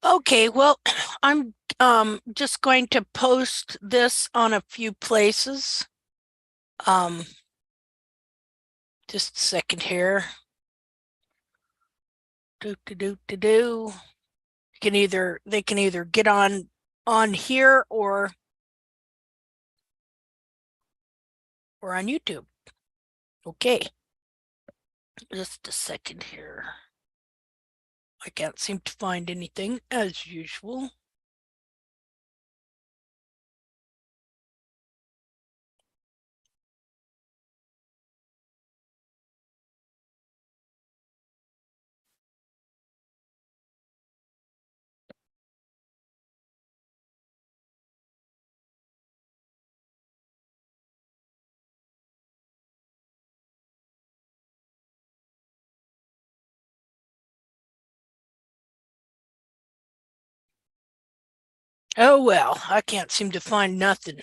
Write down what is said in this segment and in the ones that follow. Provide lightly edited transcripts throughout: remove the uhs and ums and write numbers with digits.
Okay, well, I'm just going to post this on a few places. Um just a second here. Do. They can either get on here or on YouTube. Okay. Just a second here. I can't seem to find anything as usual. Oh well, I can't seem to find nothing.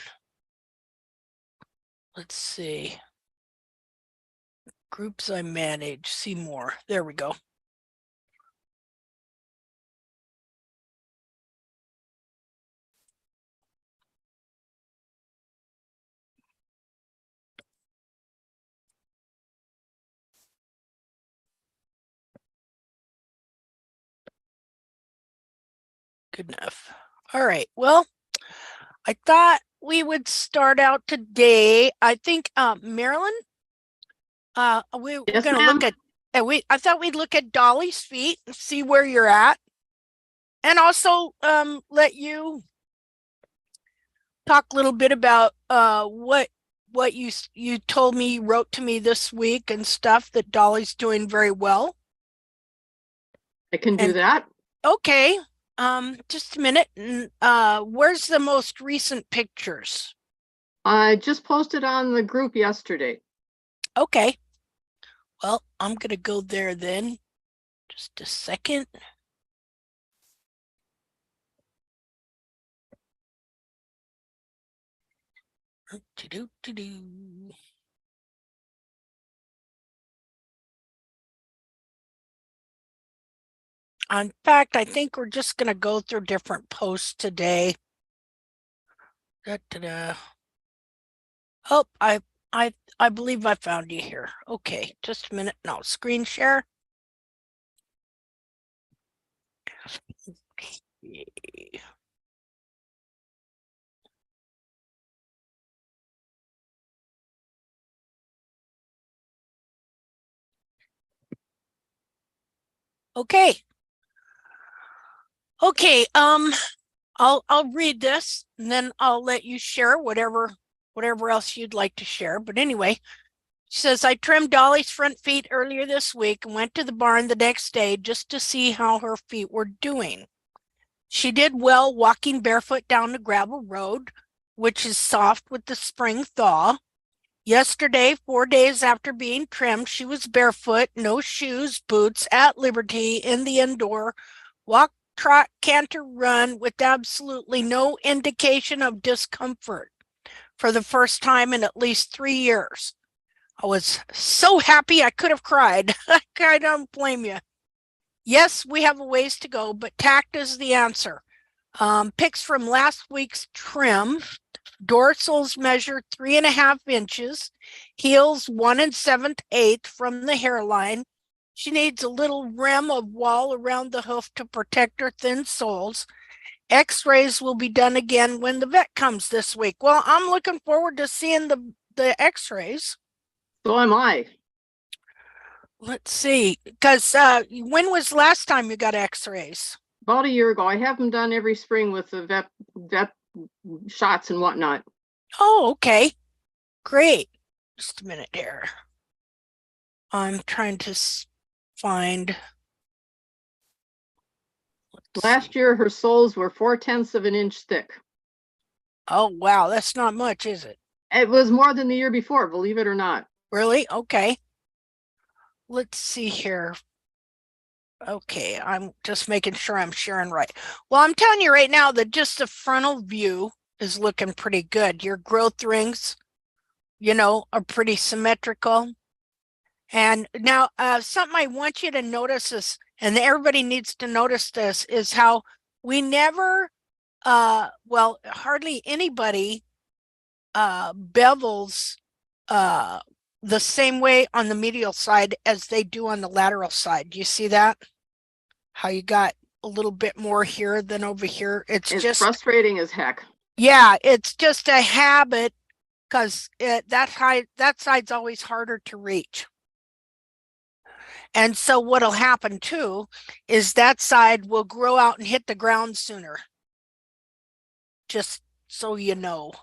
Let's see. Groups I manage, see more. There we go. Good enough. All right. Well, I thought we would start out today. I think Marilyn, we're Yes, going to ma'am. look at I thought we'd look at Dolly's feet and see where you're at, and also let you talk a little bit about what you told me you wrote to me this week and stuff that Dolly's doing very well. I can do And that. okay, just a minute. Where's the most recent pictures? I just posted on the group yesterday. Okay. Well, I'm gonna go there then. Just a second. In fact, I think we're just gonna go through different posts today. Oh, I believe I found you here. Okay, just a minute. No, screen share. Okay. Okay. Okay, I'll read this and then I'll let you share whatever else you'd like to share. But anyway, she says, I trimmed Dolly's front feet earlier this week and went to the barn the next day just to see how her feet were doing. She did well walking barefoot down the gravel road, which is soft with the spring thaw. Yesterday, 4 days after being trimmed, she was barefoot, no shoes, boots, at liberty in the indoor, walk, trot, canter, run with absolutely no indication of discomfort for the first time in at least 3 years. I was so happy I could have cried. I don't blame you. Yes, we have a ways to go, but tact is the answer. Pics from last week's trim. Dorsals measure 3.5 inches, heels 1 7/8 from the hairline. She needs a little rim of wall around the hoof to protect her thin soles. X-rays will be done again when the vet comes this week. Well, I'm looking forward to seeing the X-rays. So am I. Let's see, because when was last time you got X-rays? About a year ago. I have them done every spring with the vet shots and whatnot. Oh, okay. Great. Just a minute here. I'm trying to find. Last year, her soles were 4/10 of an inch thick. Oh, wow. That's not much, is it? It was more than the year before, believe it or not. Really? Okay. Let's see here. Okay, I'm just making sure I'm sharing right. Well, I'm telling you right now that just the frontal view is looking pretty good. Your growth rings, are pretty symmetrical. And now something I want you to notice is, and everybody needs to notice this, is how we never, well, hardly anybody bevels the same way on the medial side as they do on the lateral side. Do you see that? How you got a little bit more here than over here. It's just frustrating as heck. Yeah, it's just a habit because that side's always harder to reach. And so what'll happen too is that side will grow out and hit the ground sooner. Just so you know.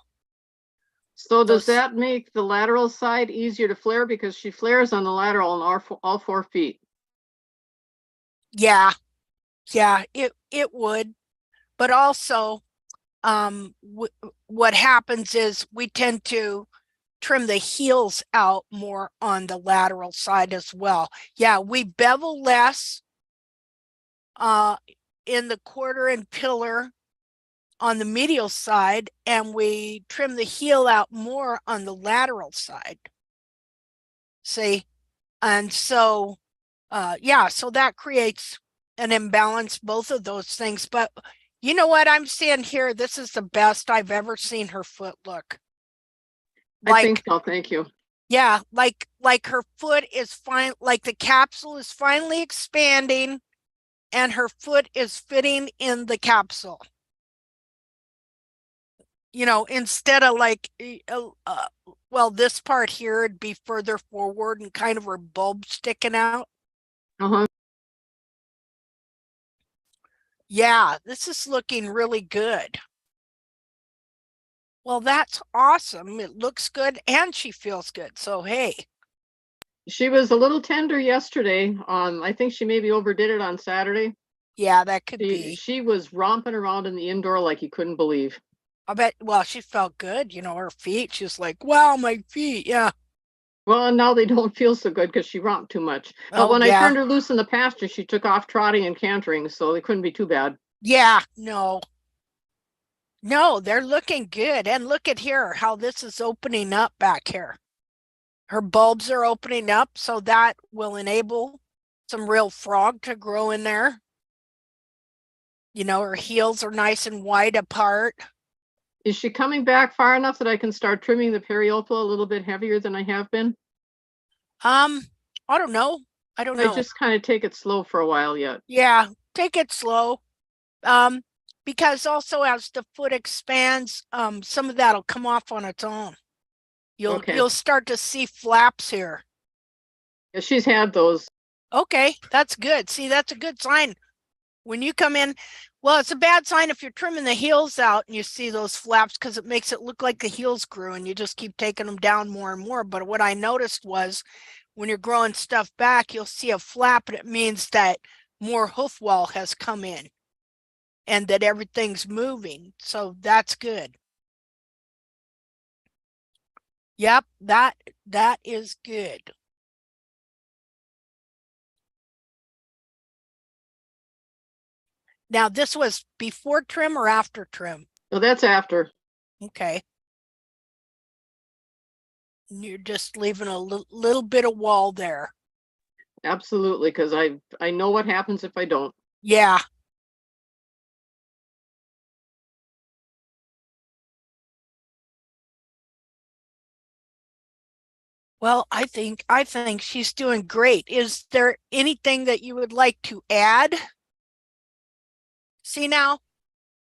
So does that make the lateral side easier to flare because she flares on the lateral on all 4 feet? Yeah, it would, but also what happens is we tend to trim the heels out more on the lateral side as well. Yeah, we bevel less in the quarter and pillar on the medial side, and we trim the heel out more on the lateral side. See? And so yeah, so that creates an imbalance, both of those things. But you know what I'm seeing here? This is the best I've ever seen her foot look. I think so, thank you. Yeah, like her foot is fine, like the capsule is finally expanding and her foot is fitting in the capsule. You know, instead of like, well, this part here would be further forward and kind of her bulb sticking out. Uh-huh. Yeah, this is looking really good. Well, that's awesome. It looks good and she feels good. So, hey. She was a little tender yesterday. I think she maybe overdid it on Saturday. Yeah, that could be. She was romping around in the indoor like you couldn't believe. I bet, well, she felt good. You know, her feet, she was like, wow, my feet. Yeah. Well, now they don't feel so good because she romped too much. But when I turned her loose in the pasture, she took off trotting and cantering, so they couldn't be too bad. Yeah, no. No, they're looking good. And look at here, how this is opening up back here. Her bulbs are opening up, so that will enable some real frog to grow in there. You know, her heels are nice and wide apart. Is she coming back far enough that I can start trimming the periople a little bit heavier than I have been? I don't know. I don't know. I just kind of take it slow for a while yet. Yeah, take it slow. Because also as the foot expands, some of that'll come off on its own. You'll start to see flaps here. Yeah, she's had those. Okay, that's good. See, that's a good sign. When you come in, well, it's a bad sign if you're trimming the heels out and you see those flaps because it makes it look like the heels grew and you just keep taking them down more and more. But what I noticed was when you're growing stuff back, you'll see a flap and it means that more hoof wall has come in and that everything's moving. So that's good. Yep, that is good. Now, this was before trim or after trim? No, that's after. Okay. You're just leaving a little bit of wall there. Absolutely, because I know what happens if I don't. Yeah. Well, I think she's doing great. Is there anything that you would like to add? See now,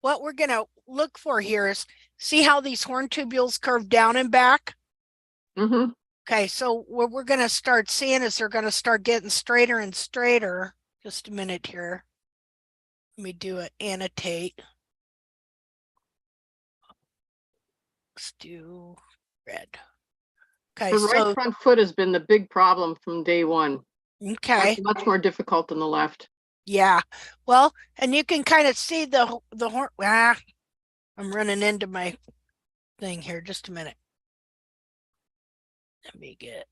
what we're going to look for here is see how these horn tubules curve down and back? Mm-hmm. Okay, so what we're going to start seeing is they're going to start getting straighter and straighter. Just a minute here. Let me do it, annotate. Let's do red. Okay, Her right front foot has been the big problem from day one. Okay. That's much more difficult than the left. Yeah. Well, and you can kind of see the horn. I'm running into my thing here. Just a minute. Let me get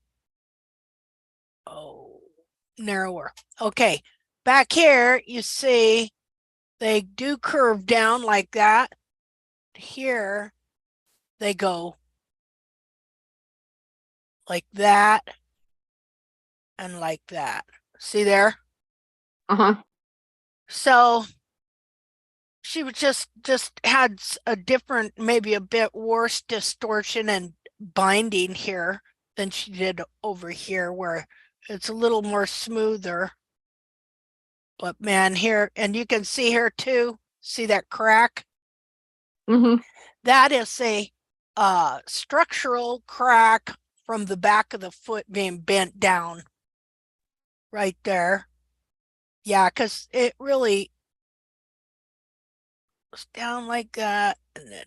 narrower. Okay. Back here, you see they do curve down like that. Here, they go like that and like that. See there? Uh-huh. So she was just had a different, maybe a bit worse distortion and binding here than she did over here, where it's a little more smoother. But man, here, and you can see here too, see that crack? Mm-hmm. That is a structural crack from the back of the foot being bent down right there. Yeah, because it really was down like that and then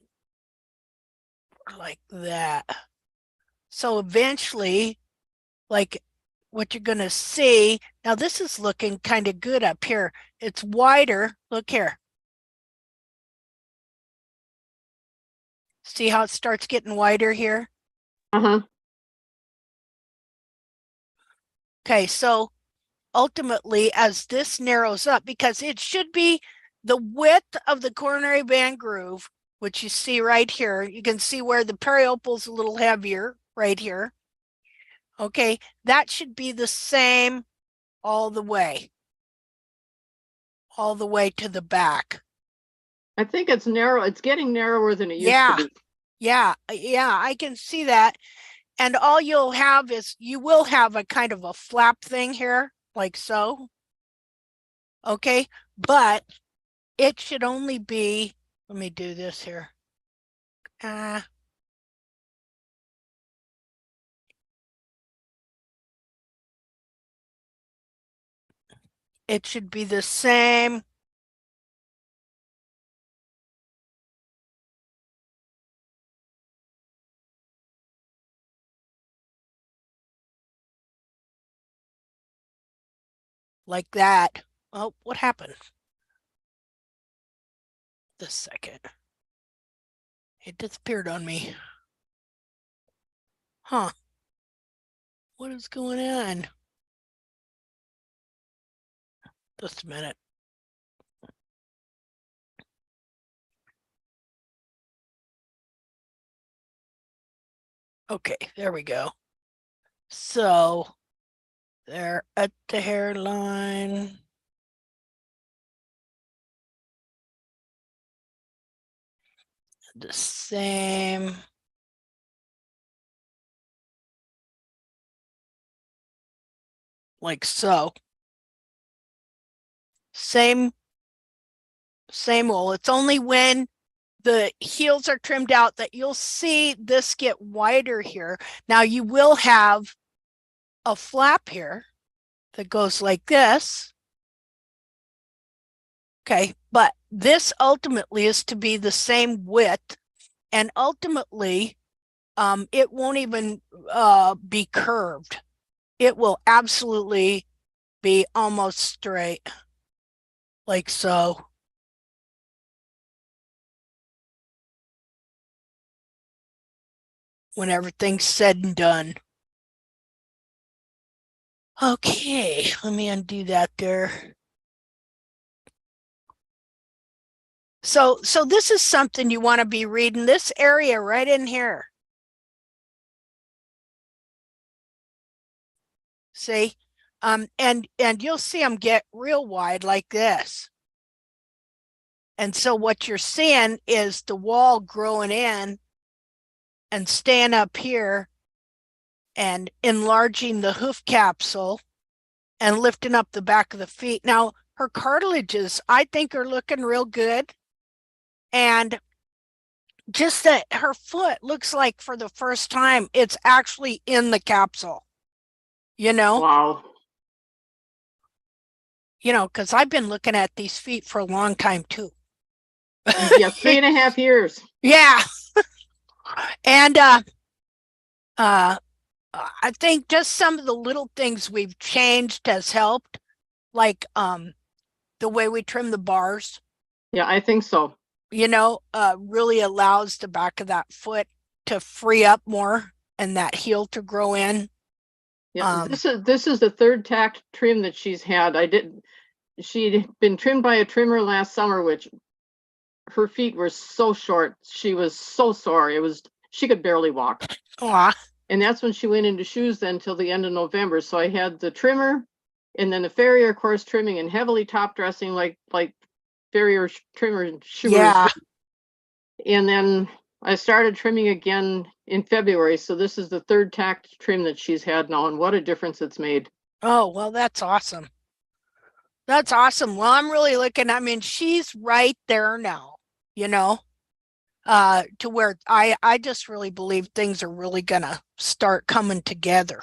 like that. So eventually, like what you're going to see, now this is looking kind of good up here. It's wider. Look here. See how it starts getting wider here? Uh-huh. Okay, so ultimately, as this narrows up, because it should be the width of the coronary band groove, which you see right here, you can see where the periopal is a little heavier right here. Okay, that should be the same all the way to the back. I think it's narrow. It's getting narrower than it used Yeah, to be. yeah, I can see that. And all you'll have is, you will have a kind of a flap thing here, like so. Okay, but it should only be, let me do this here. It should be the same. Like that. Oh, what happened? This second. It disappeared on me. Huh. What is going on? Just a minute. Okay, there we go. So they're at the hairline. The same. Like so. Same old. It's only when the heels are trimmed out that you'll see this get wider here. Now you will have a flap here that goes like this. Okay, but this ultimately is to be the same width, and ultimately it won't even be curved. It will absolutely be almost straight, like so. When everything's said and done. Okay, let me undo that there. So this is something you want to be reading, this area right in here. See? And you'll see them get real wide like this. And so what you're seeing is the wall growing in and staying up here and enlarging the hoof capsule and lifting up the back of the feet. Now, her cartilages, I think, are looking real good. And just that her foot looks like for the first time, it's actually in the capsule, you know? Wow. You know, because I've been looking at these feet for a long time too. Yeah, 3.5 years. Yeah. And I think just some of the little things we've changed has helped, like the way we trim the bars. Yeah, I think so. You know, really allows the back of that foot to free up more and that heel to grow in. Yeah, this is the third tack trim that she's had. She'd been trimmed by a trimmer last summer, which her feet were so short. She was so sore. She could barely walk. Aw. And that's when she went into shoes then till the end of November. So I had the trimmer and then the farrier course trimming and heavily top dressing like farrier trimmer shoe. Yeah. And then I started trimming again in February. So this is the third tacked trim that she's had now, and what a difference it's made. Oh, well, that's awesome. That's awesome. Well, I'm really looking, I mean, she's right there now, you know, to where I just really believe things are really gonna start coming together.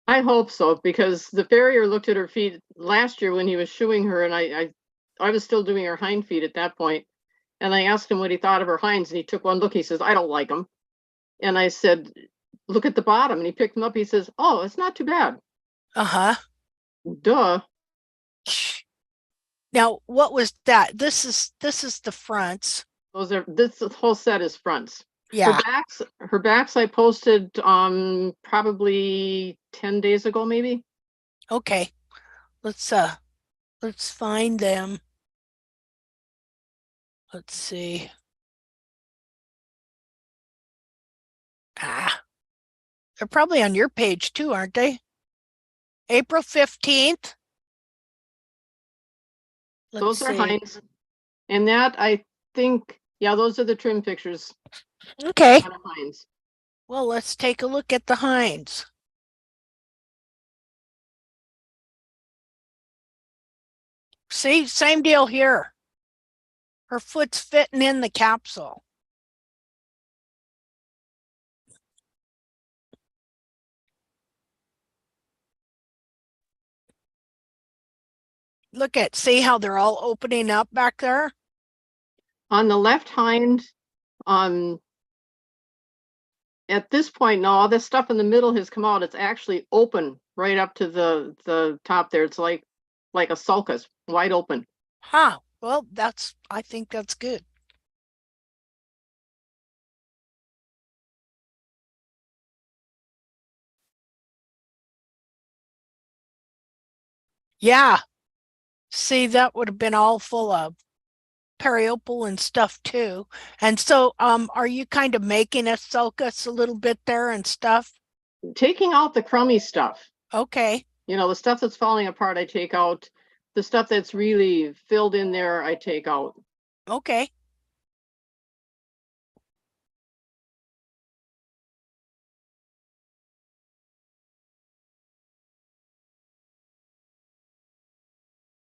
I hope so, because the farrier looked at her feet last year when he was shoeing her, and I was still doing her hind feet at that point. And I asked him what he thought of her hinds, and he took one look. He says, I don't like them. And I said, look at the bottom. And he picked them up. He says, oh, it's not too bad. Uh-huh. Duh. Now, what was that? This is the fronts. This whole set is fronts. Yeah. Her backs I posted probably 10 days ago, maybe. Okay. Let's find them. Let's see. They're probably on your page too, aren't they? April 15th. Those are hinds. And that I think, yeah, those are the trim pictures. Okay. Hinds. Well, let's take a look at the hinds. See, same deal here. Her foot's fitting in the capsule. Look at, see how they're all opening up back there? On the left hind, at this point now, all this stuff in the middle has come out. It's actually open right up to the top there. It's like a sulcus, wide open. Huh. Well, I think that's good. Yeah. See, that would have been all full of periopal and stuff too. And so, are you kind of making a sulcus a little bit there and stuff? Taking out the crummy stuff. Okay. You know, the stuff that's falling apart, I take out. The stuff that's really filled in there, I take out. Okay.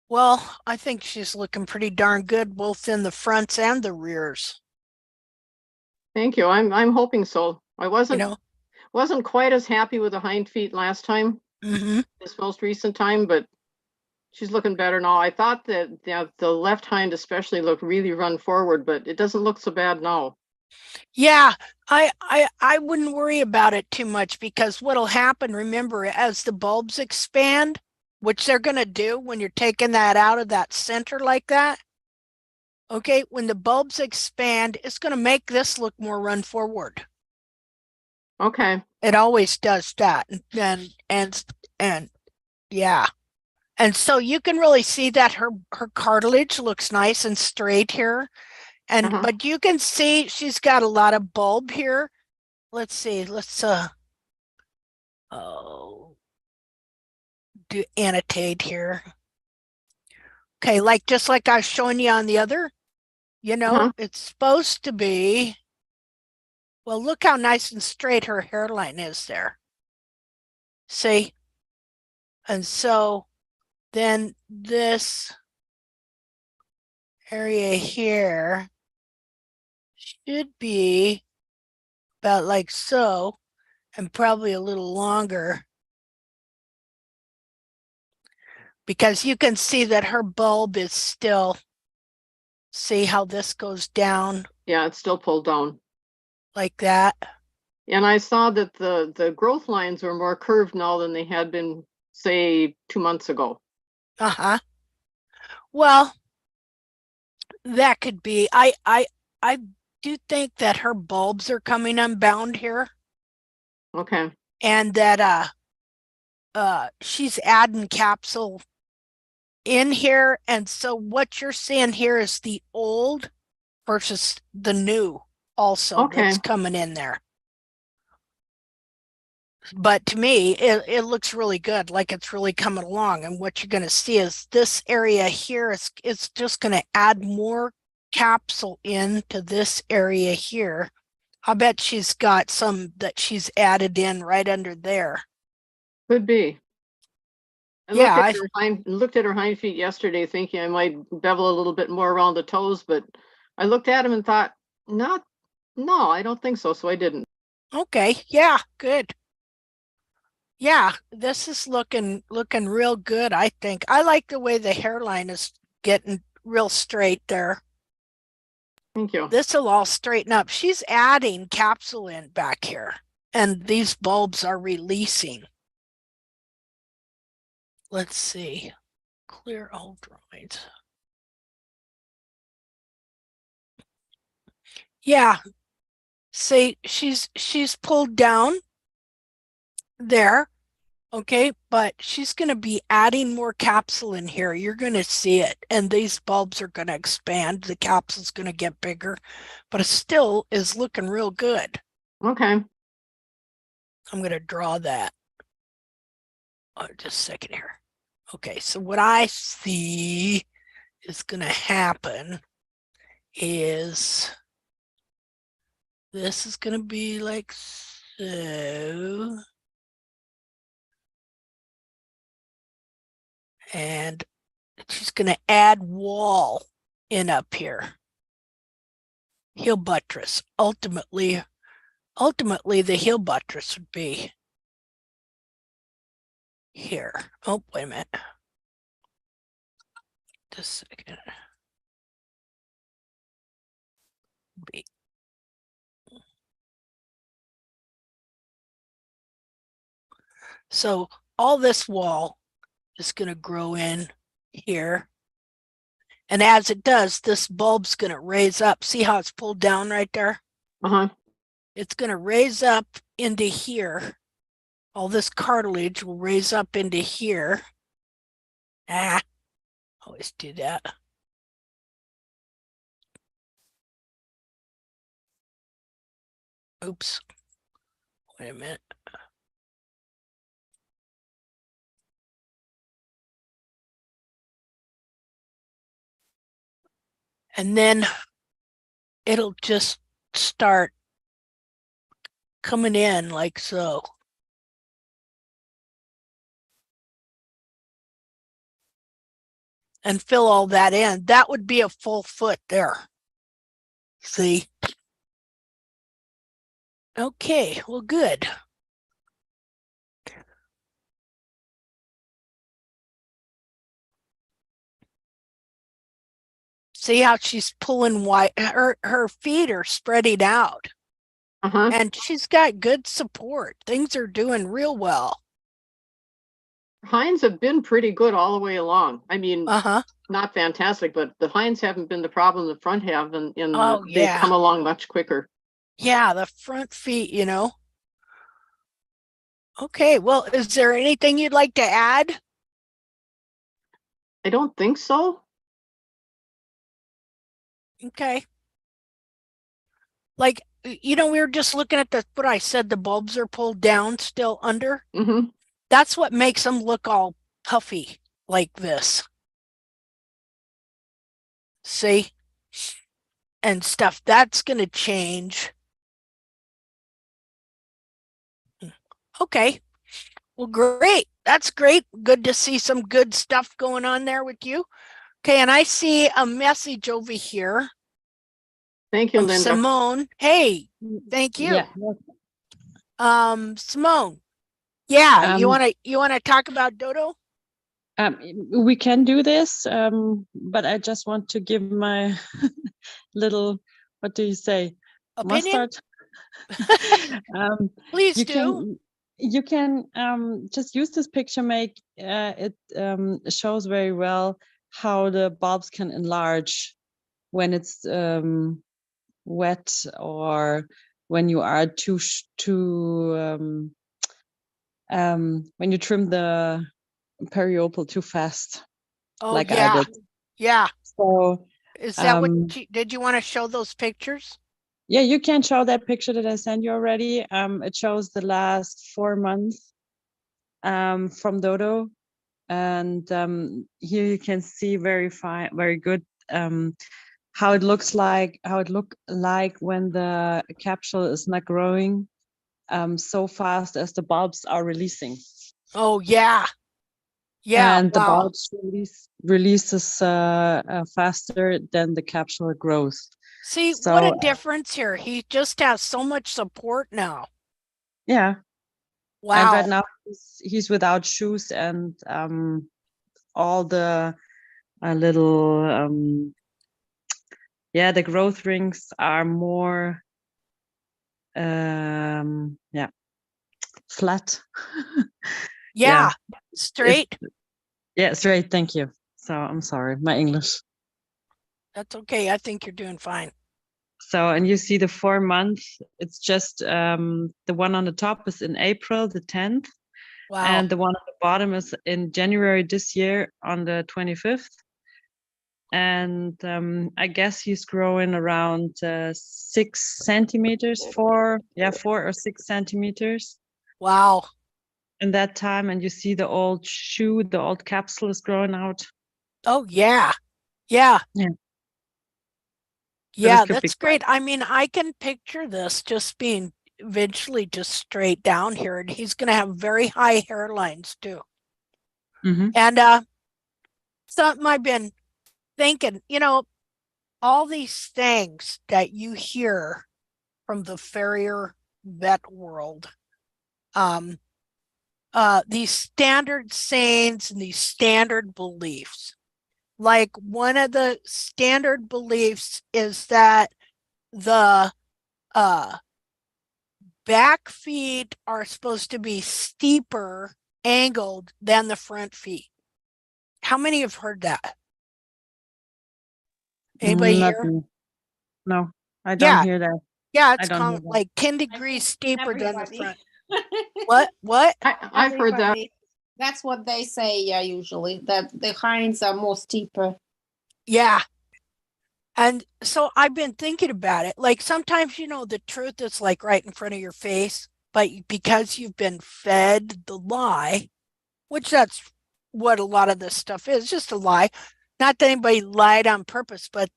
Well, I think she's looking pretty darn good, both in the fronts and the rears. Thank you. I'm hoping so. I wasn't You know? wasn't quite as happy with the hind feet last time, this most recent time, but she's looking better now. I thought that the left hind especially looked really run forward, but it doesn't look so bad now. Yeah, I wouldn't worry about it too much because what'll happen, remember, as the bulbs expand, which they're going to do when you're taking that out of that center like that. Okay, when the bulbs expand, it's going to make this look more run forward. Okay. It always does that. And yeah. And so you can really see that her cartilage looks nice and straight here. And but you can see she's got a lot of bulb here. Let's see. Let's do annotate here. Okay, just like I was showing you on the other, it's supposed to be. Well, look how nice and straight her hairline is there. See? And so then this area here should be about like so, and probably a little longer. Because you can see that her bulb is still, see how this goes down? Yeah, it's still pulled down. Like that. And I saw that the growth lines were more curved now than they had been, say, 2 months ago. Well, that could be. I do think that her bulbs are coming unbound here. Okay. And that she's adding capsule in here. And so what you're seeing here is the old versus the new also that's coming in there. but to me, it looks really good, like it's really coming along. And what you're going to see is this area here is it's just going to add more capsule into this area here. I bet she's got some that she's added in right under there. Could be. I Yeah, looked at her hind feet yesterday thinking I might bevel a little bit more around the toes, but I looked at them and thought, no, I don't think so. So I didn't. okay, yeah, good. Yeah, this is looking real good, I think. I like the way the hairline is getting real straight there. Thank you. This will all straighten up. She's adding capsule in back here, and these bulbs are releasing. Let's see. Clear all drawings. Yeah. See, she's pulled down there. Okay, but she's going to be adding more capsule in here. You're going to see it, and these bulbs are going to expand. The capsule's going to get bigger, but it still is looking real good. Okay. I'm going to draw that. Oh, just a second here. Okay, so what I see is going to happen is this is going to be like so. And she's going to add wall in up here. Heel buttress. Ultimately, the heel buttress would be here. Oh, wait a minute. Just a second. Be. So all this wall is going to grow in here. And as it does, this bulb's going to raise up. See how it's pulled down right there? Uh-huh. It's going to raise up into here. All this cartilage will raise up into here. Always do that. Oops. Wait a minute. And then it'll just start coming in like so. And fill all that in. That would be a full foot there. See? Okay, well, good. See how she's pulling wide. Her feet are spreading out. Uh-huh. And she's got good support. Things are doing real well. Hinds have been pretty good all the way along. I mean, Uh-huh. not fantastic, but the hinds haven't been the problem the front have, and Oh, they've yeah. come along much quicker. Yeah, the front feet, Okay, well, is there anything you'd like to add? I don't think so. Okay. Like, we were just looking at what I said, the bulbs are pulled down still under. Mm-hmm. That's what makes them look all puffy like this. See? And stuff. That's going to change. Okay. Well, great. That's great. Good to see some good stuff going on there with you. Okay, and I see a message over here. Thank you, Linda. Simone. Hey, thank you. Yeah. Simone. Yeah, you wanna talk about Dodo? We can do this, but I just want to give my little, what do you say? Opinion? Mustard. Please do. You can just use this picture. It shows very well how the bulbs can enlarge when it's wet, or when you are when you trim the periopal too fast. Oh, like yeah. I did. Yeah. So Is that did you want to show those pictures? Yeah, you can show that picture that I sent you already. It shows the last 4 months from Dodo. And here you can see very fine, very good how it looks like, how it look like when the capsule is not growing so fast as the bulbs are releasing. Oh yeah. Yeah. And the Wow. bulbs releases faster than the capsule grows. See, So, what a difference here. He just has so much support now. yeah. And Wow. right now he's without shoes and all the little the growth rings are more flat. Yeah. Straight. Straight. Thank you. So I'm sorry, my English. That's okay. I think you're doing fine. So, and you see the 4 months, it's just the one on the top is in April, the 10th. Wow. And the one at the bottom is in January this year on the 25th. And I guess he's growing around 6 centimeters, 4 or 6 centimeters. Wow. In that time, and you see the old shoe, the old capsule is growing out. Oh yeah. Yeah. Yeah. Yeah, that's great. I mean, I can picture this just being eventually just straight down here, and he's going to have very high hairlines too. Mm-hmm. And something I've been thinking, you know, all these things that you hear from the farrier vet world, these standard sayings and these standard beliefs. Like one of the standard beliefs is that the back feet are supposed to be steeper angled than the front feet. How many have heard that? Anybody here? No, I don't hear that. Yeah, it's called like 10 degrees steeper than the front. What? I've heard that. That's what they say, yeah, usually, that the hinds are more steeper. Yeah. And so I've been thinking about it. Like sometimes, you know, the truth is like right in front of your face, but because you've been fed the lie, which that's what a lot of this stuff is, just a lie. Not that anybody lied on purpose, but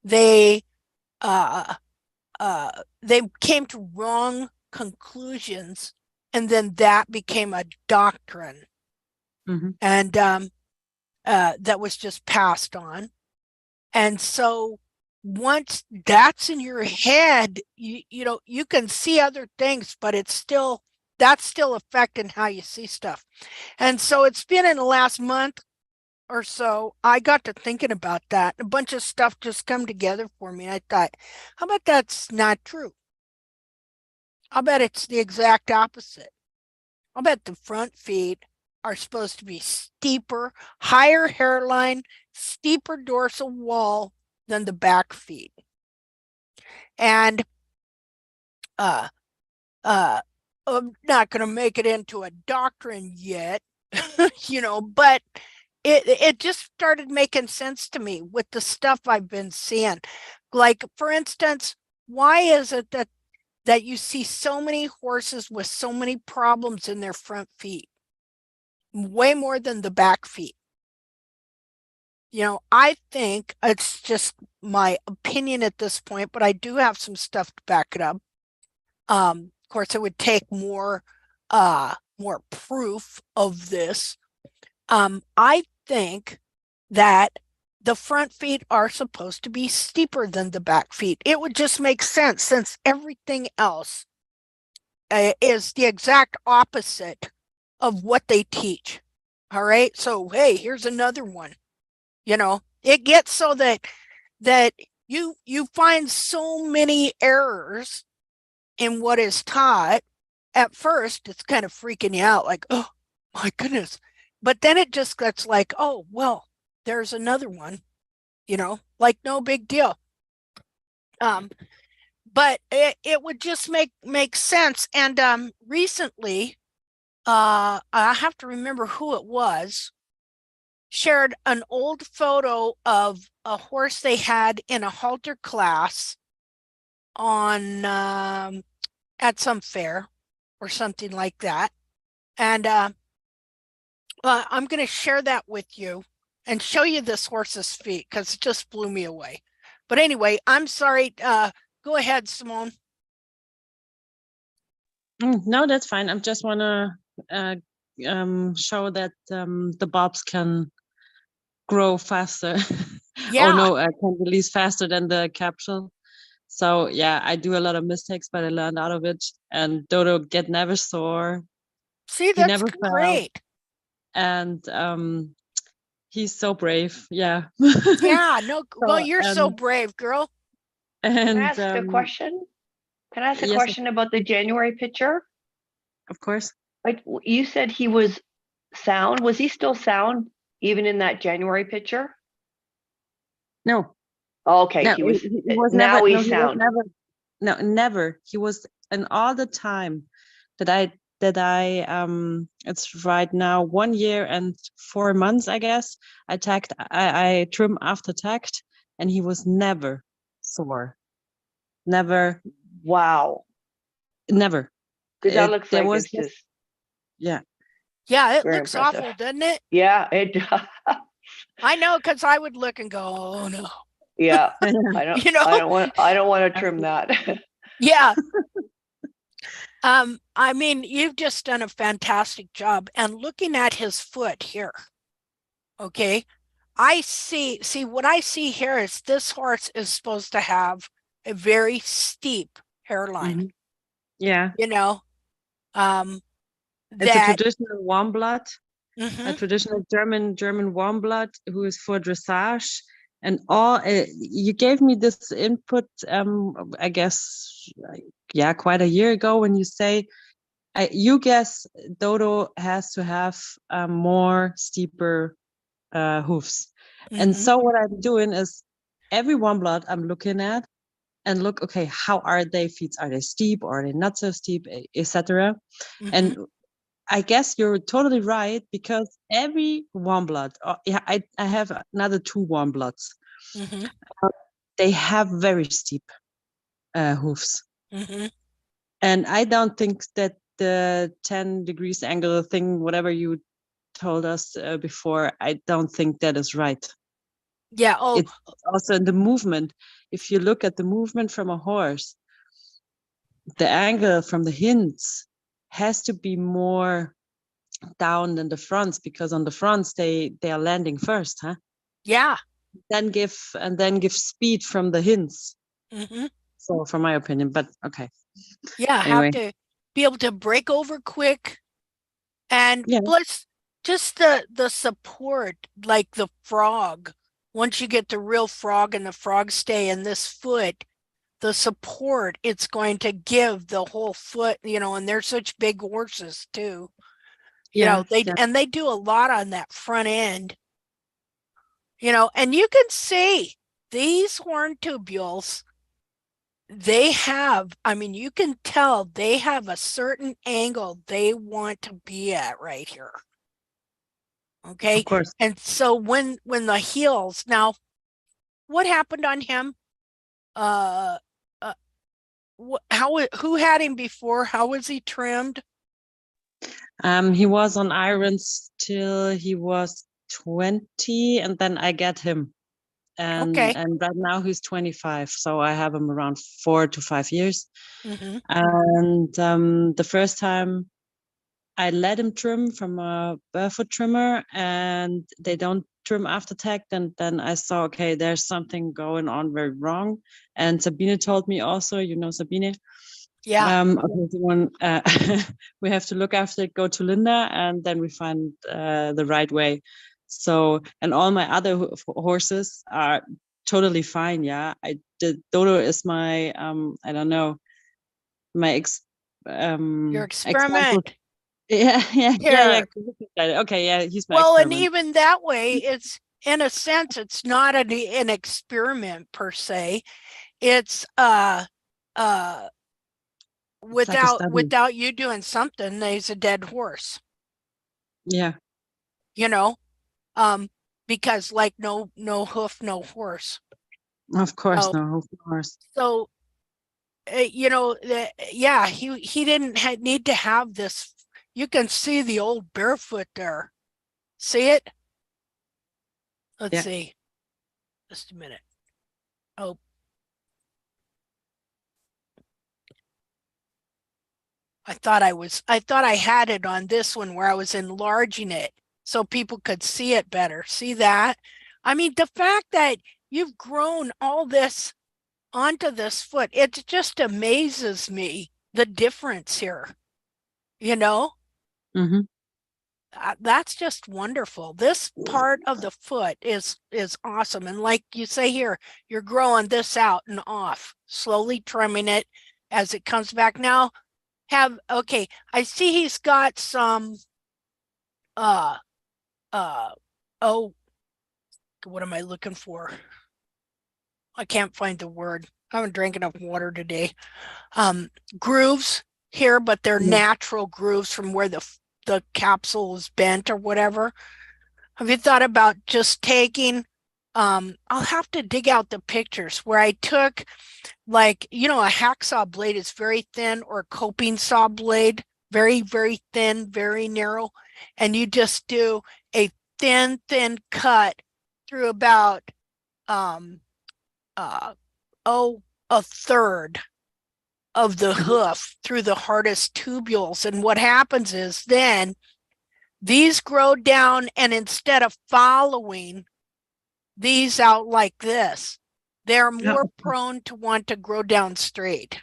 they came to wrong conclusions, and then that became a doctrine. Mm-hmm. And that was just passed on. And so once that's in your head, you know, you can see other things, but that's still affecting how you see stuff. And so it's been in the last month or so, I got to thinking about that. A bunch of stuff just come together for me. I thought, how about that's not true? I'll bet it's the exact opposite. I'll bet the front feet are supposed to be steeper, higher hairline, steeper dorsal wall than the back feet. And I'm not going to make it into a doctrine yet, you know, but it just started making sense to me with the stuff I've been seeing. Like, for instance, why is it that you see so many horses with so many problems in their front feet? Way more than the back feet. You know, I think it's just my opinion at this point, but I do have some stuff to back it up. Of course, it would take more proof of this. I think that the front feet are supposed to be steeper than the back feet. It would just make sense since everything else is the exact opposite of what they teach. All right. So, hey, here's another one. You know, it gets so that you find so many errors in what is taught. At first, it's kind of freaking you out, like, oh my goodness. But then it just gets like, oh, well, there's another one, you know, like no big deal. But it would just make sense. And recently, I have to remember who it was, shared an old photo of a horse they had in a halter class. on at some fair or something like that. And I'm going to share that with you and show you this horse's feet because it just blew me away. But anyway, I'm sorry. Go ahead, Simone. No, that's fine. I just want to show that the bobs can grow faster. Yeah. Oh no, I can release faster than the capsule. So yeah, I do a lot of mistakes, but I learned out of it. And Dodo get never sore. See, He that's never fell. great. And he's so brave. Yeah. Yeah, no, well, you're so and brave, girl. and Can I ask a question? Can I ask a yes, question about the January picture? of course. Like you said, he was sound. Was he still sound even in that January picture? No, Oh, okay, no, he was. he was Now never. No, he's he was sound. never. No, never. He was, and all the time that I it's right now 1 year and 4 months, I guess. I trim after tacked, and he was never sore. Never, Wow, never. because that looks There like was it's just yeah. Yeah, it very looks impressive. awful, doesn't it? Yeah, it does. I know, because I would look and go, oh no. Yeah, I You know? I don't want to trim that. Yeah. I mean, you've just done a fantastic job. And looking at his foot here, okay, I see what I see here is this horse is supposed to have a very steep hairline, Mhm. Yeah, you know, it's a that traditional warm blood. A mhm, traditional German warm blood who is for dressage and all. You gave me this input, I guess, yeah, quite a year ago when you say, you guess Dodo has to have more steeper hoofs. And mhm, so what I'm doing is every warm blood I'm looking at and look, okay, how are they feet? Are they steep or are they not so steep, etc. mhm, And I guess you're totally right because every warm blood, yeah, I have another 2 warm bloods. mhm, They have very steep hoofs. mhm. And I don't think that the 10 degrees angle thing, whatever you told us before, I don't think that is right. Yeah. Oh, It's also in the movement. If you look at the movement from a horse, the angle from the hinds has to be more down than the fronts, because on the fronts they are landing first, huh? yeah. Then give speed from the hints. Hmm. So from my opinion, but okay. Yeah. Anyway. Have to be able to break over quick. And Yeah. plus just the support, like the frog. Once you get the real frog and the frog stay in this foot, the support it's going to give the whole foot, and they're such big horses too. Yeah. They do a lot on that front end. And you can see these horn tubules, you can tell they have a certain angle they want to be at right here. Okay. Of course. And so when the heels, now what happened on him? Who had him before? How was he trimmed? He was on irons till he was 20, and then I get him. Okay. And right now he's 25, so I have him around 4 to 5 years. Mm-hmm. And the first time I let him trim from a barefoot trimmer, and they don't trim after tack, then I saw, okay, there's something going on very wrong. And Sabine told me also, Sabine. Yeah. Okay, the one we have to look after it, go to Linda, and then we find the right way. So, and all my other horses are totally fine. Yeah, Dodo is my I don't know, my Your example. experiment. Yeah. Okay, yeah, he's my Well, and experiment. even that way, it's in a sense, it's not an experiment per se. It's without you doing something, there's a dead horse. Yeah. Because like no hoof, no horse. Of course, no horse. So you know, yeah, he didn't need to have this. You can see the old barefoot there. See it? Let's Yeah. see. Just a minute. Oh. I thought I had it on this one where I was enlarging it so people could see it better. See that? I mean, the fact that you've grown all this onto this foot, it just amazes me, the difference here, you know? Mm-hmm. That's just wonderful. This part of the foot is awesome. And like you say here, you're growing this out and off, slowly trimming it as it comes back. Now, okay, I see he's got some oh, what am I looking for? I can't find the word. I haven't drank enough water today. Grooves here, but they're natural grooves from where the capsule was bent or whatever. Have you thought about just taking, I'll have to dig out the pictures where I took, like, you know, a hacksaw blade is very thin, or a coping saw blade, very, very thin, very narrow. And you just do a thin cut through about, a third of the hoof through the hardest tubules. And what happens is then these grow down, and instead of following these out like this, they're more prone to want to grow down straight.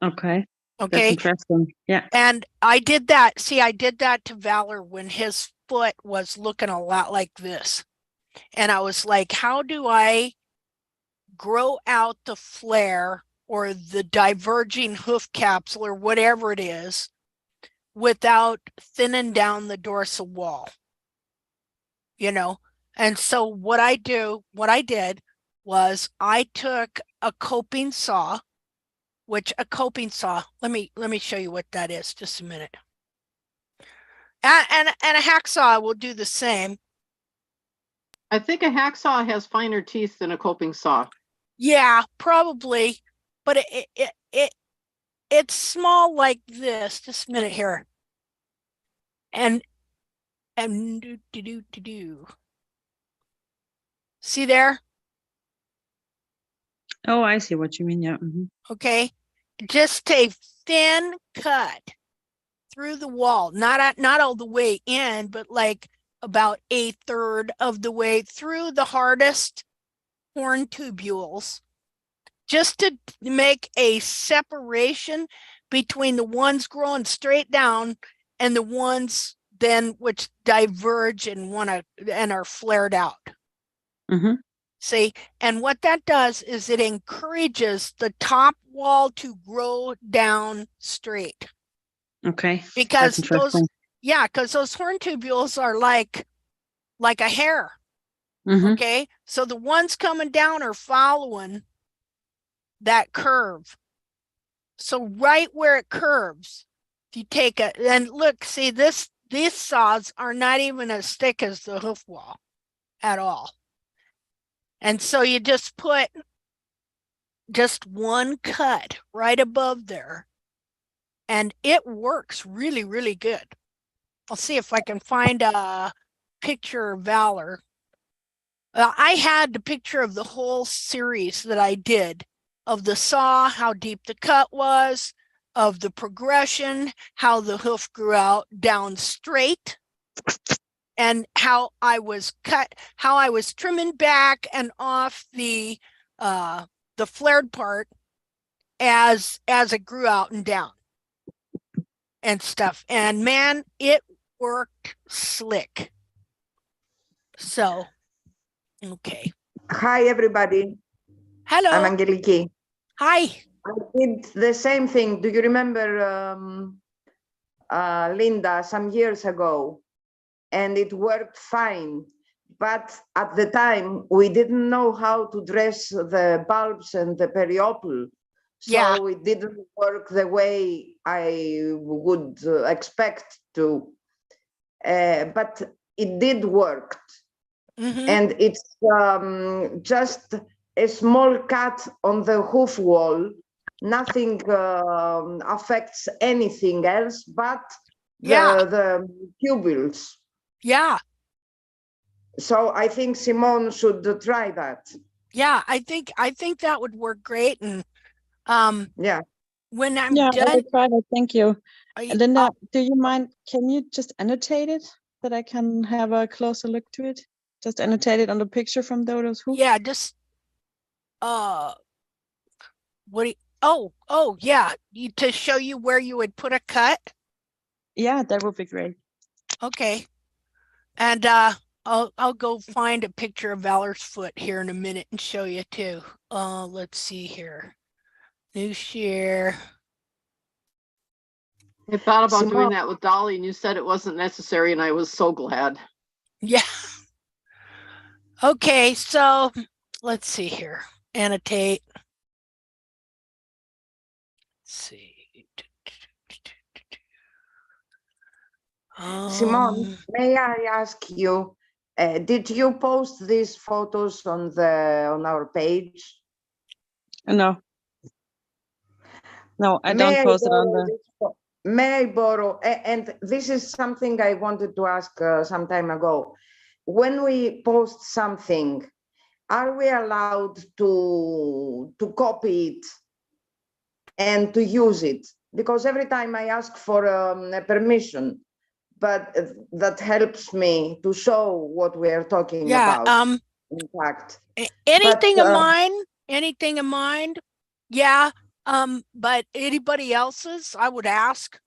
Okay. That's Okay. interesting. Yeah. And I did that. See, I did that to Valor when his foot was looking a lot like this. And I was like, how do I grow out the flare or the diverging hoof capsule or whatever it is without thinning down the dorsal wall, you know? And so what I did was I took a coping saw, let me show you what that is, just a minute. And a hacksaw will do the same. I think a hacksaw has finer teeth than a coping saw. Yeah, probably, but it's small like this. Just a minute here. And do. See there? Oh, I see what you mean. Yeah. Mm-hmm. Okay. Just a thin cut through the wall, not all the way in, but like about a third of the way through the hardest horn tubules, just to make a separation between the ones growing straight down and the ones then which diverge and are flared out. Mm-hmm. See, and what that does is it encourages the top wall to grow down straight. Okay. Because those horn tubules are like a hair. Mm-hmm. Okay, so the ones coming down are following that curve. So right where it curves, if you take it, and look, see these saws are not even as thick as the hoof wall at all. And so you just put just one cut right above there, and it works really, really good. I'll see if I can find a picture of Valor. I had the picture of the whole series that I did of the saw, how deep the cut was, of the progression, how the hoof grew out down straight, and how I was trimming back and off the flared part as it grew out and down and stuff. And man, it worked slick. So, okay. Hi, everybody. Hello. I'm Angeliki. Hi. I did the same thing. Do you remember Linda some years ago? And it worked fine. But at the time, we didn't know how to dress the bulbs and the periople. So it didn't work the way I would expect to. But it did work. Mm-hmm. And it's just a small cut on the hoof wall nothing affects anything else but Yeah. the tubules. Yeah. So I think Simone should try that. Yeah. I think that would work great. And Yeah. when I'm Yeah, I done, will try that. Thank you. I- Linda, do you mind? Can you just annotate it that I can have a closer look to it? Just annotate it on the picture from Dodo's hoof. yeah, just what do you, oh yeah, to show you where you would put a cut. Yeah, that would be great. Okay. And I'll go find a picture of Valor's foot here in a minute and show you too. Let's see here. New share. I thought about doing Simone. that with Dolly and you said it wasn't necessary and I was so glad. Yeah. Okay, so let's see here. Annotate. Let's see. Simone, may I ask you, did you post these photos on our page? No. No, I May don't I post it on borrow the. this May I borrow, and this is something I wanted to ask some time ago. When we post something, are we allowed to copy it and to use it? Because every time I ask for a permission, but that helps me to show what we are talking Yeah, about. In fact, anything But, of mine, yeah. But anybody else's, I would ask.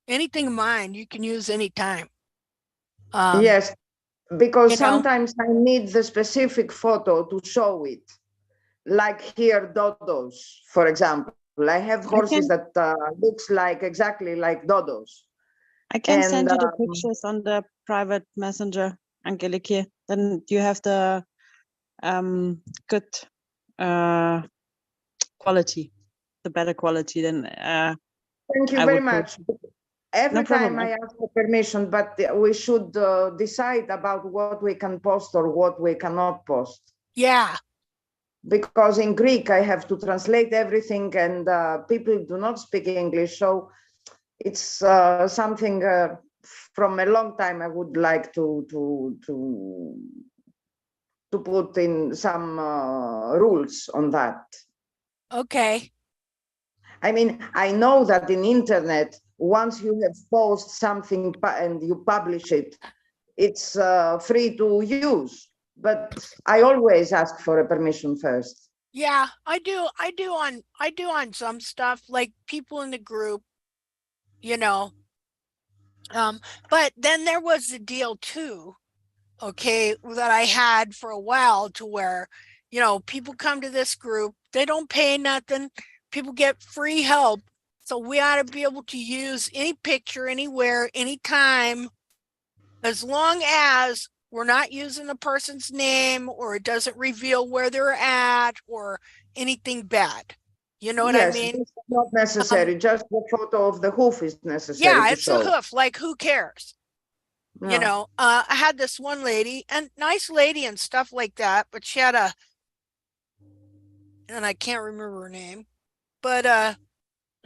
Anything of mine, you can use anytime. yes, because you know. sometimes I need the specific photo to show it. Like here, Dodo's, for example. I have horses that looks like exactly like Dodo's. I can send And, you the pictures on the private messenger, Angeliki. Then you have the good quality, the better quality than. Thank you I very would much. Every No problem. time I ask for permission, but we should decide about what we can post or what we cannot post. Yeah. Because in Greek, I have to translate everything and people do not speak English. So it's something from a long time I would like to put in some rules on that. Okay. I mean, I know that in internet, once you have posted something and you publish it, it's free to use. But I always ask for a permission first. Yeah, I do on some stuff, like people in the group, you know. But then there was the deal too, okay, that I had for a while to where, you know, people come to this group, they don't pay nothing, people get free help. So we ought to be able to use any picture, anywhere, anytime, as long as we're not using a person's name or it doesn't reveal where they're at or anything bad. You know what I mean? It's not necessary. Just the photo of the hoof is necessary. Yeah, to it's show. a hoof. Like, who cares? Yeah. You know, I had this one lady, and nice lady and stuff like that, but she had and I can't remember her name, but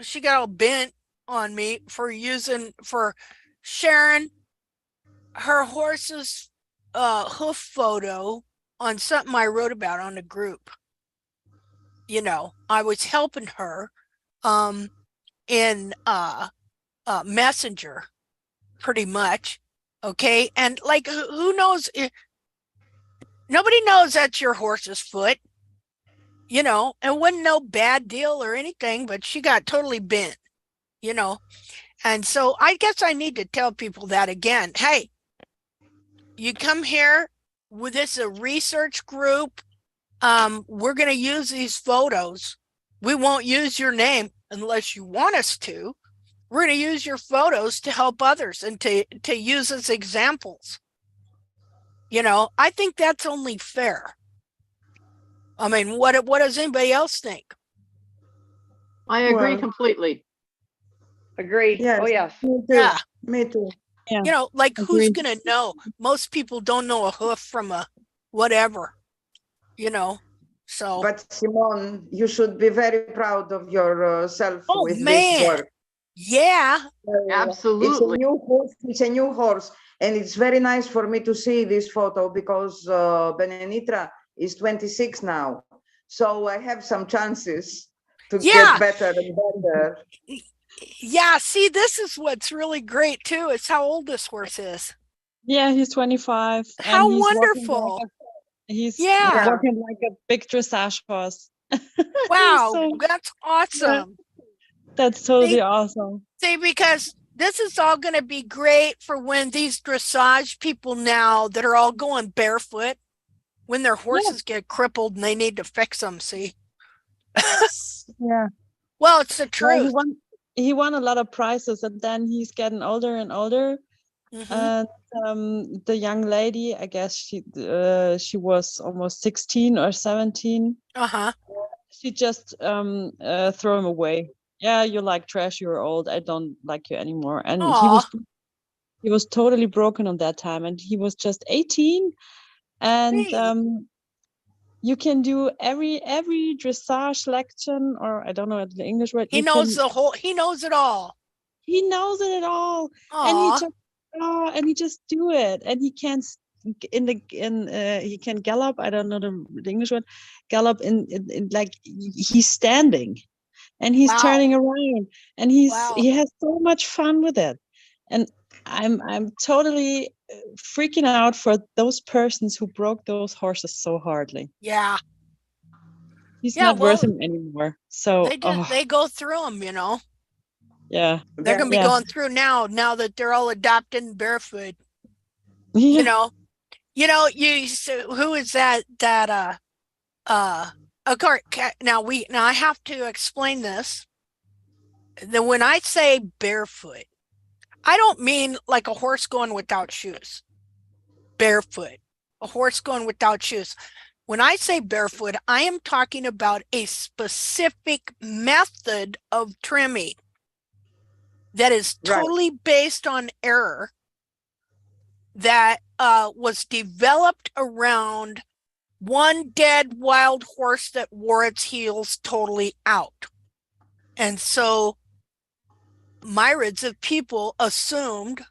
she got all bent on me for sharing her horse's hoof photo on something I wrote about on the group. You know, I was helping her in Messenger pretty much. Okay. And like, who knows? Nobody knows that's your horse's foot, you know, and wasn't no bad deal or anything, but she got totally bent, you know. And so I guess I need to tell people that again. Hey, you come here with this a research group. We're going to use these photos. We won't use your name unless you want us to. We're going to use your photos to help others and to use as examples. You know, I think that's only fair. I mean, what does anybody else think? I agree Well, completely. Agreed. Yes. Oh, yes. Me too. Yeah. Me too. Yeah. You know, like, who's Agreed. going to know? Most people don't know a hoof from a whatever, you know. So, But Simone, you should be very proud of yourself oh with this man, work. yeah, Absolutely. It's a new horse, and it's very nice for me to see this photo because Benenitra is 26 now. So I have some chances to yeah, get better and better. yeah. See, this is what's really great too, is how old this horse is. Yeah, he's 25 How and he's wonderful. Yeah. walking like a big dressage horse. Wow, So that's awesome. that's totally awesome. See, because this is all going to be great for when these dressage people now that are all going barefoot, when their horses get crippled and they need to fix them. See, Yeah. well, it's the Well, truth. he won a lot of prizes, and then he's getting older and older. Mhm. And the young lady, I guess she was almost 16 or 17. Uh-huh. She just throw him away. Yeah, you're like trash. You're old. I don't like you anymore. And Aw. he was totally broken on that time, and he was just 18. And Hey. you can do every dressage lection, or I don't know the English word. He knows he knows it all. He knows it all, and Aw. he just do it, and he can he can gallop. I don't know the English word, gallop in like he's standing, and he's Wow. turning around, and Wow. he has so much fun with it, and I'm totally freaking out for those persons who broke those horses so hardly. Yeah. He's Yeah, not well, worth him anymore. So they go through them, you know. yeah, They're going to be Yeah. going through now that they're all adopting barefoot. yeah. Who is that of course, now I have to explain this. That when I say barefoot, I don't mean like a horse going without shoes. Barefoot, a horse going without shoes. When I say barefoot, I am talking about a specific method of trimming that is totally based on error, that was developed around one dead wild horse that wore its heels totally out. And so myriads of people assumed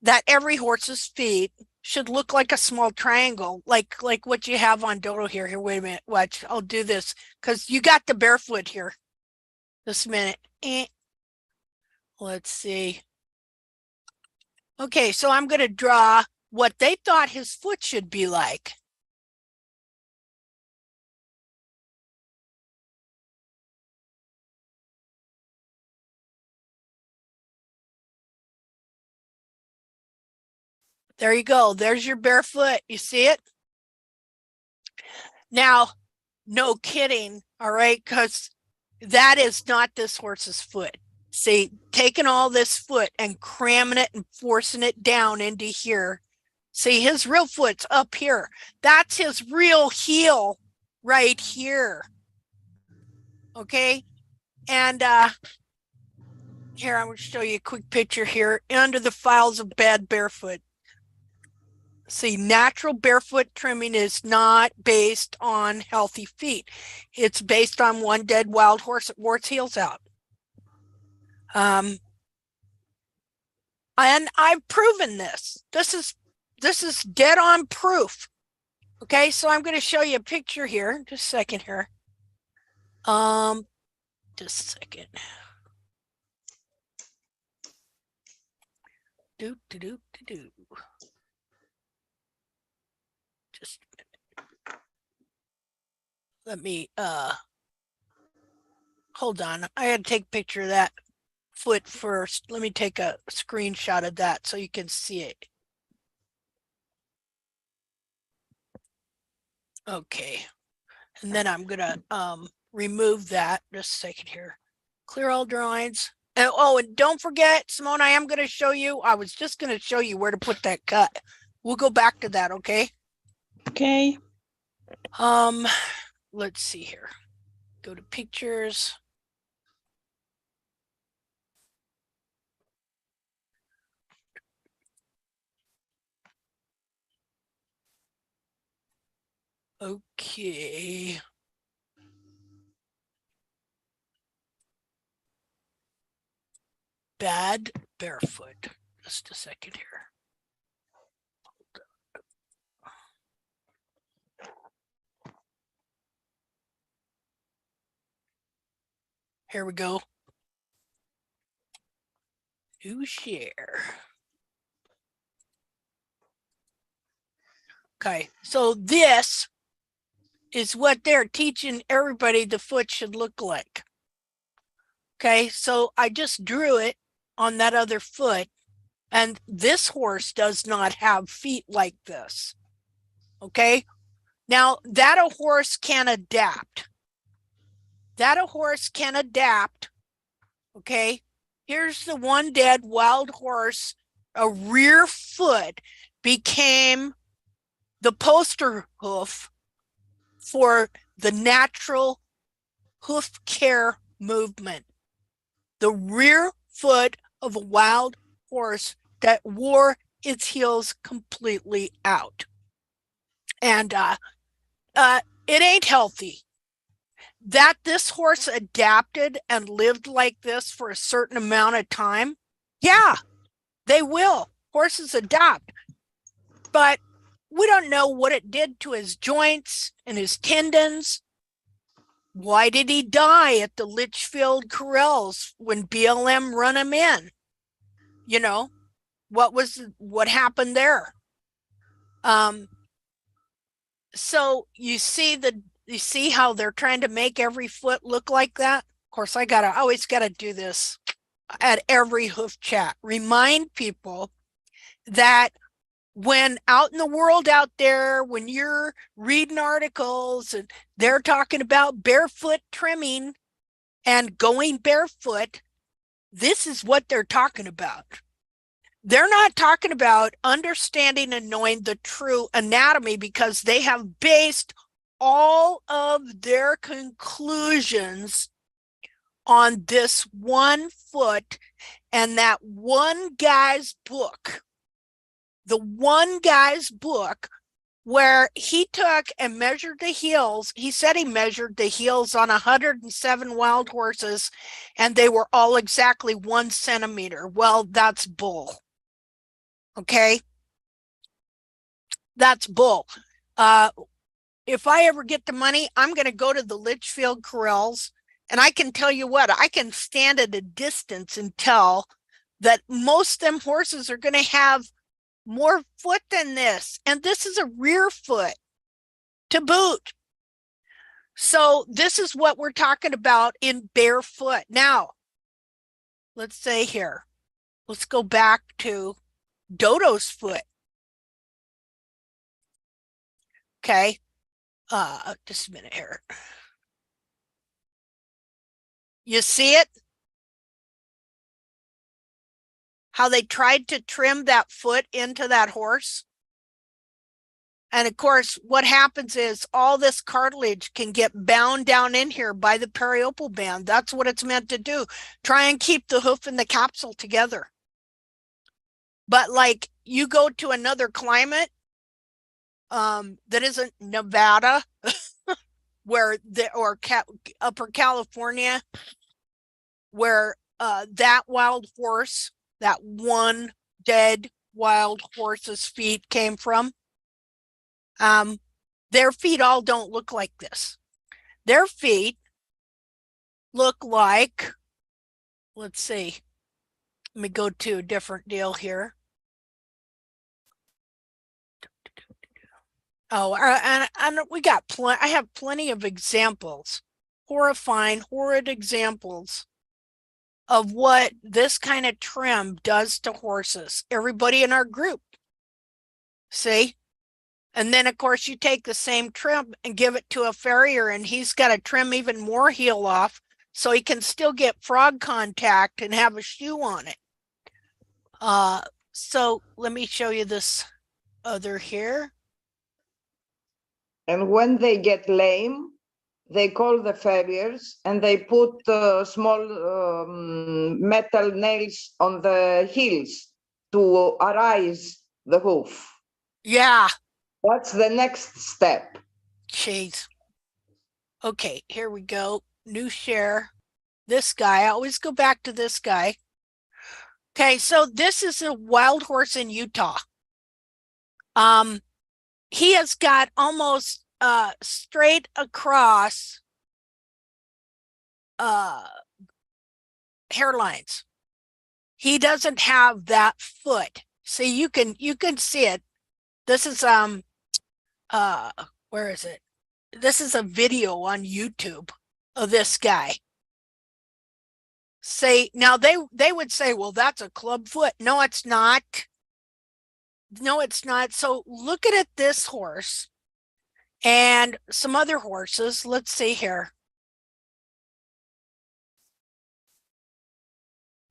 that every horse's feet should look like a small triangle, like what you have on Dodo here. Here, wait a minute. Watch. I'll do this because you got the barefoot here. This minute. Let's see. Okay, so I'm going to draw what they thought his foot should be like. There you go. There's your barefoot. You see it? Now, no kidding. All right. Because that is not this horse's foot. See, taking all this foot and cramming it and forcing it down into here. See, his real foot's up here. That's his real heel right here. Okay. And here, I'm going to show you a quick picture here under the files of bad barefoot. See, natural barefoot trimming is not based on healthy feet. It's based on one dead wild horse that wore its heels out. And I've proven this. This is dead on proof. Okay, so I'm going to show you a picture here. Just a second here. Just a second. Do. Just a minute. Let me hold on. I had to take a picture of that foot first. Let me take a screenshot of that so you can see it. Okay. And then I'm gonna remove that. Just a second here. Clear all drawings. And don't forget, Simone, I am gonna show you. I was just gonna show you where to put that cut. We'll go back to that, okay? Okay. Let's see here. Go to pictures. Okay. bad barefoot. Just a second here. Here we go. New share. Okay, so this is what they're teaching everybody the foot should look like. Okay, so I just drew it on that other foot, and this horse does not have feet like this. Okay, now that a horse can adapt. Okay, here's the one dead wild horse. A rear foot became the poster hoof for the natural hoof care movement. The rear foot of a wild horse that wore its heels completely out. And it ain't healthy. That this horse adapted and lived like this for a certain amount of time, yeah, they will. Horses adapt. But we don't know what it did to his joints and his tendons. Why did he die at the Litchfield Corrals when BLM run him in? You know, what happened there? So you see how they're trying to make every foot look like that? Of course, I always gotta do this at every hoof chat. Remind people that when out in the world out there, when you're reading articles and they're talking about barefoot trimming and going barefoot, this is what they're talking about. They're not talking about understanding and knowing the true anatomy, because they have based all of their conclusions on this one foot and that one guy's book. The one guy's book where he took and measured the heels. He said he measured the heels on 107 wild horses and they were all exactly 1 centimeter. Well, that's bull. Okay? That's bull. If I ever get the money, I'm going to go to the Litchfield Corrals, and I can tell you what, I can stand at a distance and tell that most of them horses are going to have more foot than this, and this is a rear foot to boot. So this is what we're talking about in barefoot. Now, let's say here, let's go back to Dodo's foot. Okay, just a minute here. You see it? How they tried to trim that foot into that horse? And of course, what happens is all this cartilage can get bound down in here by the periopal band. That's what it's meant to do. Try and keep the hoof and the capsule together. But like you go to another climate that isn't Nevada, where Upper California, where that wild horse, that one dead wild horse's feet came from, their feet all don't look like this. Their feet look like, let's see, let me go to a different deal here. Oh, and we got I have plenty of examples, horrid examples of what this kind of trim does to horses. Everybody in our group, see? And then of course you take the same trim and give it to a farrier, and he's got to trim even more heel off so he can still get frog contact and have a shoe on it. So let me show you this other here. And when they get lame, they call the farriers and they put small metal nails on the heels to arise the hoof. Yeah. That's the next step. Jeez. Okay, here we go. New share. This guy, I always go back to this guy. Okay, so this is a wild horse in Utah. He has got almost straight across hairlines. He doesn't have that foot. See, you can see it. This is where is it? This is a video on YouTube of this guy. Say now they would say, well, that's a club foot. No, it's not. No, it's not. So look at it, this horse and some other horses. Let's see here.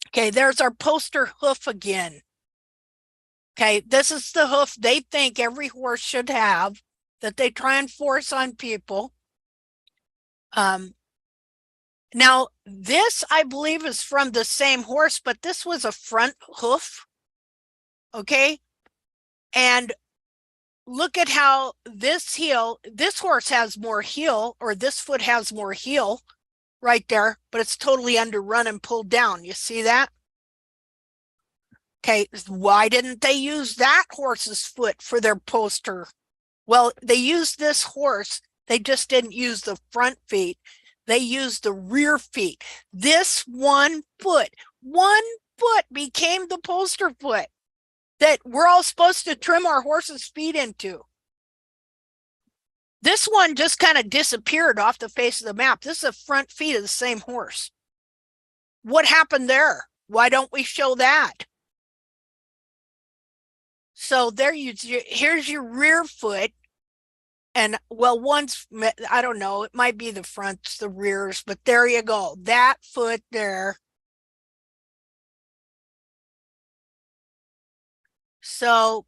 Okay, there's our poster hoof again. Okay, this is the hoof they think every horse should have, that they try and force on people. Now this, I believe, is from the same horse, but this was a front hoof. Okay, and look at how this horse has more heel, or this foot has more heel right there, but it's totally underrun and pulled down. You see that? Okay, why didn't they use that horse's foot for their poster? Well, they used this horse. They just didn't use the front feet. They used the rear feet. This one foot became the poster foot that we're all supposed to trim our horse's feet into. This one just kind of disappeared off the face of the map. This is the front feet of the same horse. What happened there? Why don't we show that? So there here's your rear foot. And well, one's, I don't know, it might be the fronts, the rears, but there you go. That foot there. So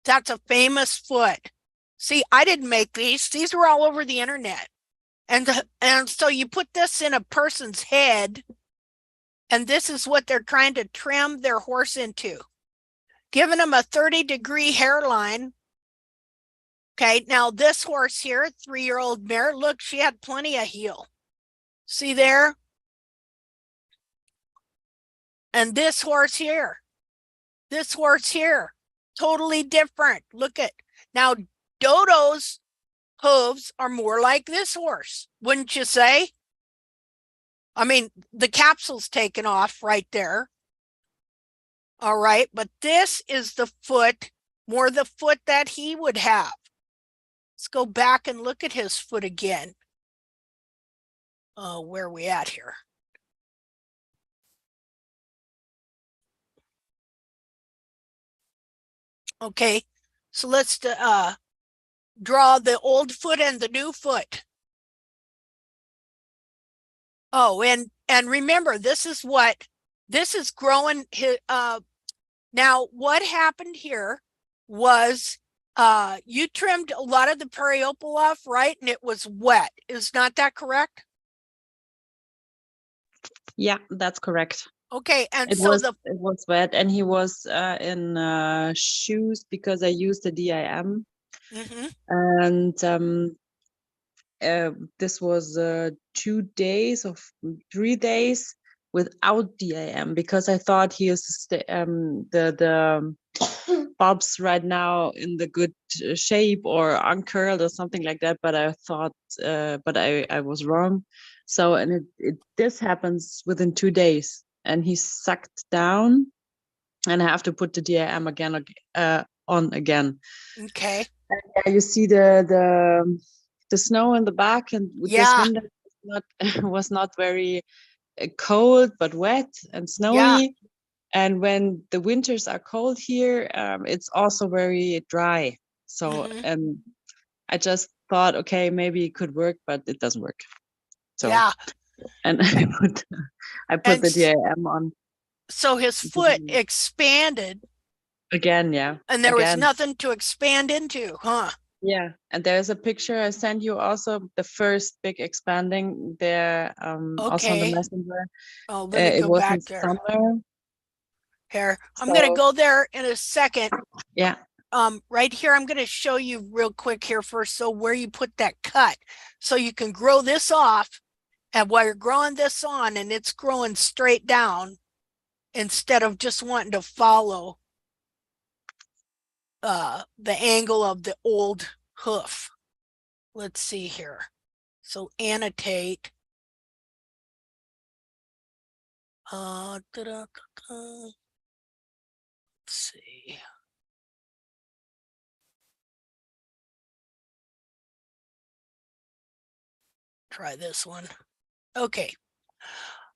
that's a famous foot. See, I didn't make these. These were all over the internet. And so you put this in a person's head, and this is what they're trying to trim their horse into. Giving them a 30-degree hairline. Okay, now this horse here, 3-year-old mare, look, she had plenty of heel. See there? And this horse here, totally different. Look at, now Dodo's hooves are more like this horse, wouldn't you say? I mean, the capsule's taken off right there. All right, but this is the foot, more the foot that he would have. Let's go back and look at his foot again. Where are we at here? Okay, so let's draw the old foot and the new foot. Oh, and remember, this is growing his, now what happened here was you trimmed a lot of the periopal off, right? And it was wet. Is not that correct? Yeah, that's correct. Okay, and It so was wet, and he was in shoes because I used the DIM. And this was 2 days or 3 days without DIM, because I thought he is the bulbs right now in the good shape or uncurled or something like that, but I thought but I was wrong. So, and this happens within 2 days, and he sucked down, and I have to put the DIM again on again. Okay. And you see the snow in the back, and with this window was not very cold, but wet and snowy. Yeah. And when the winters are cold here, it's also very dry. So I just thought, okay, maybe it could work, but it doesn't work. So yeah. And I put the DIM on. So his foot expanded Again, yeah. and there was nothing to expand into, huh? Yeah, and there's a picture I sent you also, the first big expanding there, also on the messenger. Oh, let me go back there. Summer. Here, I'm going to go there in a second. Yeah. Right here, I'm going to show you real quick here first. So where you put that cut, so you can grow this off, and while you're growing this on and it's growing straight down, instead of just wanting to follow the angle of the old hoof. Let's see here. So annotate. Let's see. Try this one. Okay.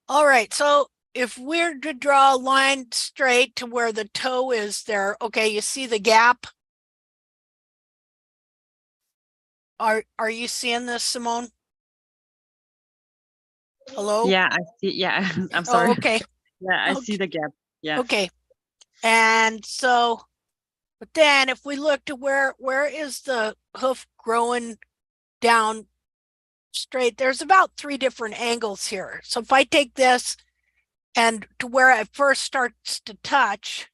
All right. So if we're to draw a line straight to where the toe is there, okay, you see the gap? Are you seeing this, Simone? Hello? Yeah, I see. Yeah, I'm Oh, sorry. okay. Yeah, I Okay. see the gap. Yeah. Okay. And so, but then if we look to where is the hoof growing down straight, there's about 3 different angles here. So if I take this and to where it first starts to touch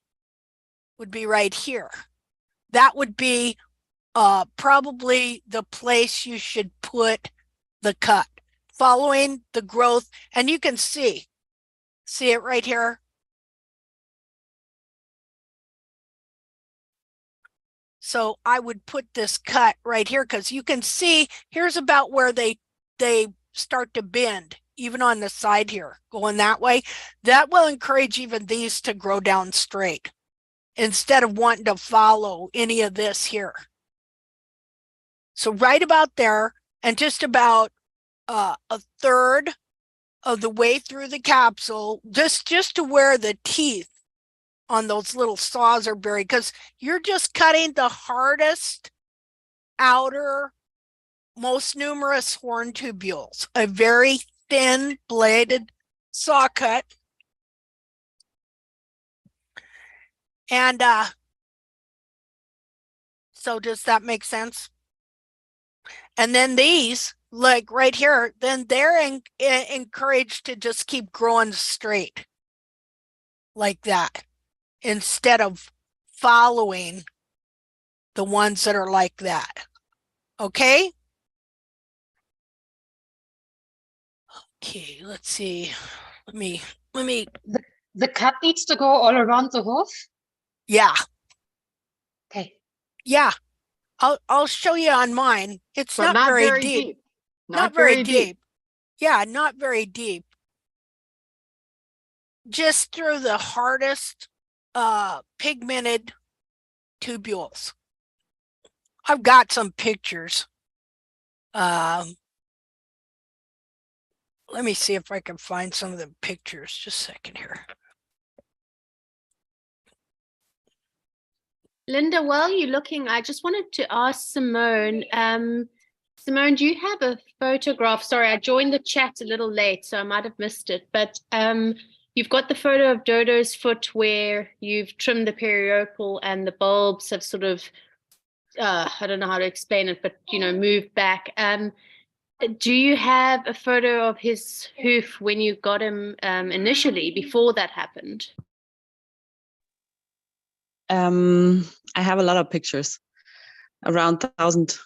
would be right here. That would be probably the place you should put the cut, following the growth. And you can see it right here. So I would put this cut right here because you can see here's about where they start to bend, even on the side here, going that way. That will encourage even these to grow down straight instead of wanting to follow any of this here. So right about there, and just about a third of the way through the capsule, just to where the teeth on those little saws are buried, because you're just cutting the hardest outer, most numerous horn tubules, a very thin bladed saw cut. And so does that make sense? And then these, like right here, then they're encouraged to just keep growing straight like that, instead of following the ones that are like that. Okay? Okay, let's see. Let me The cut needs to go all around the hoof? yeah. Okay. Yeah. I'll show you on mine. It's But not very deep. Not very deep. Yeah, not very deep. Just through the hardest pigmented tubules. I've got some pictures. Let me see if I can find some of the pictures. Just a second here. Linda, while you're looking, I just wanted to ask Simone. Simone, do you have a photograph? Sorry, I joined the chat a little late, so I might have missed it. But you've got the photo of Dodo's foot where you've trimmed the periople and the bulbs have sort of, I don't know how to explain it, but, you know, moved back. Do you have a photo of his hoof when you got him initially, before that happened? I have a lot of pictures, around 1,000.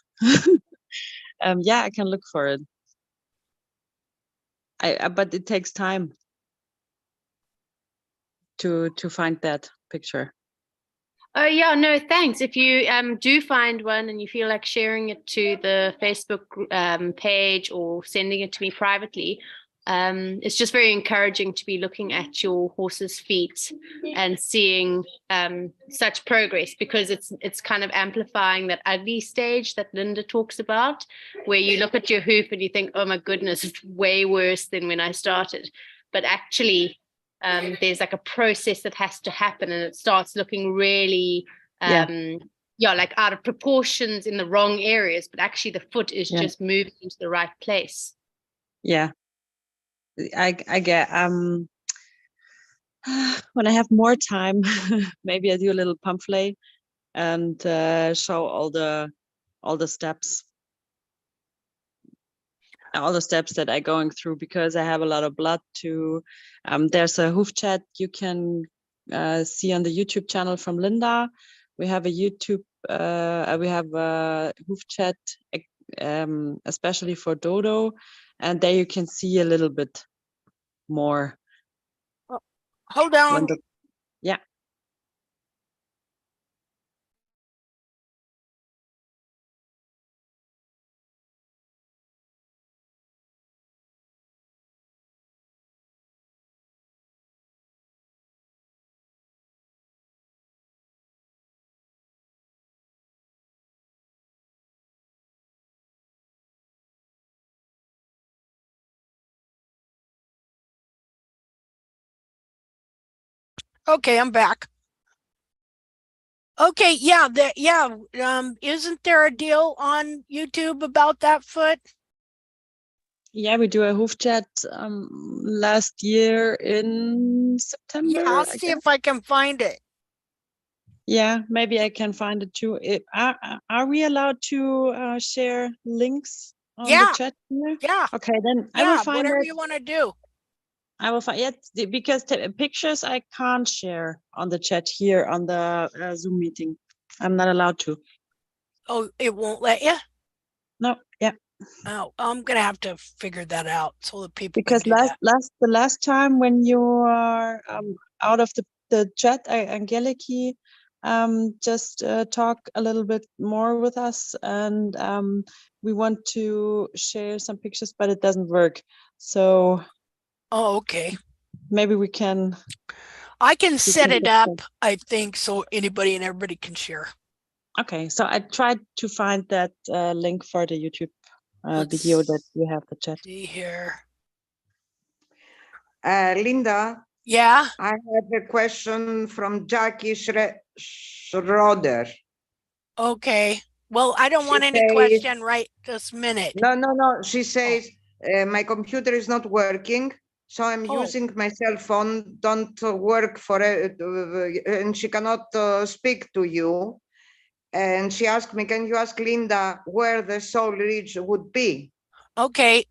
Yeah, I can look for it. But it takes time to find that picture. Oh yeah, no, thanks. If you do find one and you feel like sharing it to the Facebook page or sending it to me privately, it's just very encouraging to be looking at your horse's feet and seeing such progress, because it's kind of amplifying that ugly stage that Linda talks about, where you look at your hoof and you think, oh my goodness, it's way worse than when I started. But actually, there's like a process that has to happen, and it starts looking really like out of proportions in the wrong areas, but actually the foot is just moving into the right place. Yeah, I get when I have more time, maybe I do a little pamphlet and show all the steps. All the steps that I'm going through, because I have a lot of blood to, there's a hoof chat you can see on the YouTube channel from Linda. We have a YouTube, we have a hoof chat, especially for Dodo. And there you can see a little bit more. Hold on. when the, yeah. Okay, I'm back. Okay, yeah, isn't there a deal on YouTube about that foot? Yeah, we do a hoof chat last year in September. Yeah, I'll I see guess. if I can find it. Yeah, maybe I can find it too. Are we allowed to share links on Yeah. the chat here? Yeah, Okay, then I will yeah, find whatever it. you want to do. I will find because pictures I can't share on the chat here on the Zoom meeting. I'm not allowed to. Oh, it won't let you? No, yeah. Oh, I'm gonna have to figure that out so that people Because can do that. the last time when you are out of the chat, Angeliki just talk a little bit more with us, and we want to share some pictures, but it doesn't work. So Oh, okay. maybe we can. I can set can it fix up, that. I think, so anybody and everybody can share. Okay, so I tried to find that link for the YouTube Let's video that you have the chat. see here. Linda, Yeah, I have a question from Jackie Schroeder. okay. Well, I don't She want any says- question right this minute. No. She says, my computer is not working, so I'm Oh. using my cell phone, don't work for it, and she cannot speak to you. And she asked me, can you ask Linda where the soul ridge would be? Okay,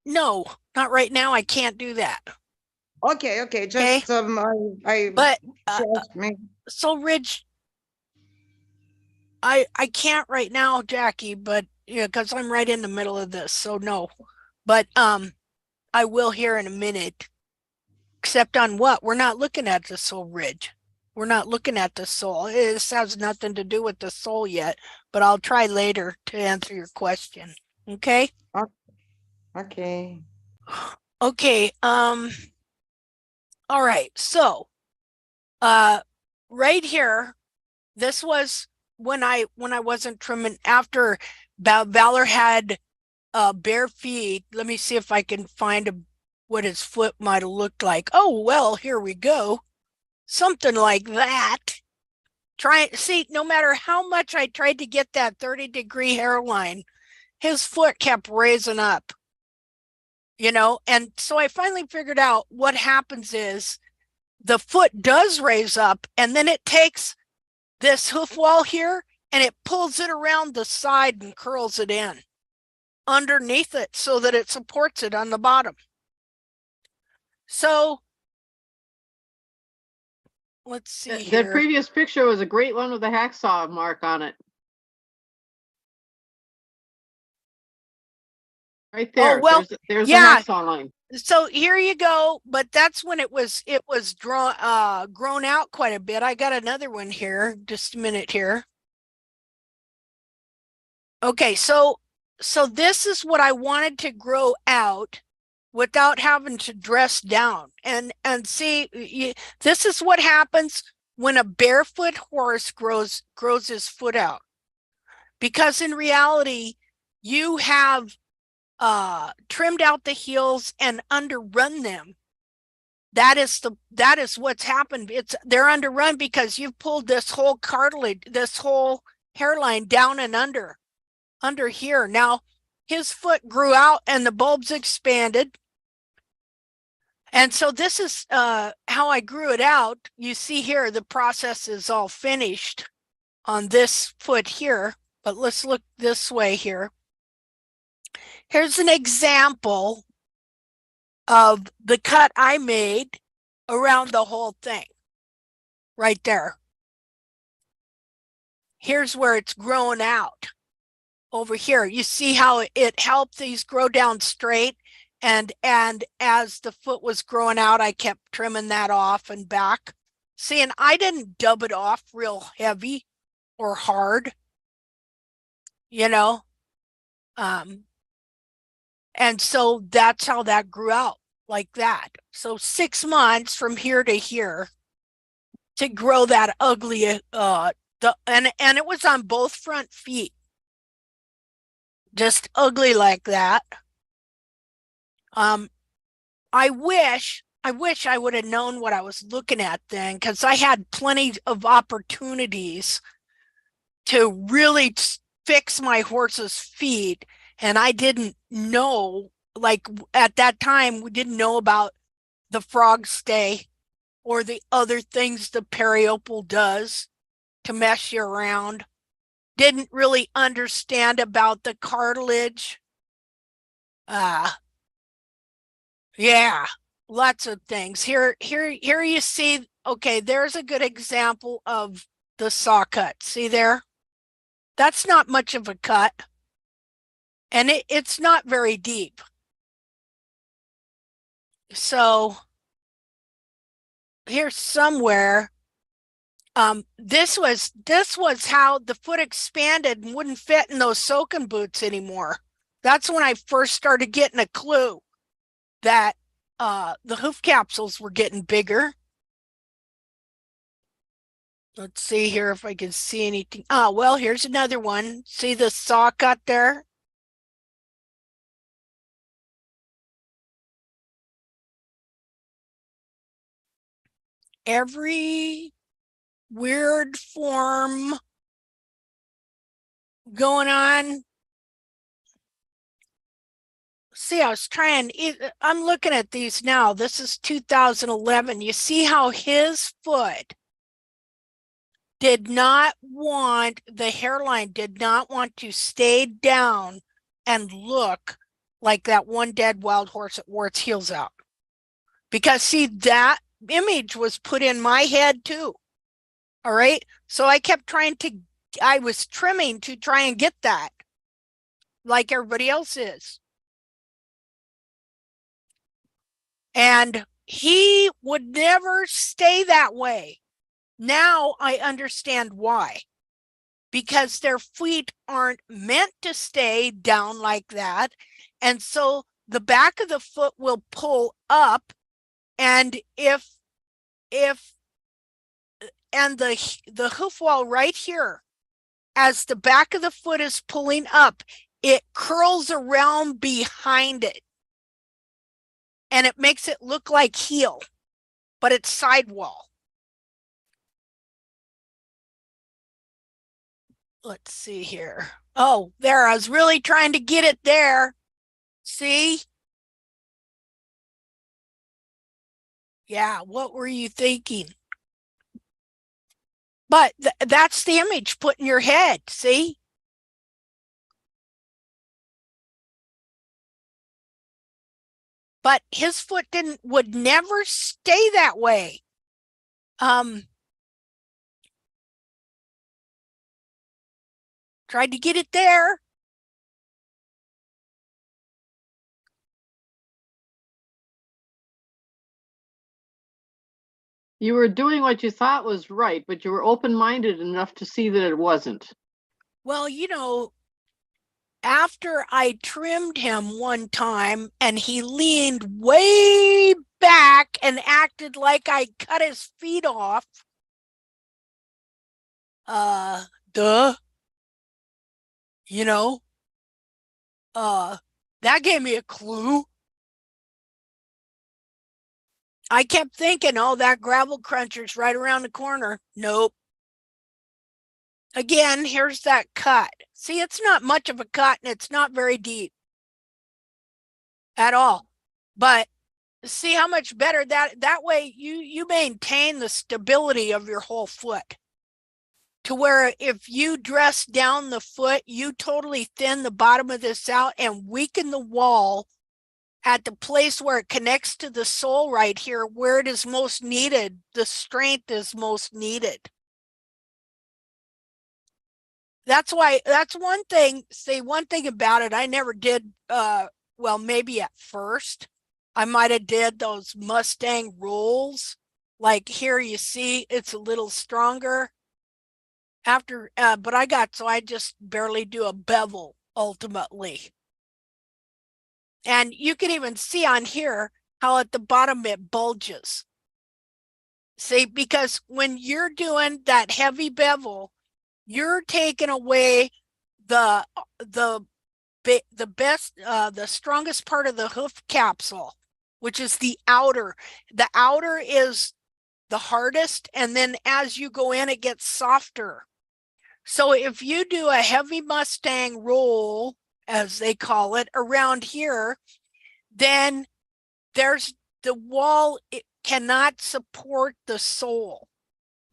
no, not right now. I can't do that. Okay, just But she asked me. Soul Ridge, I can't right now, Jackie, but yeah, because I'm right in the middle of this, so no. But I will here in a minute. Except on what? We're not looking at the Soul Ridge. We're not looking at the soul. This has nothing to do with the soul yet, but I'll try later to answer your question. Okay? Okay. Okay, all right. So, right here, this was when I wasn't trimming after Valor had bare feet. Let me see if I can find what his foot might have looked like. Oh, well, here we go. Something like that. See, no matter how much I tried to get that 30-degree hairline, his foot kept raising up, and so I finally figured out what happens is the foot does raise up, and then it takes this hoof wall here and it pulls it around the side and curls it in underneath it so that it supports it on the bottom. So let's see here. That previous picture was a great one with the hacksaw mark on it. Right there. Oh, well, there's yeah. the hacksaw line. So here you go, but that's when it was grown out quite a bit. I got another one here, just a minute here. Okay, so this is what I wanted to grow out without having to dress down. And see, this is what happens when a barefoot horse grows his foot out. Because in reality, you have trimmed out the heels and underrun them. That is what's happened. They're underrun because you've pulled this whole cartilage, this whole hairline down and under here. Now his foot grew out and the bulbs expanded. And so this is how I grew it out. You see here, the process is all finished on this foot here, but let's look this way here. Here's an example of the cut I made around the whole thing right there. Here's where it's grown out over here. You see how it helped these grow down straight And as the foot was growing out, I kept trimming that off and back. See, and I didn't dub it off real heavy or hard, you know. And so that's how that grew out, like that. So 6 months from here to here to grow that ugly and it was on both front feet. Just ugly like that. I wish I would have known what I was looking at then, because I had plenty of opportunities to really fix my horse's feet, and I didn't know, like at that time, we didn't know about the frog stay or the other things the periopal does to mess you around. Didn't really understand about the cartilage. Yeah, lots of things. Here you see, okay, there's a good example of the saw cut. See there? That's not much of a cut. And it's not very deep. So here's somewhere. This was how the foot expanded and wouldn't fit in those soaking boots anymore. That's when I first started getting a clue that the hoof capsules were getting bigger. Let's see here if I can see anything. Oh, well, here's another one. See the saw cut there? Every weird form going on. See, I'm looking at these now. This is 2011. You see how his foot did not want, the hairline did not want to stay down and look like that one dead wild horse that wore its heels out. Because see, that image was put in my head too. All right. So I kept I was trimming to try and get that like everybody else is. And he would never stay that way. Now I understand why. Because their feet aren't meant to stay down like that. And so the back of the foot will pull up. And and the hoof wall right here, as the back of the foot is pulling up, it curls around behind it. And it makes it look like heel, but it's sidewall. Let's see here. Oh, there, I was really trying to get it there. See? Yeah, what were you thinking? But that's the image put in your head, see? But his foot would never stay that way. Tried to get it there. You were doing what you thought was right, but you were open-minded enough to see that it wasn't. Well, you know, after I trimmed him one time and he leaned way back and acted like I cut his feet off. You know, that gave me a clue. I kept thinking, oh, that gravel cruncher's right around the corner. Nope. Again, here's that cut. See, it's not much of a cut and it's not very deep at all. But see how much better that way you maintain the stability of your whole foot. To where if you dress down the foot, you totally thin the bottom of this out and weaken the wall at the place where it connects to the sole right here, where it is most needed. The strength is most needed. That's why, that's one thing, say one thing about it, I never did well, maybe at first I might have did those Mustang rolls. Like here you see it's a little stronger after, but I just barely do a bevel ultimately. And you can even see on here how at the bottom it bulges. See, because when you're doing that heavy bevel, you're taking away the strongest part of the hoof capsule, which is the outer. The outer is the hardest, and then as you go in, it gets softer. So if you do a heavy Mustang roll, as they call it, around here, then there's the wall, it cannot support the sole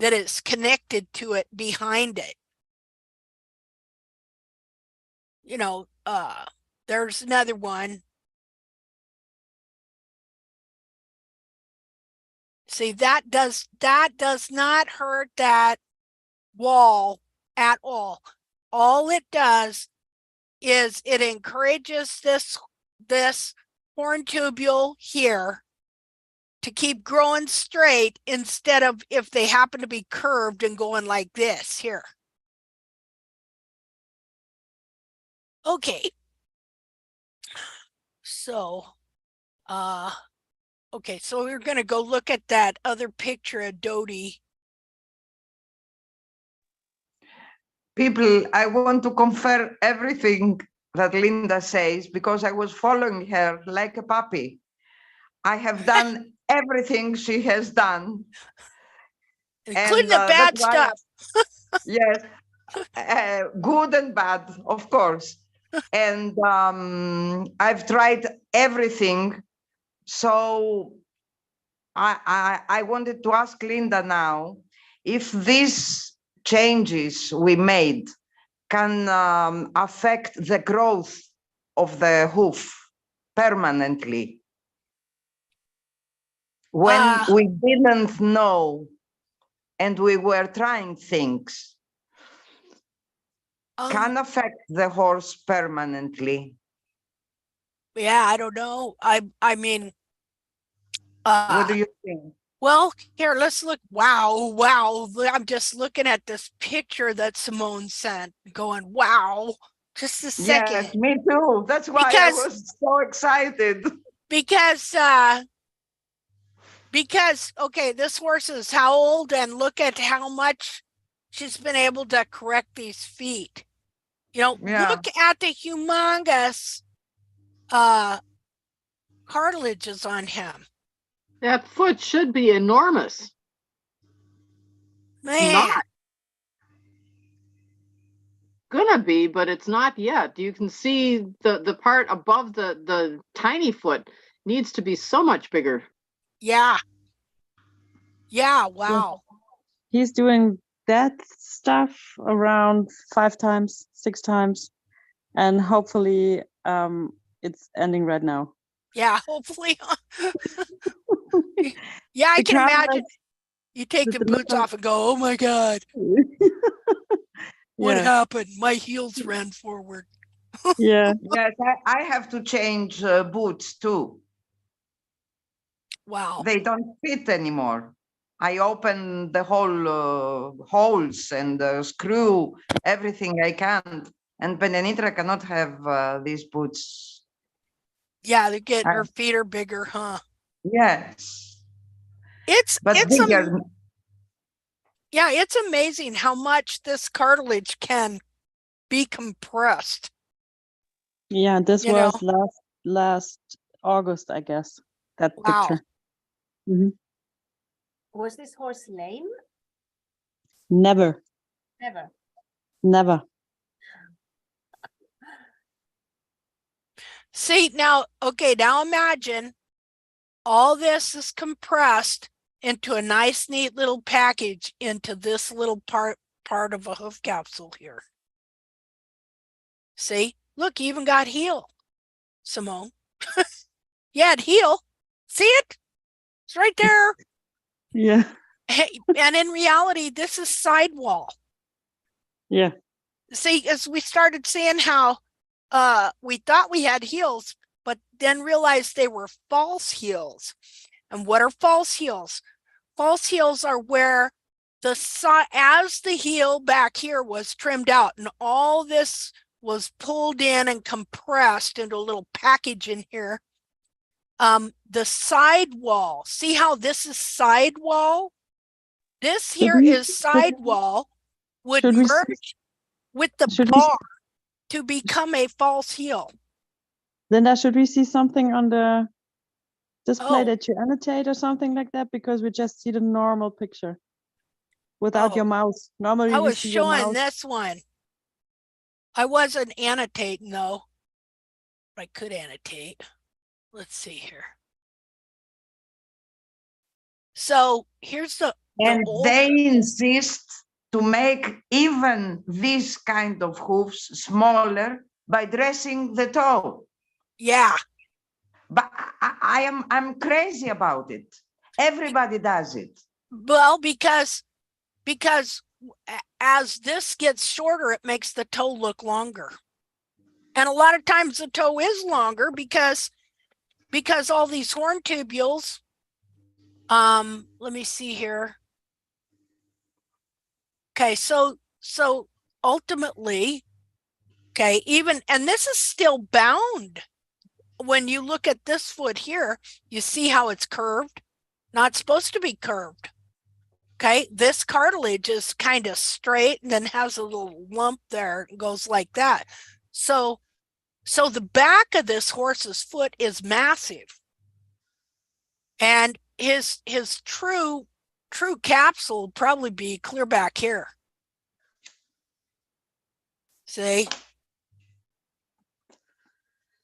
that is connected to it behind it. You know, there's another one. See, that does not hurt that wall at all. All it does is it encourages this horn tubule here to keep growing straight instead of if they happen to be curved and going like this here. Okay. So, okay, so we're going to go look at that other picture of Dodie. People, I want to confirm everything that Linda says because I was following her like a puppy. I have done everything she has done. Including the bad stuff. Yes, good and bad, of course. And I've tried everything. So I wanted to ask Linda now if these changes we made can affect the growth of the hoof permanently. When we didn't know and we were trying things, can affect the horse permanently. Yeah, I don't know. I mean, what do you think? Well, here, let's look. Wow. I'm just looking at this picture that Simone sent, going, wow, just a second. Yes, me too. That's why I was so excited. Because, okay, this horse is how old, and look at how much she's been able to correct these feet. You know, look at the humongous cartilages on him. That foot should be enormous. Man. Not gonna be, but it's not yet. You can see the part above the tiny foot needs to be so much bigger. Yeah. Yeah, wow. He's doing that stuff around 5 times, 6 times, and hopefully it's ending right now. Yeah, hopefully. Yeah, I can imagine. You take the boots off and go, oh my God. What happened? My heels ran forward. Yeah. Yes, I have to change boots too. Wow. They don't fit anymore. I open the whole holes and screw everything I can. And Benenitra cannot have these boots. Yeah, they get her feet are bigger, huh? Yes. It's amazing how much this cartilage can be compressed. Yeah, this was last August, I guess. That picture. Mm-hmm. Was this horse lame? Never. See, now imagine all this is compressed into a nice, neat little package into this little part of a hoof capsule here. See, look, you even got heel, Simone. Yeah, heel. See it? It's right there. Yeah. Hey, and in reality, this is sidewall. Yeah. See, as we started seeing how we thought we had heels, but then realized they were false heels. And what are false heels? False heels are where as the heel back here was trimmed out and all this was pulled in and compressed into a little package in here. The sidewall, see how this is sidewall? This here is sidewall would merge with the bar to become a false heel. Linda, should we see something on the display Oh. that you annotate or something like that? Because we just see the normal picture without your Oh. mouse. Normally I we was see your showing mouse. this one. I wasn't annotating though. I could annotate. Let's see here. So here's the And old, they insist to make even this kind of hoofs smaller by dressing the toe. yeah, But I'm crazy about it. Everybody does it. well, because as this gets shorter, it makes the toe look longer. And a lot of times the toe is longer because all these horn tubules, let me see here. Okay, so ultimately, okay, and this is still bound. When you look at this foot here, you see how it's curved, not supposed to be curved. Okay, this cartilage is kind of straight and then has a little lump there and goes like that. So the back of this horse's foot is massive. And his true capsule will probably be clear back here. See?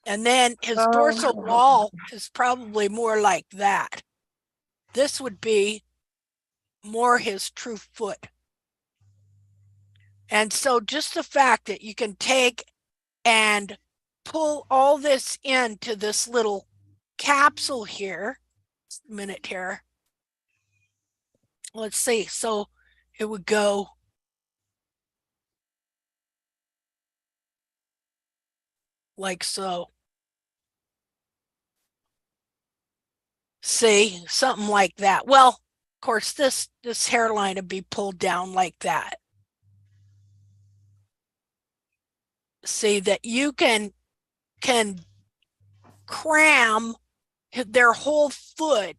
And then his dorsal wall is probably more like that. This would be more his true foot. And so just the fact that you can take and pull all this into this little capsule here, just a minute here. Let's see. So it would go like so. See, something like that. Well, of course, this hairline would be pulled down like that. See that you can cram their whole foot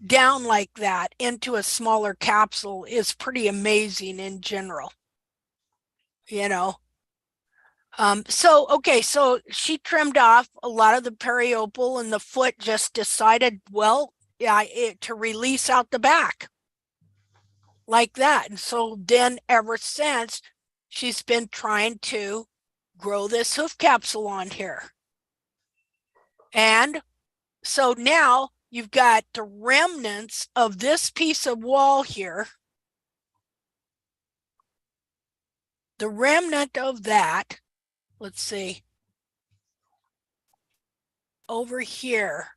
down like that into a smaller capsule is pretty amazing in general, you know. So she trimmed off a lot of the periopal and the foot just decided, well, yeah, to release out the back like that. And so then ever since she's been trying to grow this hoof capsule on here. And so now you've got the remnants of this piece of wall here. The remnant of that, let's see, over here,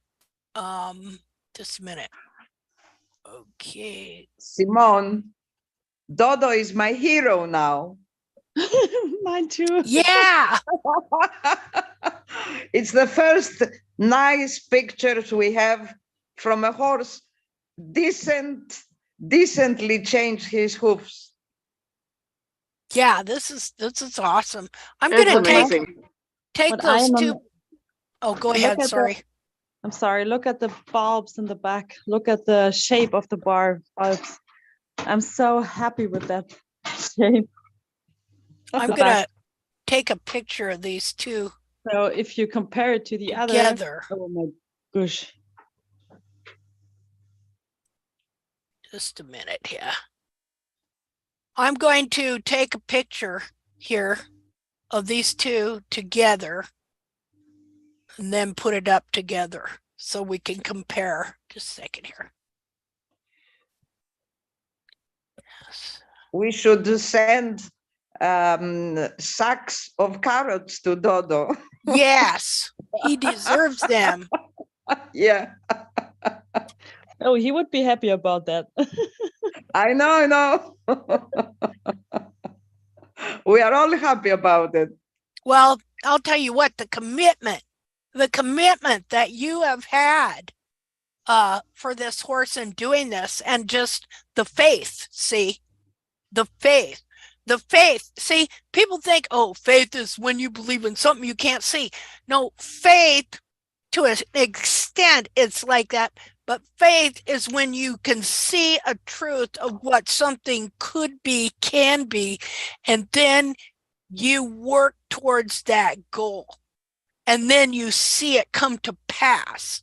just a minute. Okay. Simone, Dodo is my hero now. Mine too. Yeah. It's the first nice pictures we have from a horse decently change his hoofs. Yeah, this is awesome. I'm It's gonna amazing. take But those I'm two. Oh, go Look ahead. at the- Sorry. I'm sorry, look at the bulbs in the back. Look at the shape of the bulbs. I'm so happy with that shape. I'm The gonna back. take a picture of these two So if you compare it to the other, together. oh my gosh. Just a minute here. I'm going to take a picture here of these two together and then put it up together so we can compare. Just a second here. Yes. We should send sacks of carrots to Dodo. Yes, he deserves them. Yeah, Oh, he would be happy about that. I know. We are all happy about it. Well, I'll tell you what, the commitment the commitment that you have had for this horse and doing this, and just the faith. See, the faith. See, people think, oh, faith is when you believe in something you can't see. No, faith, to an extent, it's like that. But faith is when you can see a truth of what something could be, can be, and then you work towards that goal. And then you see it come to pass.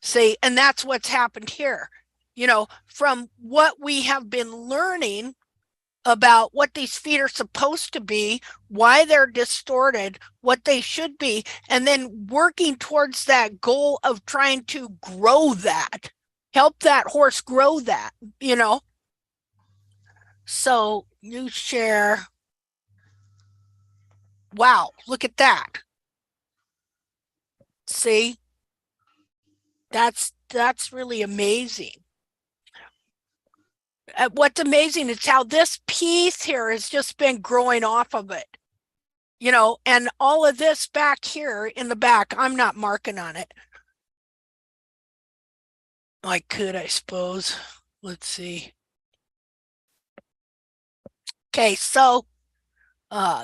See, and that's what's happened here. You know, from what we have been learning about what these feet are supposed to be, why they're distorted, what they should be, and then working towards that goal of trying to grow that, help that horse grow that, you know. So you share. Wow, look at that. See, that's really amazing. What's amazing is how this piece here has just been growing off of it, you know, and all of this back here in the back, I'm not marking on it. I could, I suppose. Let's see. Okay, so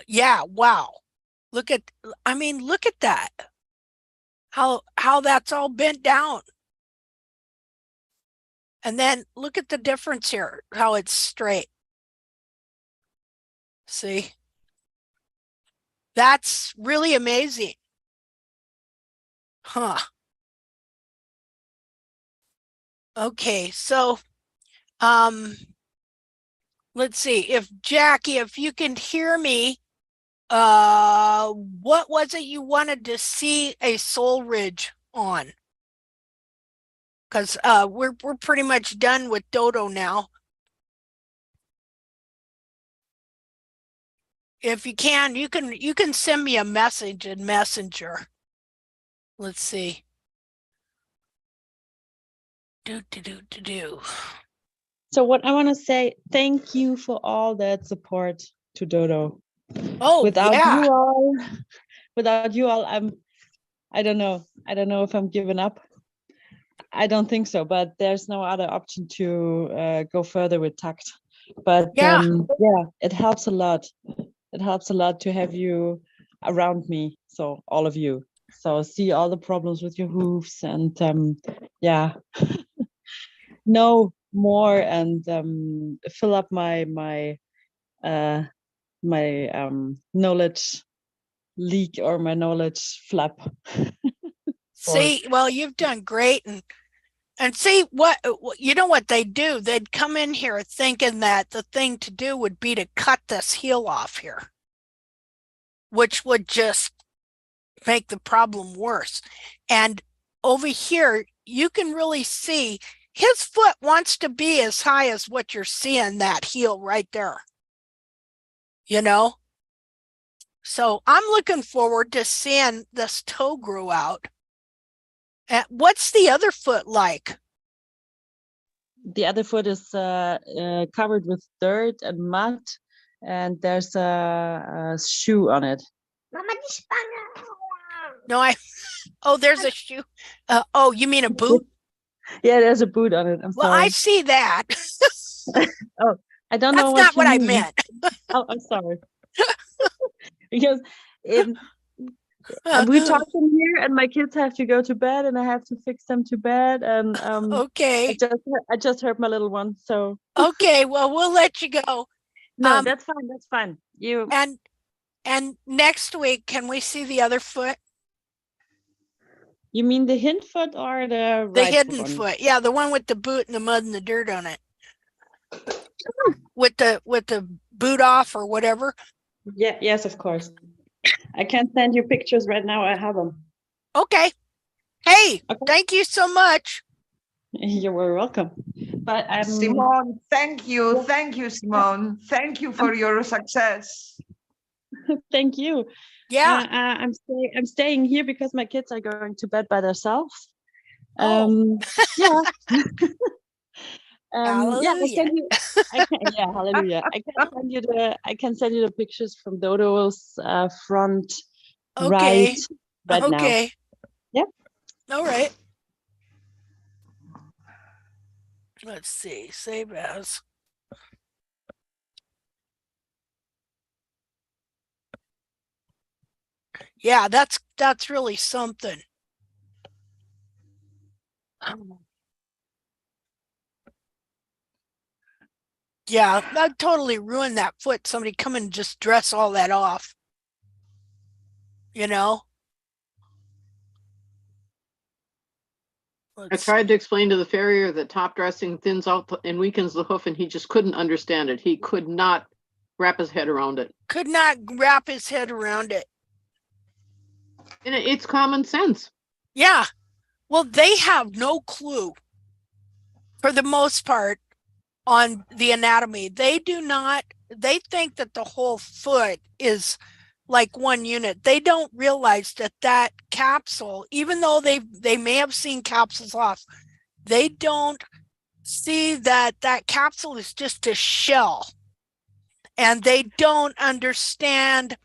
yeah, wow. Look at, I mean, look at that. How that's all bent down. And then look at the difference here, how it's straight. See? That's really amazing. Huh. Okay, so let's see, if Jackie, if you can hear me, what was it you wanted to see a soul ridge on? Because we're pretty much done with Dodo now. If you can, you can send me a message in Messenger. Let's see. So what I want to say, thank you for all that support to Dodo. Oh, without yeah. you all, I don't know if I'm giving up. I don't think so, but there's no other option to go further with tact. But yeah, it helps a lot. It helps a lot to have you around me. So all of you. So see all the problems with your hoofs and yeah, know more and fill up my knowledge leak or my knowledge flap. see, well, you've done great. And see what, you know what they do? They'd come in here thinking that the thing to do would be to cut this heel off here, which would just make the problem worse. And over here, you can really see his foot wants to be as high as what you're seeing, that heel right there. You know? So I'm looking forward to seeing this toe grow out. What's the other foot like? The other foot is covered with dirt and mud, and there's a shoe on it. No, oh, there's a shoe. Oh, you mean a boot? Yeah, there's a boot on it. I'm well, sorry. I see that. Oh, I don't know That's what not you what mean. I meant. Oh, I'm sorry. Because we're talking here, and my kids have to go to bed, and I have to fix them to bed, and okay. I just heard my little one, so okay. Well, we'll let you go. no, that's fine. That's fine. And next week, can we see the other foot? You mean the hind foot or the The right hidden one? foot. Yeah, the one with the boot and the mud and the dirt on it. With the boot off or whatever. Yeah. Yes, of course. I can send you pictures right now. I have them. Okay. Hey, Okay. Thank you so much. You're very welcome. But Simone, thank you, Simone. Thank you for your success. Thank you. Yeah. I'm staying here because my kids are going to bed by themselves. Oh. Yeah. Hallelujah. Hallelujah. I can send you the pictures from Dodo's front Okay. right bed now. Okay. Yep. All right. Let's see. Save as. Yeah, that's really something. Yeah, that totally ruined that foot. Somebody come and just dress all that off. You know? I Let's tried see. to explain to the farrier that top dressing thins out and weakens the hoof, and he just couldn't understand it. He could not wrap his head around it. Could not wrap his head around it. And it's common sense. Yeah. Well, they have no clue for the most part on the anatomy. They do not, they think that the whole foot is like one unit. They don't realize that that capsule, even though they may have seen capsules off, they don't see that that capsule is just a shell. And they don't understand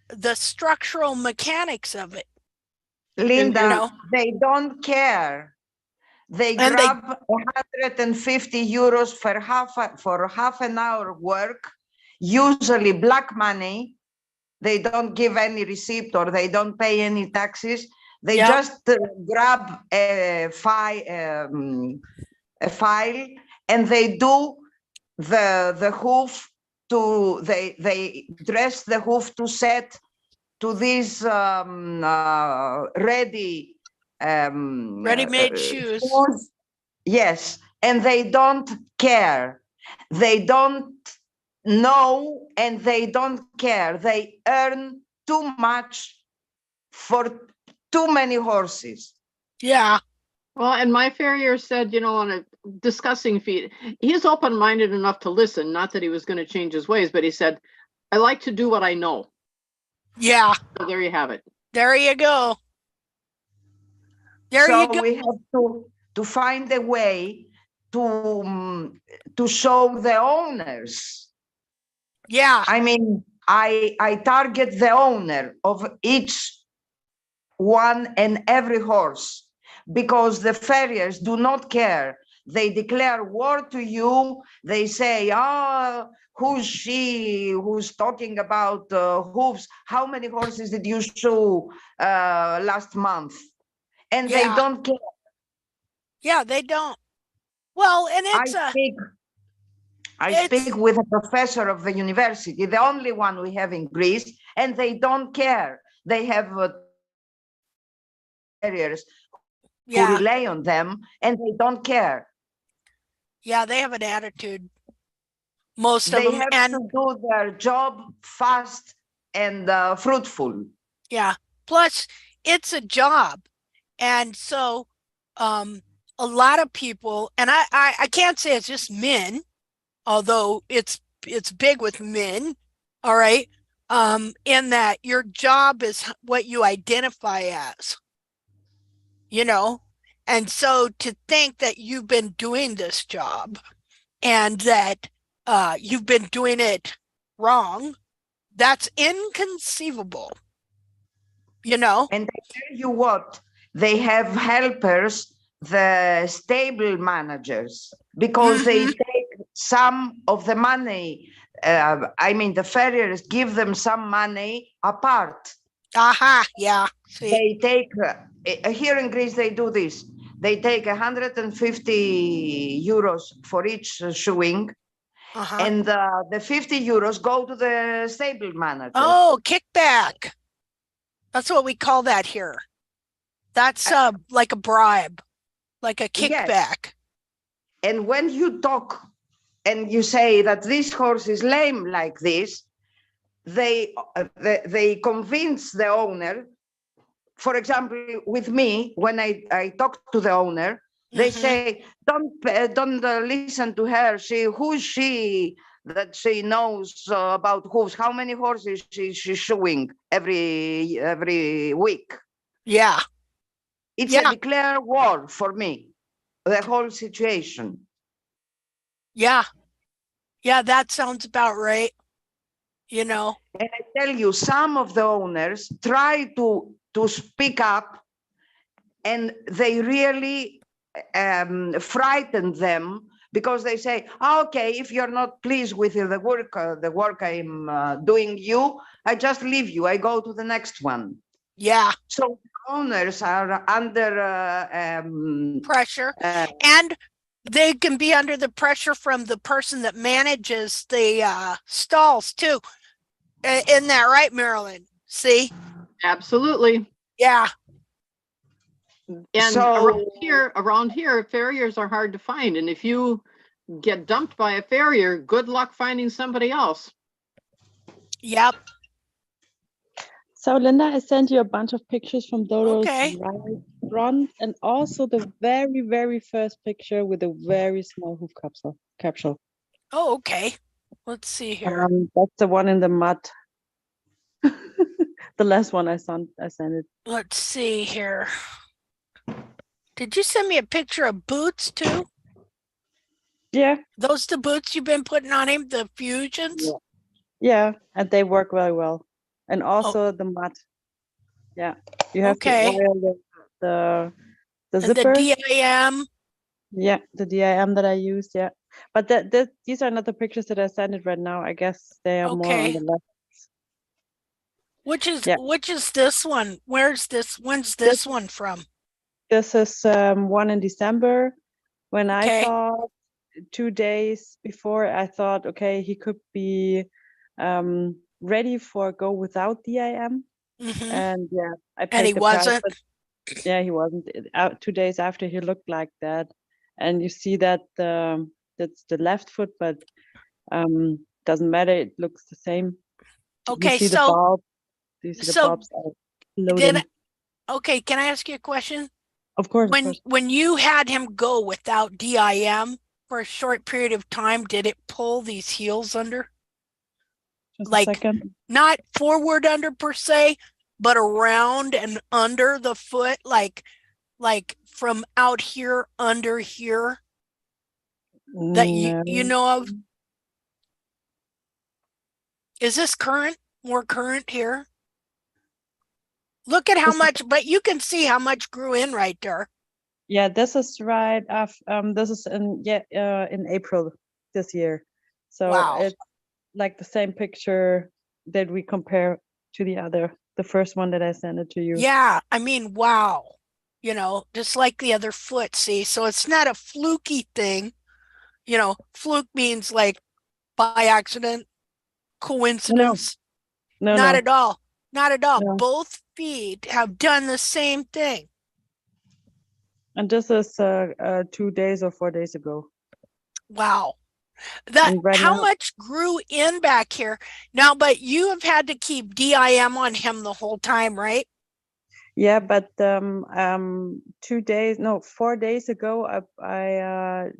the structural mechanics of it. Linda, You know? they don't care. They And grab 150 euros for half an hour work, usually black money. They don't give any receipt or they don't pay any taxes. They Yep. just grab a file and they do the hoof to, they dress the hoof to set to these ready-made shoes. Yes, and they don't care. They don't know and they don't care. They earn too much for too many horses. Yeah. Well, and my farrier said, you know, on a discussing feed, he's open-minded enough to listen, not that he was going to change his ways, but he said, I like to do what I know. Yeah. So there you have it. There you go. There you So go. we have to find a way to show the owners. Yeah. I mean, I target the owner of each one and every horse because the farriers do not care. They declare war to you. They say, who's she who's talking about hooves? How many horses did you show last month? And they Yeah. don't care. Yeah, they don't. Well, and it's I speak with a professor of the university, the only one we have in Greece, and they don't care. They have areas who rely on them, and they don't care. Yeah, they have an attitude. Most They of them, have to do their job fast and fruitful. Yeah. Plus, it's a job, and so a lot of people, and I can't say it's just men, although it's big with men. All right, in that your job is what you identify as. You know, and so to think that you've been doing this job and that you've been doing it wrong, that's inconceivable. You know? And I tell you what, they have helpers, the stable managers, because they take some of the money. I mean, the farriers give them some money apart. Aha, yeah. See. They take, here in Greece, they do this. They take 150 euros for each shoeing. And the 50 euros go to the stable manager. Oh, kickback. That's what we call that here. That's like a bribe, like a kickback. Yes. And when you talk and you say that this horse is lame like this, they convince the owner. For example, with me, when I talk to the owner, they say, don't listen to her. Who's she that she knows about hooves? How many horses she's showing every week? Yeah. It's a declared war for me, the whole situation. Yeah. Yeah, that sounds about right. You know. And I tell you, some of the owners try to to speak up, and they really frighten them, because they say, okay, if you're not pleased with the work I'm doing you, I just leave you, I go to the next one. Yeah. So owners are under pressure, and they can be under the pressure from the person that manages the stalls too. Isn't that right, Marilyn? See? Absolutely. Yeah. And So- around here, farriers are hard to find. And if you get dumped by a farrier, good luck finding somebody else. Yep. So Linda, I sent you a bunch of pictures from Dodo's Okay. right front, and also the very, very first picture with a very small hoof capsule. Oh, okay. Let's see here. That's the one in the mud. The last one I sent it. Let's see here. Did you send me a picture of boots too? Yeah, Those the boots you've been putting on him, the fusions? yeah, and they work very well. And also the mud. Yeah, you have Okay. to oil the And zipper. the DIM. Yeah, the DIM that I used, yeah. But these are not the pictures that I sent it right now. I guess they are more on Okay. the left. Which is Yeah. this one? When's this one from? This is one in December when Okay. I thought 2 days before, I thought, okay, he could be ready for go without DIM. Mhm. And yeah, I And he paid the price, wasn't. but yeah, he wasn't. 2 days after, he looked like that. And you see that that's the left foot, but doesn't matter. It looks the same. Okay, You see the so bulb. You see the so bulbs are loading. okay, can I ask you a question? Of course, of course. When you had him go without DIM for a short period of time, did it pull these heels under? Just like- a second. Not forward under per se, but around and under the foot, like from out here under here that you know of? Is this more current here? Look at how This is- much, but you can see how much grew in right there. Yeah, this is right after, this is in April this year. So Wow. it's like the same picture that we compare to the first one that I sent it to you. Yeah, I mean, wow. You know, just like the other foot, see? So it's not a fluky thing. You know, fluke means like by accident, coincidence. No, Not no. at all. Not at all. No. Both feet have done the same thing. And this is 2 days or 4 days ago. Wow. And right How now- much grew in back here? Now, but you have had to keep DIM on him the whole time, right? Yeah, but 4 days ago, I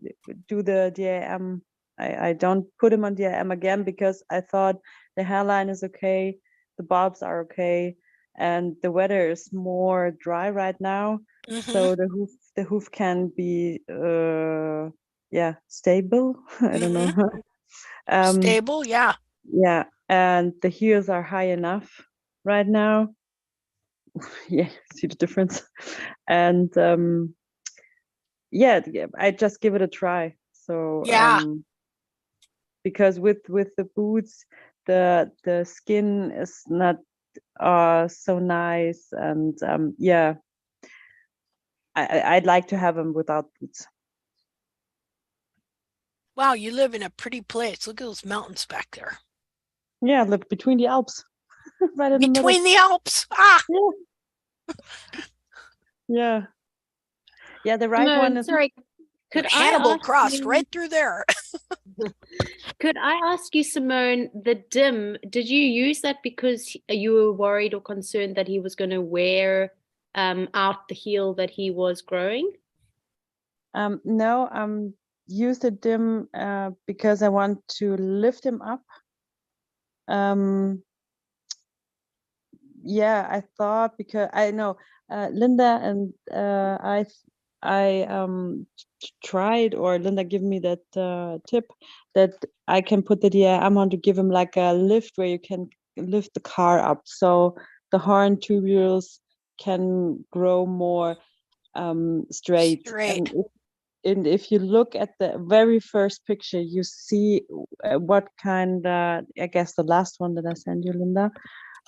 do the DIM. I don't put him on DIM again because I thought the hairline is okay, the bulbs are okay, and the weather is more dry right now. Mhm. So the hoof can be stable. I don't know. Stable, yeah. Yeah, and the heels are high enough right now. Yeah, see the difference. And I just give it a try. So Yeah. because with the boots, the skin is not so nice, and I'd like to have them without boots. Wow, you live in a pretty place. Look at those mountains back there. Yeah, look between the Alps, right in the middle. Between the Alps. Ah, Yeah. Yeah, the right one is. Sorry, could I Hannibal ask crossed you- right through there. Could I ask you, Simone, the dim, did you use that because you were worried or concerned that he was going to wear out the heel that he was growing? No, use the dim because I want to lift him up. Yeah, I thought because I know Linda and I tried, or Linda gave me that tip that I can put the DIM on to give him like a lift where you can lift the car up, so the horn tubules can grow more straight. Straight. And if you look at the very first picture, you see what kind, I guess the last one that I sent you, Linda.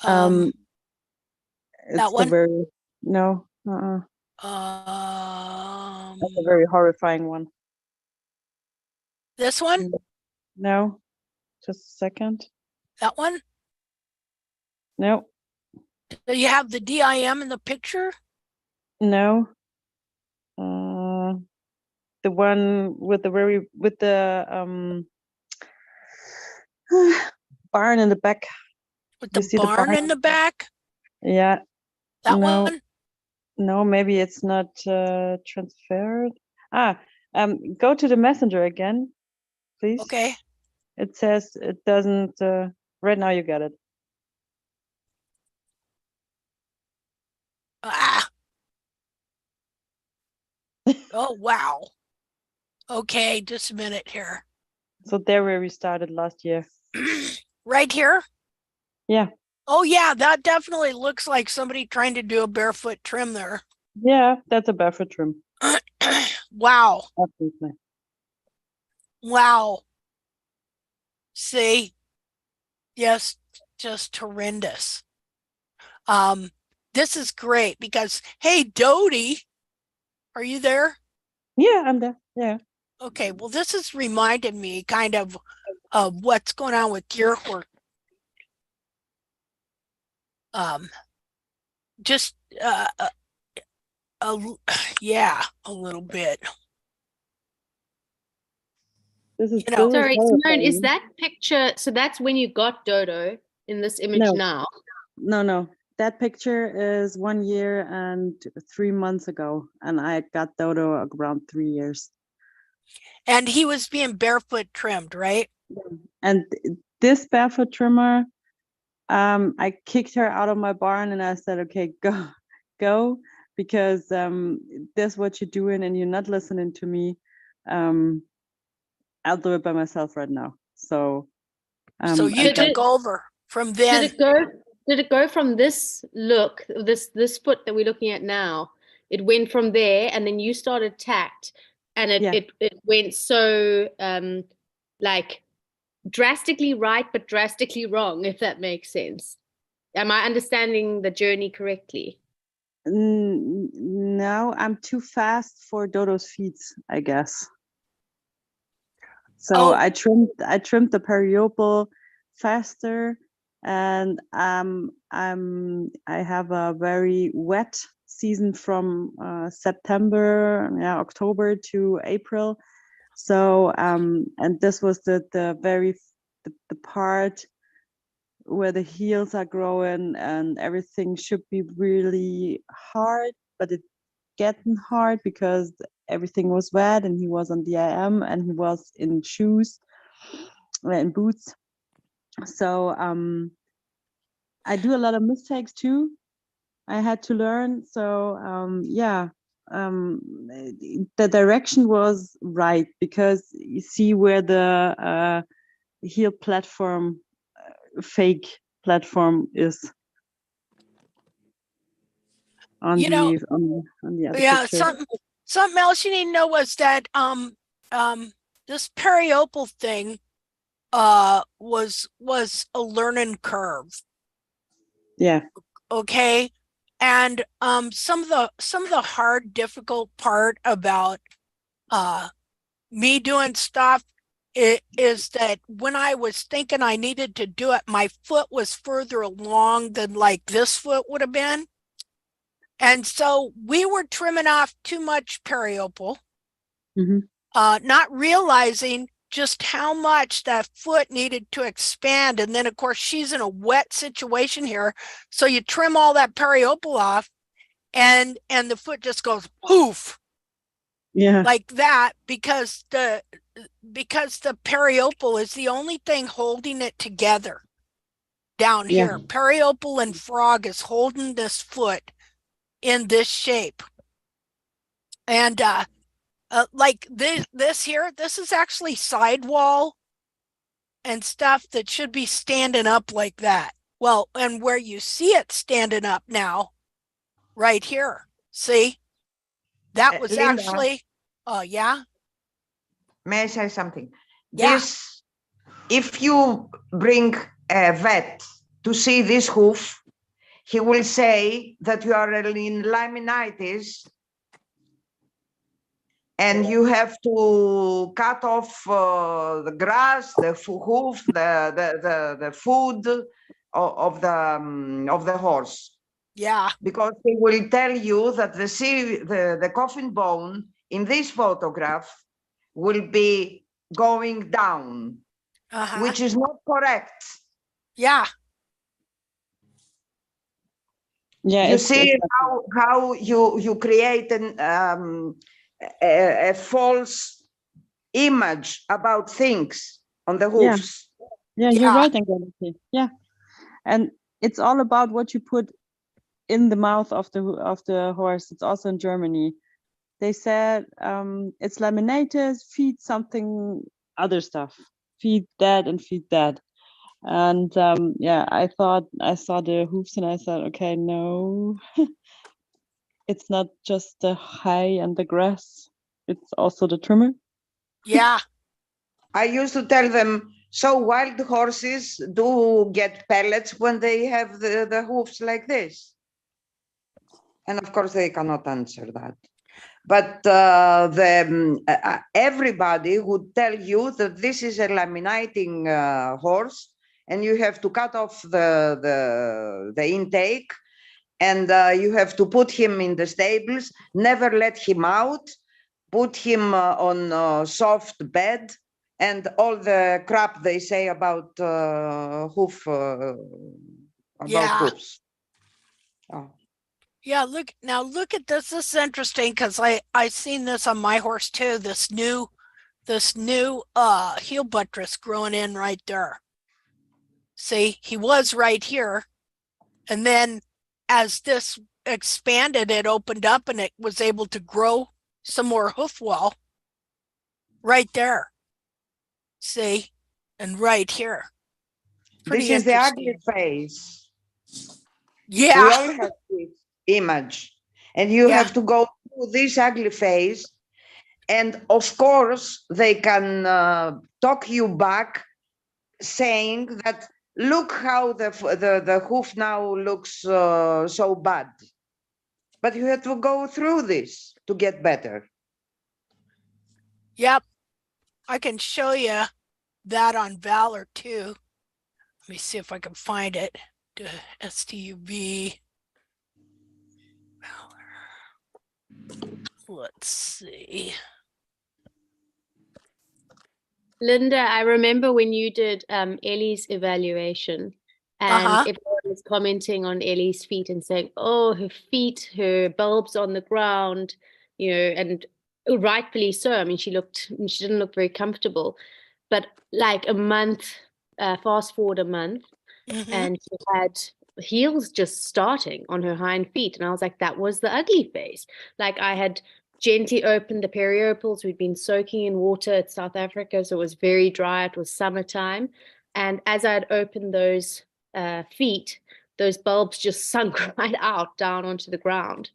It's that one? the very, no, that's a very horrifying one. This one? No, just a second. That one? No, Do you have the DIM in the picture? no. The one with the barn in the back. With You the see the barn in the back? Yeah. That No. one? No, maybe it's not transferred. Go to the messenger again, please. Okay. It says it doesn't. Right now you got it. Oh, wow. Okay, just a minute here. So there where we started last year. Right here? Yeah. Oh, yeah, that definitely looks like somebody trying to do a barefoot trim there. Yeah, that's a barefoot trim. Wow. Absolutely. Wow. See? Yes, just horrendous. This is great because, hey, Dodie, are you there? Yeah, I'm there. Yeah. Okay, well, this has reminded me kind of what's going on with your work. Just yeah, a little bit. This is Sorry, Simone, is horrifying. that picture, so that's when you got Dodo in this image No. now? No. That picture is 1 year and 3 months ago, and I got Dodo around 3 years. And he was being barefoot trimmed, right? And this barefoot trimmer, I kicked her out of my barn and I said, okay, go, because this is what you're doing and you're not listening to me. I'll do it by myself right now. So so you took over from then. Did it go from this look, this foot that we're looking at now? It went from there, and then you started tacked, and it went so like drastically right, but drastically wrong, if that makes sense. Am I understanding the journey correctly? No, I'm too fast for Dodo's feet, I guess. So I trimmed the periople faster, and I have a very wet season from September, October to April. So and this was the part where the heels are growing and everything should be really hard, but it's getting hard because everything was wet and he was on DIM and he was in shoes and boots. So I do a lot of mistakes too. I had to learn. So the direction was right because you see where the heel platform, fake platform is on the other picture. Something else you need to know was that this periopal thing was a learning curve. Yeah. Okay. And some of the hard, difficult part about me doing stuff is that when I was thinking I needed to do it, my foot was further along than like this foot would have been. And so we were trimming off too much periopal, not realizing just how much that foot needed to expand. And then, of course, she's in a wet situation here. So you trim all that periopal off and the foot just goes poof. Yeah. Like that, because the periopal is the only thing holding it together down here. Periopal and frog is holding this foot in this shape. And like this here, this is actually sidewall and stuff that should be standing up like that. Well, and where you see it standing up now right here. See, that was Linda. actually, yeah, May I say something? Yeah. This, if you bring a vet to see this hoof, he will say that you are in laminitis and you have to cut off the grass, the hoof, the food of the horse. yeah, Because he will tell you that the coffin bone in this photograph will be going down, which is not correct. yeah, Yeah, You it's see how you create a false image about things on the yeah. hoofs. Yeah, you're right, Angeliki. Yeah, and it's all about what you put in the mouth of the horse. It's also in Germany. They said it's laminated, feed something other stuff, feed that and feed that. And yeah, I saw the hoofs and I thought, okay, no, it's not just the hay and the grass, it's also the trimmer. yeah, I used to tell them, so wild horses do get pellets when they have the hoofs like this. And of course, they cannot answer that. But everybody would tell you that this is a laminating horse, and you have to cut off the intake, and you have to put him in the stables, never let him out, put him on a soft bed, and all the crap they say about hoofs. Oh. yeah. Look at this. This is interesting because I seen this on my horse too. This new heel buttress growing in right there. See, he was right here, and then as this expanded, it opened up and it was able to grow some more hoof wall right there. See, and right here. Pretty This is the ugly interesting. face. Yeah. We all have this image, and you Yeah. have to go through this ugly face. And of course, they can talk you back saying that, look how the hoof now looks so bad. But you have to go through this to get better. Yep. I can show you that on Valor too. Let me see if I can find it. STUV. Valor. Let's see. Linda, I remember when you did Ellie's evaluation and everyone was commenting on Ellie's feet and saying, oh, her feet, her bulbs on the ground, and rightfully so. I mean, she didn't look very comfortable, but like a month, fast forward a month, and she had heels just starting on her hind feet. And I was like, that was the ugly phase. Like I had gently opened the periopals. We'd been soaking in water at South Africa, so it was very dry. It was summertime. And as I had opened those feet, those bulbs just sunk right out down onto the ground.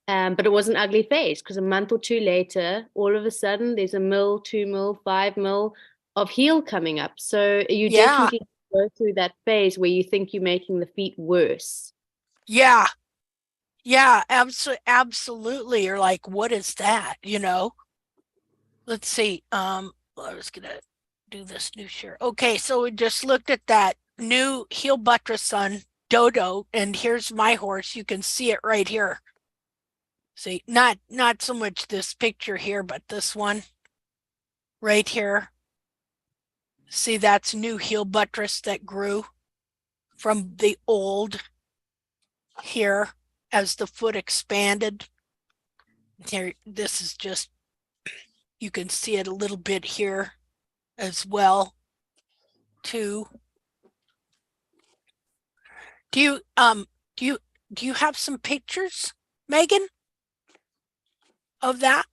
But it was an ugly phase because a month or two later, all of a sudden, there's 1 mil, 2 mil, 5 mil of heel coming up. So you definitely go through that phase where you think you're making the feet worse. Yeah. Yeah, absolutely. You're like, what is that? Let's see. I was gonna do this new share. Okay, so we just looked at that new heel buttress on Dodo, and here's my horse. You can see it right here. See, not so much this picture here, but this one right here. See, that's new heel buttress that grew from the old here as the foot expanded. Here, this is just, you can see it a little bit here as well too. Do you have some pictures, Megan, of that?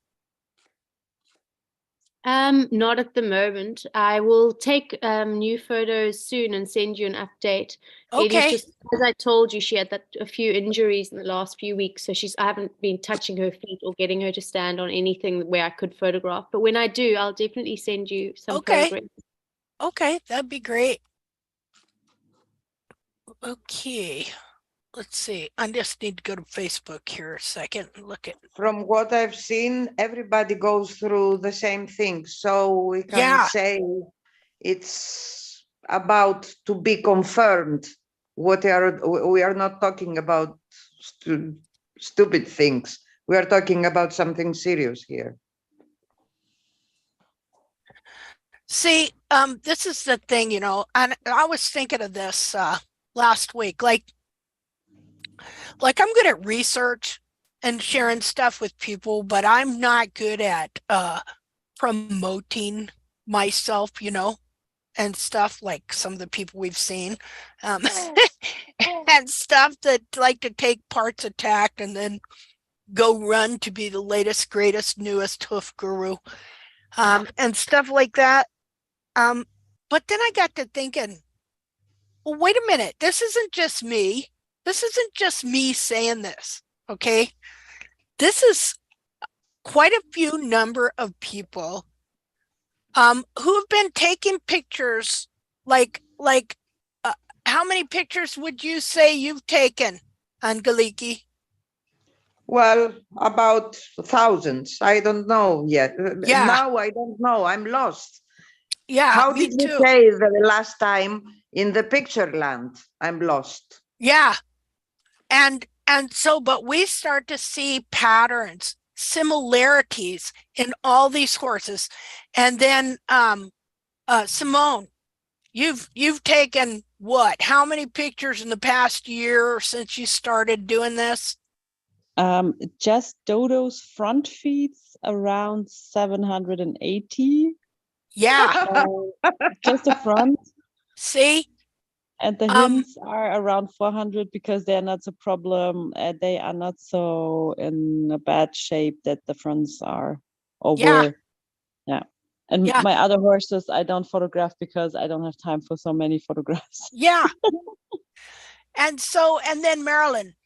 Not at the moment. I will take new photos soon and send you an update. Eddie's Okay. just, as I told you, she had a few injuries in the last few weeks, so I haven't been touching her feet or getting her to stand on anything where I could photograph. But when I do, I'll definitely send you some Okay. progress. Okay, that'd be great. Okay, let's see. I just need to go to Facebook here a second and look at. From what I've seen, everybody goes through the same thing. So we can Yeah. say it's about to be confirmed. We are not talking about stupid things. We are talking about something serious here. See, this is the thing, you know, and I was thinking of this last week. Like I'm good at research and sharing stuff with people, but I'm not good at promoting myself, you know, and stuff like some of the people we've seen. And stuff that like to take parts attacked and then go run to be the latest, greatest, newest hoof guru. And stuff like that. But then I got to thinking, well, wait a minute, this isn't just me. This isn't just me saying this, okay? This is quite a few number of people who have been taking pictures, how many pictures would you say you've taken, Angeliki? Well, about thousands. I don't know yet. Yeah. Now I don't know. I'm lost. Yeah, How me did you too. say the last time in the picture land? I'm lost. Yeah. And so, but we start to see patterns, similarities in all these horses. And then Simone, you've taken what? How many pictures in the past year since you started doing this? Just Dodo's front feet around 780. Yeah. Just the front. See? And the hinds are around 400 because they're not so problem. They are not so in a bad shape that the fronts are over. Yeah. Yeah. And Yeah. my other horses, I don't photograph because I don't have time for so many photographs. Yeah. And so, and then Marilyn,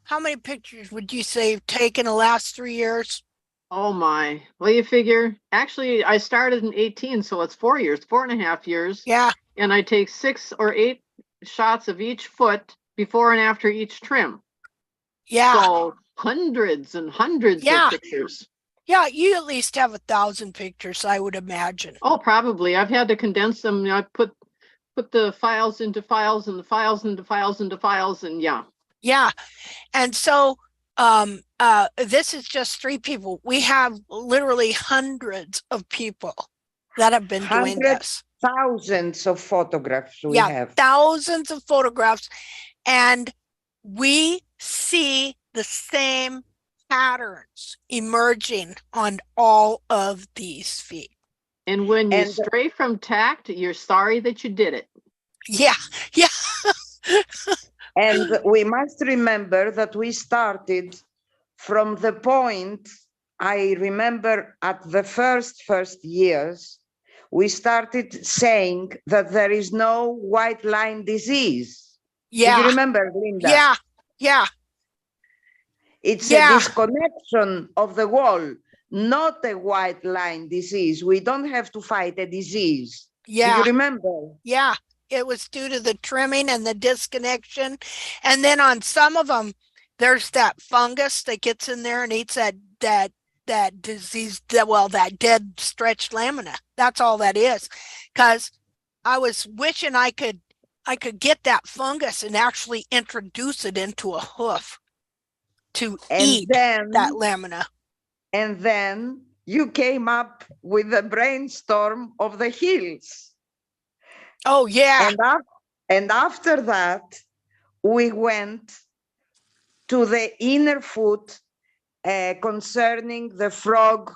how many pictures would you say you've taken the last 3 years? Oh my, well, you figure, actually, I started in 18, so it's 4 years, 4.5 years. Yeah. And I take 6 or 8 shots of each foot before and after each trim. Yeah. So hundreds and hundreds of pictures. Yeah, you at least have 1,000 pictures, I would imagine. Oh, probably. I've had to condense them. I put the files into files and the files into files into files, and yeah. Yeah. And so this is just 3 people. We have literally hundreds of people that have been doing this. Thousands of photographs we have. Thousands of photographs. And we see the same patterns emerging on all of these feet. And when you stray from tact, you're sorry that you did it. Yeah. Yeah. And we must remember that we started from the point, I remember at the first years, we started saying that there is no white line disease. Yeah. Do you remember, Linda? Yeah. Yeah. It's a disconnection of the wall, not a white line disease. We don't have to fight a disease. Yeah. Do you remember? Yeah. It was due to the trimming and the disconnection. And then on some of them, there's that fungus that gets in there and eats that disease, that dead stretched lamina. That's all that is. Because I was wishing I could get that fungus and actually introduce it into a hoof to eat that lamina. And then you came up with the brainstorm of the heels. Oh, yeah. And after that, we went to the inner foot concerning the frog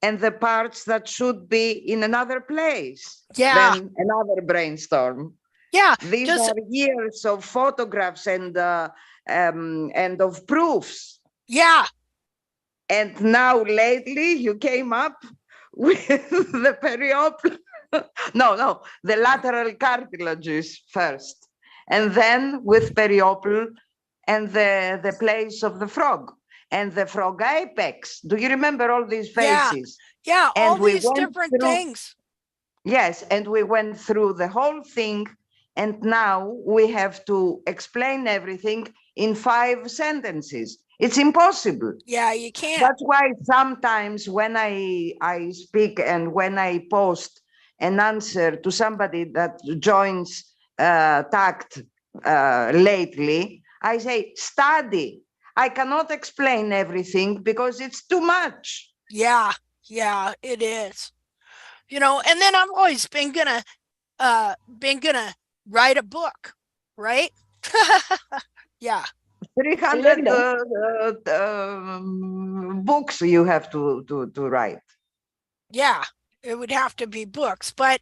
and the parts that should be in another place. Yeah. Then another brainstorm. Yeah. These are years of photographs and of proofs. Yeah. And now lately you came up with the periople. No, the lateral cartilages first, and then with periople and the place of the frog and the frog apex. Do you remember all these Yeah. phases? Yeah, And all we these went different through- things. Yes, and we went through the whole thing, and now we have to explain everything in 5 sentences. It's impossible. Yeah, you can't. That's why sometimes when I speak and when I post an answer to somebody that joins TACT lately, I say, study. I cannot explain everything because it's too much. Yeah, it is. You know, and then I've always been gonna write a book, right? Yeah. 300 books you have to write. Yeah, it would have to be books. But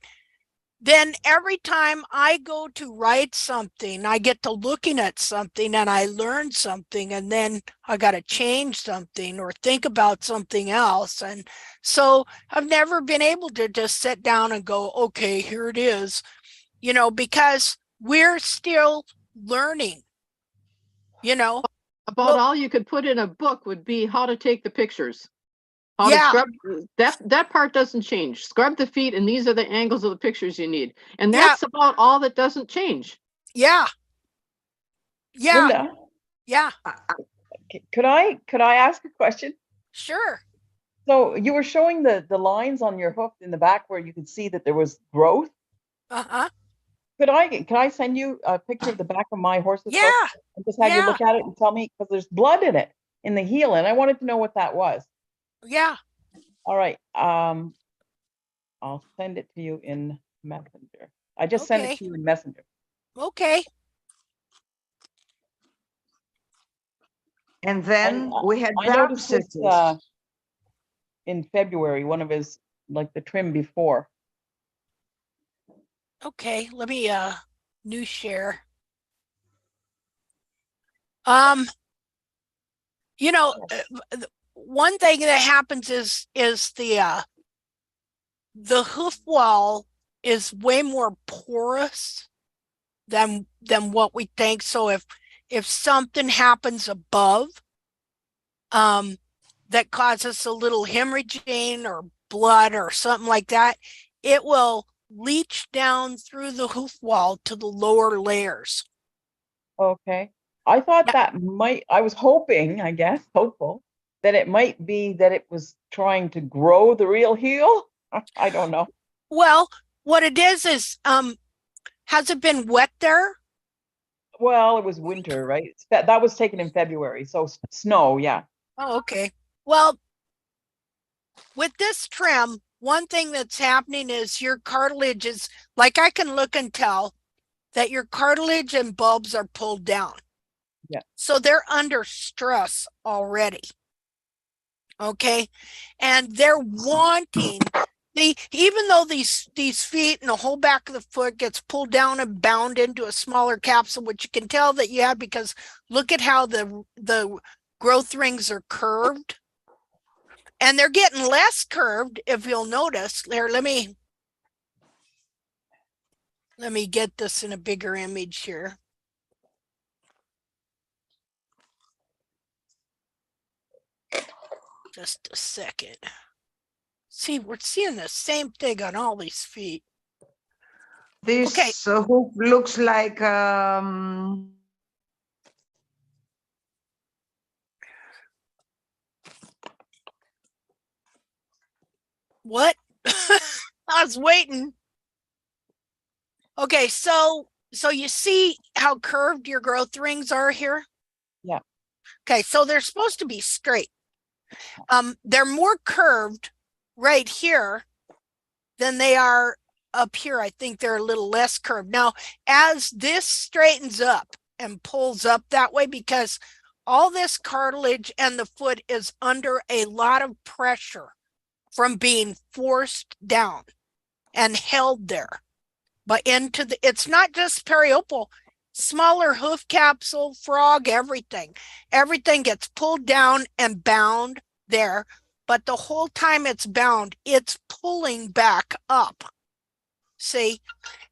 then every time I go to write something, I get to looking at something and I learn something, and then I got to change something or think about something else. And so I've never been able to just sit down and go, okay, here it is, you know, because we're still learning, you know. About Well- all you could put in a book would be how to take the pictures. How Yeah. to scrub, that part doesn't change. Scrub the feet, and these are the angles of the pictures you need. And Yeah. that's about all that doesn't change. Yeah. Yeah. Linda, Yeah. could I ask a question? Sure. So you were showing the lines on your hoof in the back where you could see that there was growth. Uh-huh. Can I send you a picture of the back of my horse's hoof Yeah. and just have you Yeah. look at it and tell me, because there's blood in it in the heel, and I wanted to know what that was. Yeah. All right. I'll send it to you in Messenger. I just sent Okay. it to you in Messenger. Okay. And then we had I noticed this abscesses. in February, one of his, like the trim before. Okay, let me new share. You know, one thing that happens is the hoof wall is way more porous than what we think. So if something happens above that causes a little hemorrhaging or blood or something like that, it will leach down through the hoof wall to the lower layers. Okay. I thought Yeah. that I was hoping, I guess, hopeful, that it might be that it was trying to grow the real heel. I don't know. Well, what it is has it been wet there? Well, it was winter, right? That was taken in February, so snow, yeah. Oh, okay. Well, with this trim, one thing that's happening is your cartilage is, like, I can look and tell that your cartilage and bulbs are pulled down. Yeah. So they're under stress already. Okay. And they're wanting even though these feet and the whole back of the foot gets pulled down and bound into a smaller capsule, which you can tell that you have, because look at how the growth rings are curved. And they're getting less curved, if you'll notice. There, let me get this in a bigger image here. Just a second. See, we're seeing the same thing on all these feet. This Okay. hoof looks like What? I was waiting. Okay, so you see how curved your growth rings are here? Yeah. Okay, so they're supposed to be straight. They're more curved right here than they are up here. I think they're a little less curved. Now, as this straightens up and pulls up that way, because all this cartilage and the foot is under a lot of pressure from being forced down and held there, but it's not just periople, smaller hoof capsule, frog, everything gets pulled down and bound there but the whole time it's bound, it's pulling back up. See?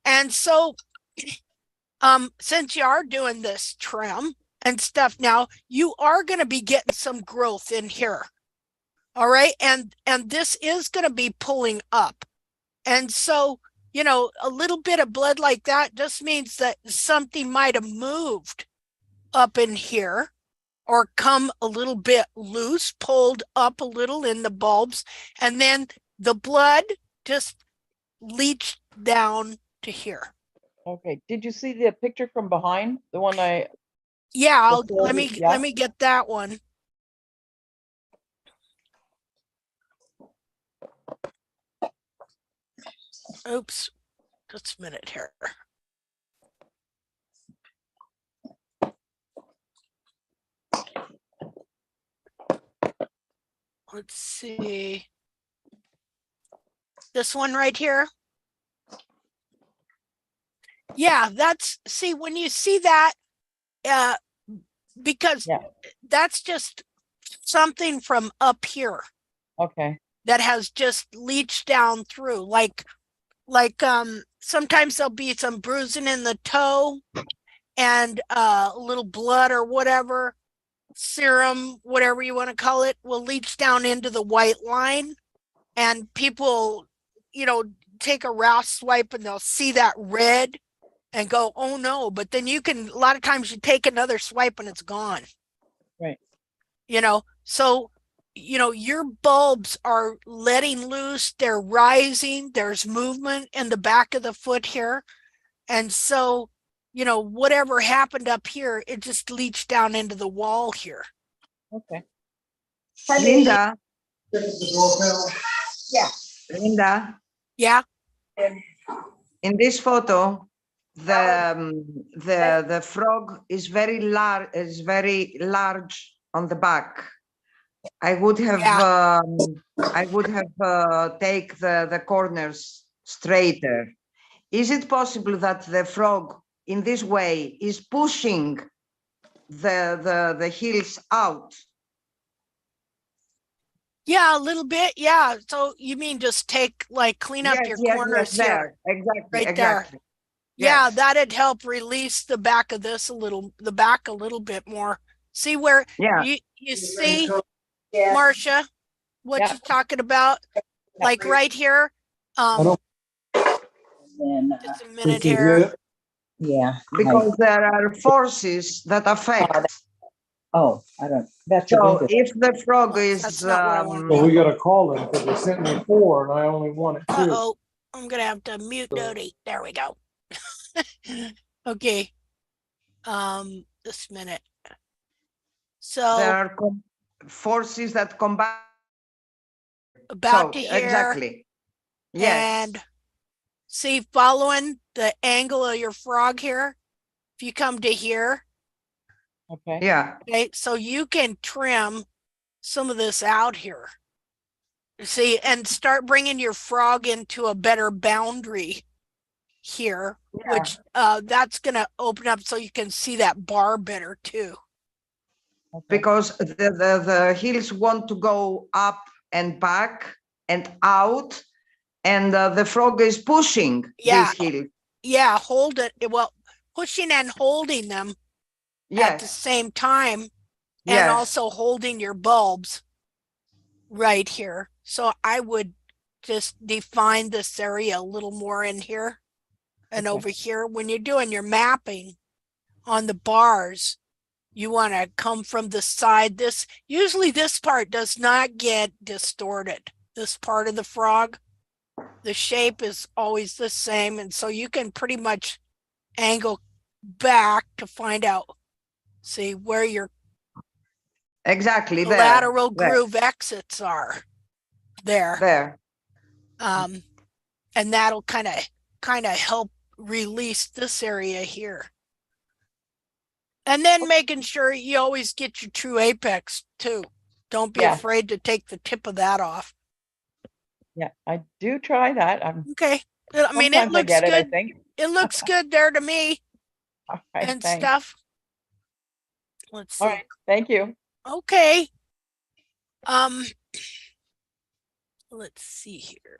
And so, since you are doing this trim and stuff now, you are going to be getting some growth in here. All right. And this is going to be pulling up. And so, you know, a little bit of blood like that just means that something might have moved up in here or come a little bit loose, pulled up a little in the bulbs. And then the blood just leached down to here. Okay. Did you see the picture from behind? The one I. Yeah, Before let me get that one. Oops, just a minute here. Let's see. This one right here. Yeah, that's, see, when you see that, because that's just something from up here. Okay. That has just leached down through, like sometimes there'll be some bruising in the toe and a little blood or whatever, serum, whatever you want to call it, will leach down into the white line, and people, you know, take a RAS swipe and they'll see that red and go, oh no, but then you can, a lot of times you take another swipe and it's gone. Right. You know, so, you know, your bulbs are letting loose, they're rising, there's movement in the back of the foot here. And so, you know, whatever happened up here, it just leached down into the wall here. Okay. Linda. Yeah. Linda. Yeah. In this photo, the frog is very large on the back. I would have take the corners straighter. Is it possible that the frog in this way is pushing the heels out? Yeah, a little bit. Yeah. So you mean just take, like, clean up your corners here. Exactly. Right there. Yeah, that'd help release the back of this a little bit more. See where you see, Marcia, what you're talking about? Like right here. Just a minute here. Yeah. Because there are forces that affect. Oh, I don't. That's so if the frog is. Well, we got to call them because they sent me 4 and I only wanted 2. Uh-oh, I'm gonna have to mute Dodo. There we go. Okay. This minute. So there are forces that combine. About to here. Exactly. Yes. And see, following the angle of your frog here, if you come to here. Okay. Yeah. Okay, so you can trim some of this out here. See, and start bringing your frog into a better boundary here, which that's going to open up so you can see that bar better too. Okay. Because the heels want to go up and back and out, and the frog is pushing these heels. Yeah, hold it. Well, pushing and holding them at the same time, and also holding your bulbs right here. So I would just define this area a little more in here and over here. When you're doing your mapping on the bars, you want to come from the side. Usually this part does not get distorted. This part of the frog, the shape is always the same. And so you can pretty much angle back to find out, see where your lateral groove exits are there. And that'll kind of help release this area here. And then making sure you always get your true apex too. Don't be afraid to take the tip of that off. Yeah, I do try that. Okay. I mean, it looks good. I think. It looks good there to me. Right, and thanks. Stuff. Let's see. All right. Thank you. Okay. let's see here.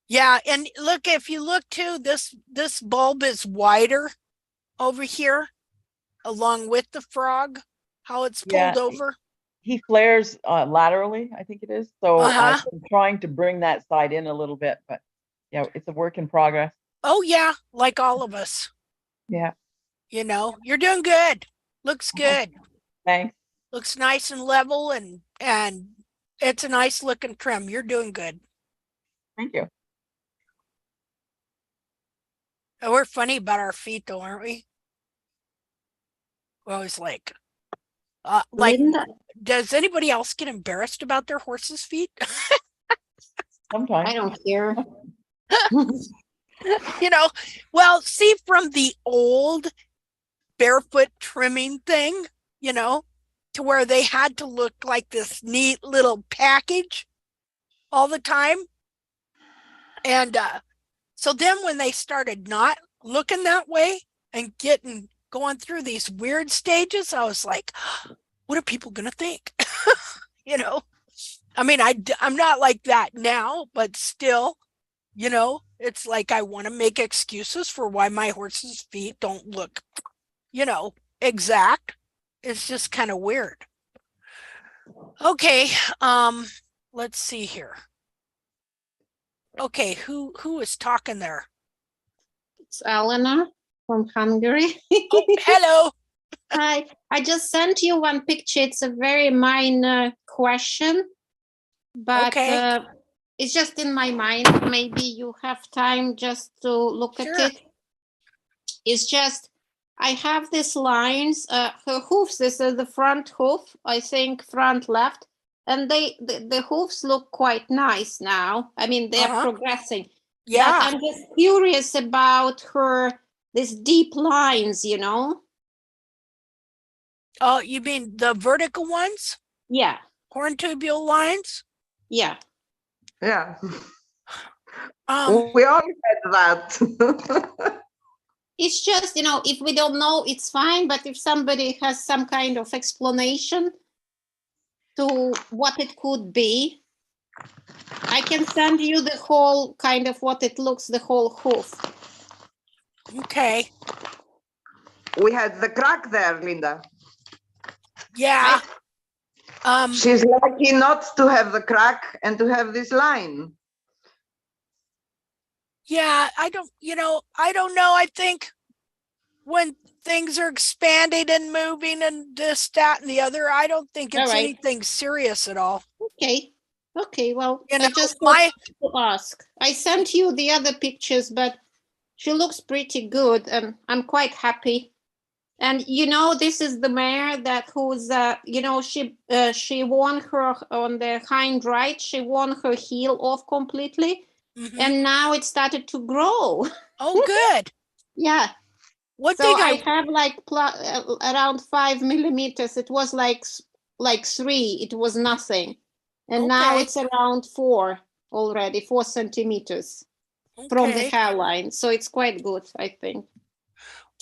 Yeah, and look, if you look too, this bulb is wider over here along with the frog, how it's pulled over. He flares laterally, I think it is. So Uh-huh. I'm trying to bring that side in a little bit, but yeah, it's a work in progress. Oh yeah, like all of us. Yeah. You know, you're doing good. Looks good. Thanks. Looks nice and level, and it's a nice looking trim. You're doing good. Thank you. And we're funny about our feet though, aren't we? We're always like, Linda, does anybody else get embarrassed about their horse's feet? Sometimes. I don't care. You know, well, see, from the old barefoot trimming thing, you know, to where they had to look like this neat little package all the time. And so then when they started not looking that way and going through these weird stages, I was like, what are people going to think? You know, I mean, I'm not like that now, but still, you know, it's like I want to make excuses for why my horse's feet don't look, you know, exact. It's just kind of weird. Okay, let's see here. Okay, who is talking there? It's Eleanor from Hungary. Oh, hello. Hi, I just sent you one picture. It's a very minor question, but Okay. it's just in my mind. Maybe you have time just to look Sure. at it. It's just, I have these lines, her hoofs, this is the front hoof, I think front left, and the hoofs look quite nice now. I mean, they're progressing. Yeah. But I'm just curious about these deep lines, you know? Oh, you mean the vertical ones? Yeah. Horn tubule lines? Yeah. Yeah. Um, We all had that. It's just, you know, if we don't know, it's fine. But if somebody has some kind of explanation to what it could be, I can send you the whole kind of what it looks, the whole hoof. Okay. We had the crack there, Linda. Yeah. She's lucky not to have the crack and to have this line. Yeah, I don't know. I think when things are expanding and moving and this, that, and the other, I don't think it's anything serious at all. Okay. Okay, well, You know, I just wanted to ask. I sent you the other pictures, but she looks pretty good and I'm quite happy. And you know, this is the mare who's you know, she won her on the hind right, she won her heel off completely. Mm-hmm. And now it started to grow. Oh, good. Yeah. What so thing I have like around 5 millimeters. It was like 3. It was nothing, and now it's around 4 already, 4 centimeters from the hairline. So it's quite good, I think.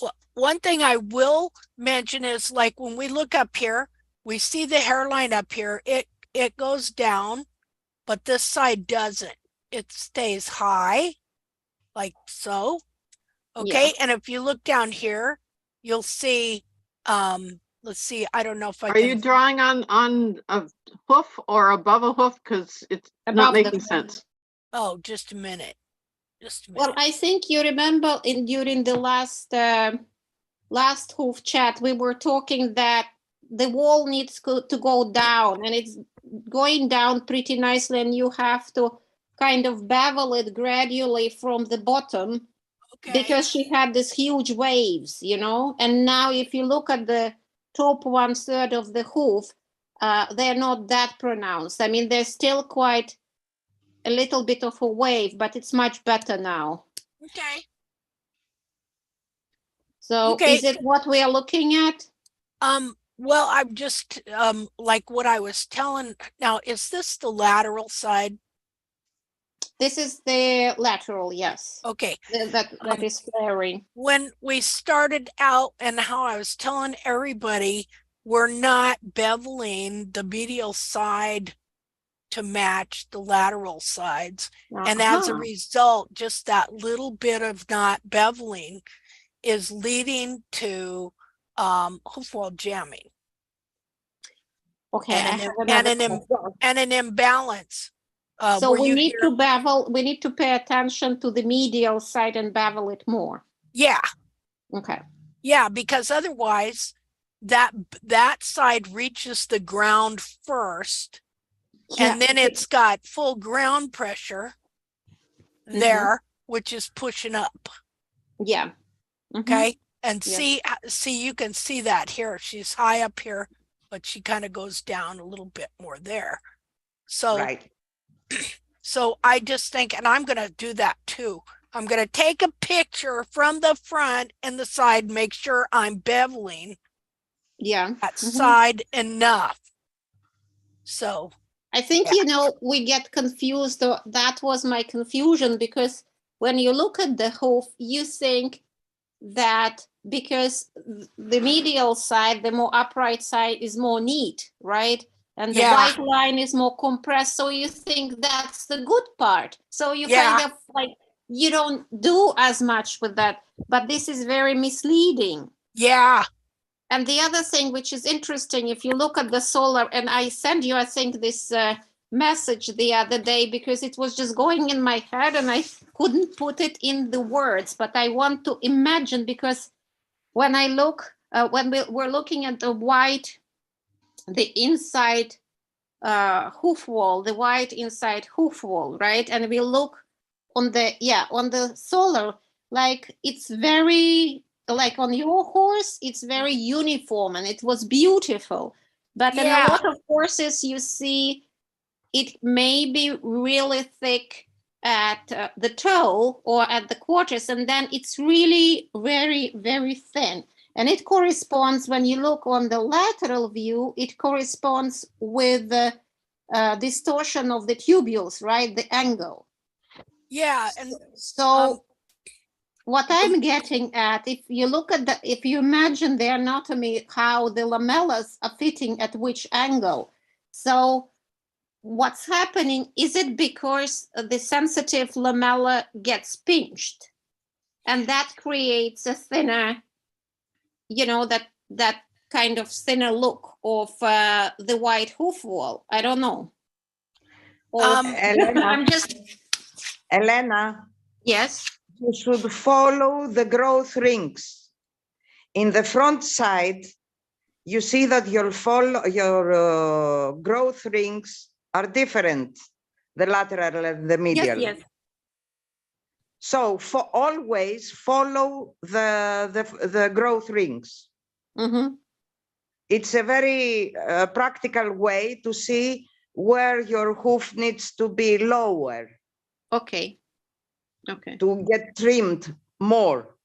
Well, one thing I will mention is, like, when we look up here, we see the hairline up here. It goes down, but this side doesn't. It stays high, like so. Okay, and if you look down here, you'll see, let's see, I don't know if Are you drawing on a hoof or above a hoof? Because it's not making sense. Oh, just a minute. Well, I think you remember during the last hoof chat, we were talking that the wall needs to go down, and it's going down pretty nicely, and you have to kind of bevel it gradually from the bottom. Because she had these huge waves, you know, and now if you look at the top 1/3 of the hoof, they're not that pronounced. I mean, there's still quite a little bit of a wave, but it's much better now. Okay. So is it what we are looking at? Well, I'm just like what I was telling. Now, is this the lateral side? This is the lateral, yes. Okay. That is flaring. When we started out and how I was telling everybody, we're not beveling the medial side to match the lateral sides. And as a result, just that little bit of not beveling is leading to hoof wall jamming. Okay, And an imbalance. So where we you need hear- to bevel, we need to pay attention to the medial side and bevel it more. Yeah, Okay. yeah, because otherwise that side reaches the ground first, and then it's got full ground pressure there, which is pushing up. Yeah. Okay. And Yes. see, you can see that here. She's high up here, but she kind of goes down a little bit more there. So, Right. so I just think, and I'm going to do that too. I'm going to take a picture from the front and the side, make sure I'm beveling that side enough. So I think, you know, we get confused. That was my confusion, because when you look at the hoof, you think that because the medial side, the more upright side, is more neat, right? And the white line is more compressed. So you think that's the good part. So you kind of like, you don't do as much with that. But this is very misleading. Yeah. And the other thing, which is interesting, if you look at the solar, and I sent you, I think, this message the other day, because it was just going in my head and I couldn't put it in the words, but I want to imagine, because when I look, when we're looking at the white, the inside hoof wall, the white inside hoof wall, right? And we look on the, on the solar, like it's very, like on your horse, it's very uniform and it was beautiful. But in a lot of horses, you see it may be really thick at the toe or at the quarters, and then it's really very, very thin. And it corresponds, when you look on the lateral view, it corresponds with the distortion of the tubules, right? The angle. Yeah. And so what I'm getting at, if you look at the, if you imagine the anatomy, how the lamellas are fitting at which angle. So what's happening, is it because the sensitive lamella gets pinched and that creates a thinner, you know, that kind of thinner look of the white hoof wall? I don't know. Or I'm just Elena. Yes. You should follow the growth rings. In the front side, you see that your growth rings are different, the lateral and the medial. Yes. So for always follow the growth rings. It's a very practical way to see where your hoof needs to be lower. Okay. To get trimmed more.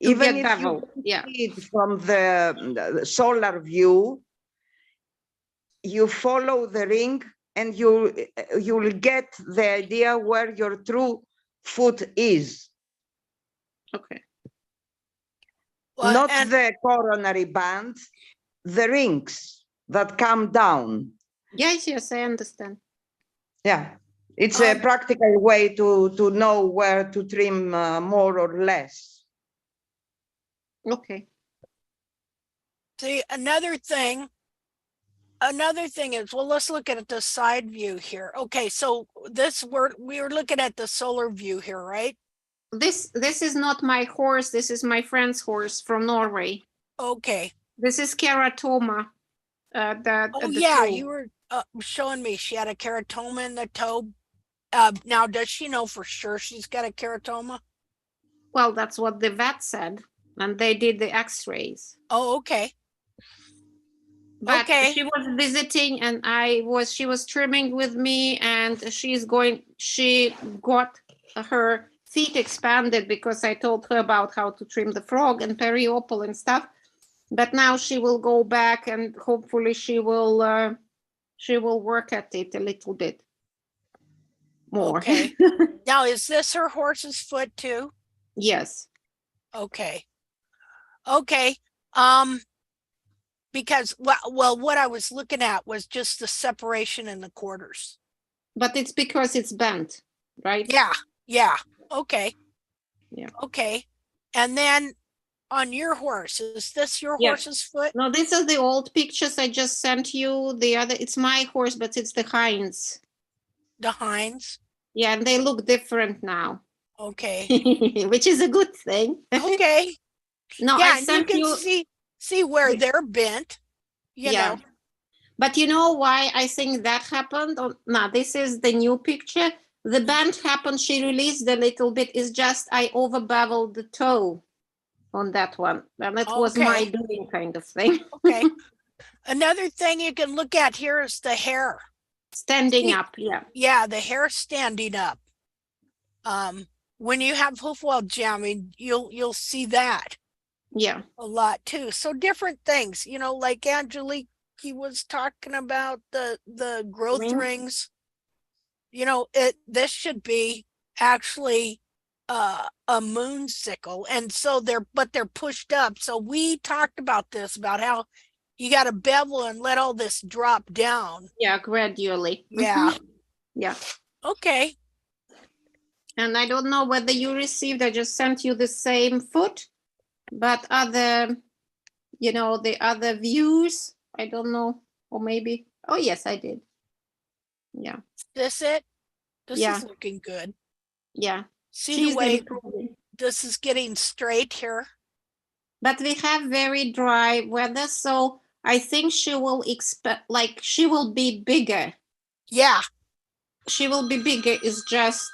To Even get if beveled, you see it from the solar view, you follow the ring and you'll get the idea where your true foot is. Okay. Well, not the coronary band, the rings that come down. Yes, I understand. Yeah, it's a practical way to know where to trim more or less. Okay. See, another thing is, well, let's look at the side view here. Okay, so we were looking at the solar view here, right? This is not my horse. This is my friend's horse from Norway. Okay. This is keratoma. You were showing me she had a keratoma in the toe. Now, does she know for sure she's got a keratoma? Well, that's what the vet said, and they did the x-rays. Oh, okay. But she was visiting, and she was trimming with me, and she got her feet expanded because I told her about how to trim the frog and periopal and stuff. But now she will go back, and hopefully she will work at it a little bit more. Okay. Now, is this her horse's foot too? Yes. Okay. Because well, what I was looking at was just the separation in the quarters. But it's because it's bent, right? Yeah, yeah. Okay. Yeah. Okay. And then on your horse, is this your Yeah. horse's foot? No, these are the old pictures I just sent you. The other, it's my horse, but it's the hinds. The hinds? Yeah, and they look different now. Okay. Which is a good thing. Okay. No, Yeah, I and you sent can you. see where they're bent, you know. But you know why I think that happened? No, this is the new picture. The bend happened, she released a little bit. It's just I over beveled the toe on that one. And it was my Okay. doing kind of thing. Okay. Another thing you can look at here is the hair. Standing See- up, yeah. Yeah, the hair standing up. When you have hoof wall jamming, you'll see that Yeah. a lot too. So different things, you know, like Angelique, he was talking about the growth Rings. rings. You know, this should be actually a moon sickle, and so they're pushed up. So we talked about this, about how you got to bevel and let all this drop down. Yeah, gradually. Yeah. Yeah. Okay. And I don't know whether you received, I just sent you the same foot, but other, you know, the other views, I don't know, or maybe, oh yes, I did. Yeah. This it? This Yeah. is looking good. Yeah. See She's the way improving. this is getting straight here. But we have very dry weather, so I think she will expect, like, she will be bigger. Yeah. She will be bigger. It's just,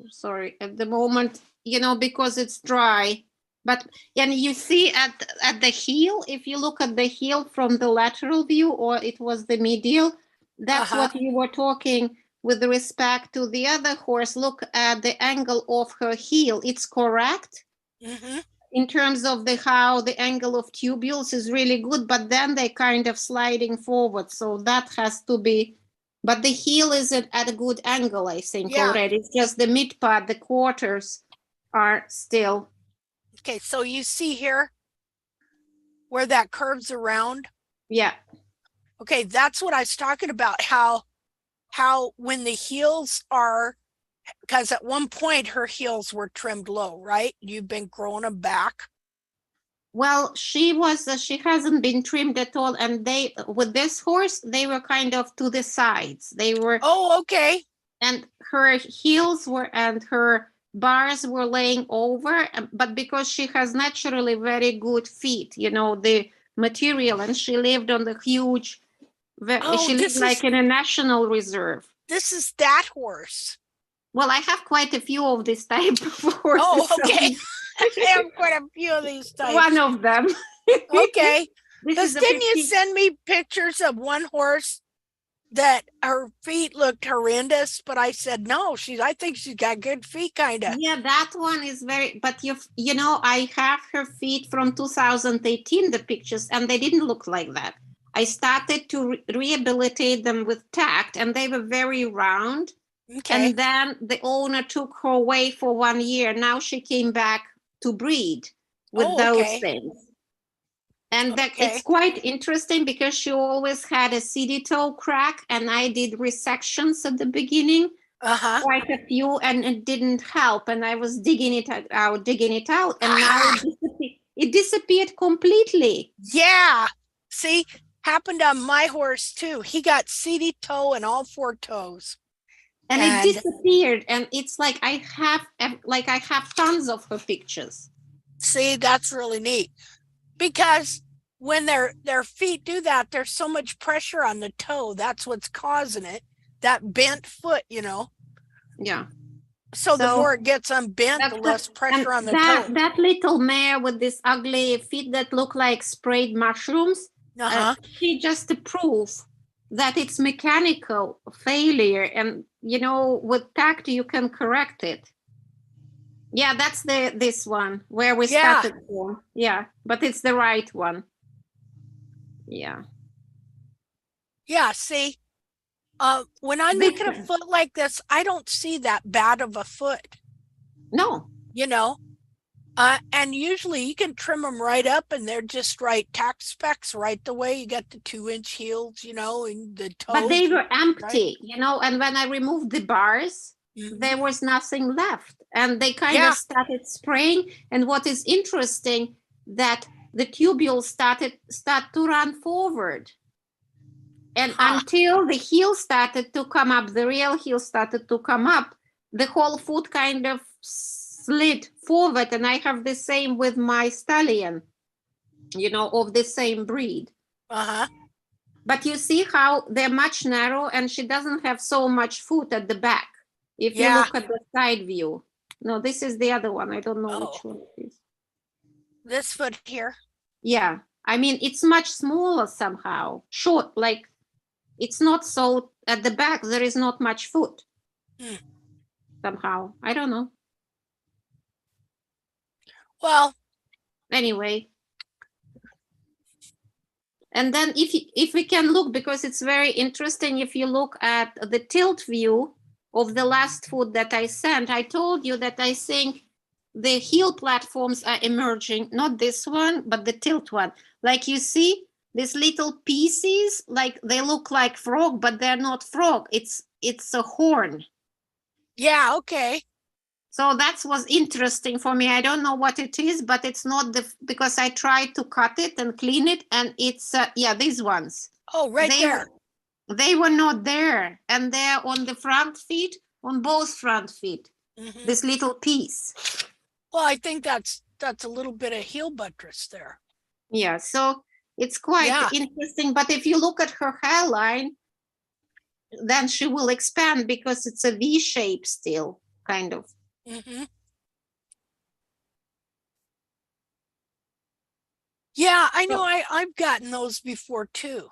sorry, at the moment, you know, because it's dry. But, and you see at the heel, if you look at the heel from the lateral view, or it was the medial, that's what you were talking with respect to the other horse. Look at the angle of her heel. It's correct. Mm-hmm. In terms of how the angle of tubules is really good, but then they kind of sliding forward. So that has to be, but the heel is at a good angle, I think, already. It's just the mid part, the quarters are still. Okay, so you see here where that curves around? Yeah. Okay, that's what I was talking about, how when the heels are, because at one point her heels were trimmed low, right? You've been growing them back. Well, she hasn't been trimmed at all. And with this horse, they were kind of to the sides. They were. Oh, okay. And her heels and her bars were laying over, but because she has naturally very good feet, you know, the material, and she lived on the huge, she lived like in a national reserve. This is that horse. Well, I have quite a few of this type of horses. Oh, okay. I have quite a few of these types. One of them. Okay. Because didn't you 50... send me pictures of one horse that her feet looked horrendous, but I said, no, I think she's got good feet, kind of. Yeah, that one is very, but you know, I have her feet from 2018, the pictures, and they didn't look like that. I started to rehabilitate them with tact, and they were very round. Okay. And then the owner took her away for 1 year. Now she came back to breed with those things. And it's quite interesting because she always had a seedy toe crack, and I did resections at the beginning, quite a few, and it didn't help. And I was digging it out, and now it disappeared completely. Yeah. See, happened on my horse too. He got seedy toe and all 4 toes. And it disappeared. And it's like I have tons of her pictures. See, that's really neat. Because when their feet do that, there's so much pressure on the toe. That's what's causing it. That bent foot, you know. Yeah. So the more it gets unbent, the less pressure on the toe. That little mare with this ugly feet that look like sprayed mushrooms, she just a proof that it's mechanical failure. And, you know, with tact, you can correct it. Yeah, that's this one where we started from. Yeah, but it's the right one. Yeah. Yeah, see, when I look at a foot like this, I don't see that bad of a foot. No. You know, And usually you can trim them right up and they're just right tack specs right the way. You got the 2-inch heels, you know, and the toes. But they were empty, right? you know, and when I removed the bars, Mhm. there was nothing left. And they kind Yeah. of started spraying. And what is interesting, that the tubules start to run forward. And until the heel started to come up, the real heel started to come up, the whole foot kind of slid forward. And I have the same with my stallion, you know, of the same breed. Uh-huh. But you see how they're much narrow, and she doesn't have so much foot at the back. If you look at the side view. No, this is the other one. I don't know which one it is. This foot here. Yeah. I mean, it's much smaller somehow. Short, like it's not so at the back. There is not much foot. Somehow. I don't know. Well, anyway. And then if we can look, because it's very interesting, if you look at the tilt view of the last foot that I sent, I told you that I think the heel platforms are emerging, not this one, but the tilt one. Like you see, these little pieces, like they look like frog, but they're not frog. It's a horn. Yeah, okay. So that was interesting for me. I don't know what it is, but it's not because I tried to cut it and clean it, and it's yeah, these ones. Oh, right there. They were not there, and they're on the front feet, on both front feet. Mhm. This little piece. Well, I think that's a little bit of heel buttress there. Yeah, so it's quite interesting. But if you look at her hairline, then she will expand because it's a V shape still, kind of. Mm-hmm. Yeah, I know. I've gotten those before too.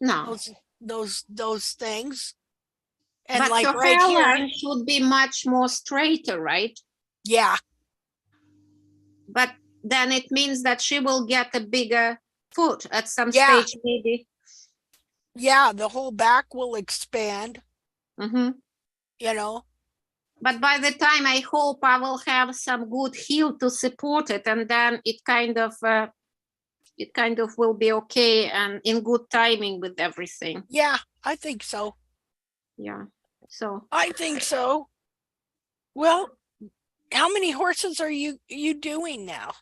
No. Those things. And but like her right hairline here should be much more straighter, right? Yeah. But then it means that she will get a bigger foot at some stage, maybe. Yeah, the whole back will expand. Mm-hmm. You know. But by the time, I hope I will have some good heel to support it, and then it kind of will be okay and in good timing with everything. Yeah, I think so. Yeah, so I think so. Well, how many horses are you doing now?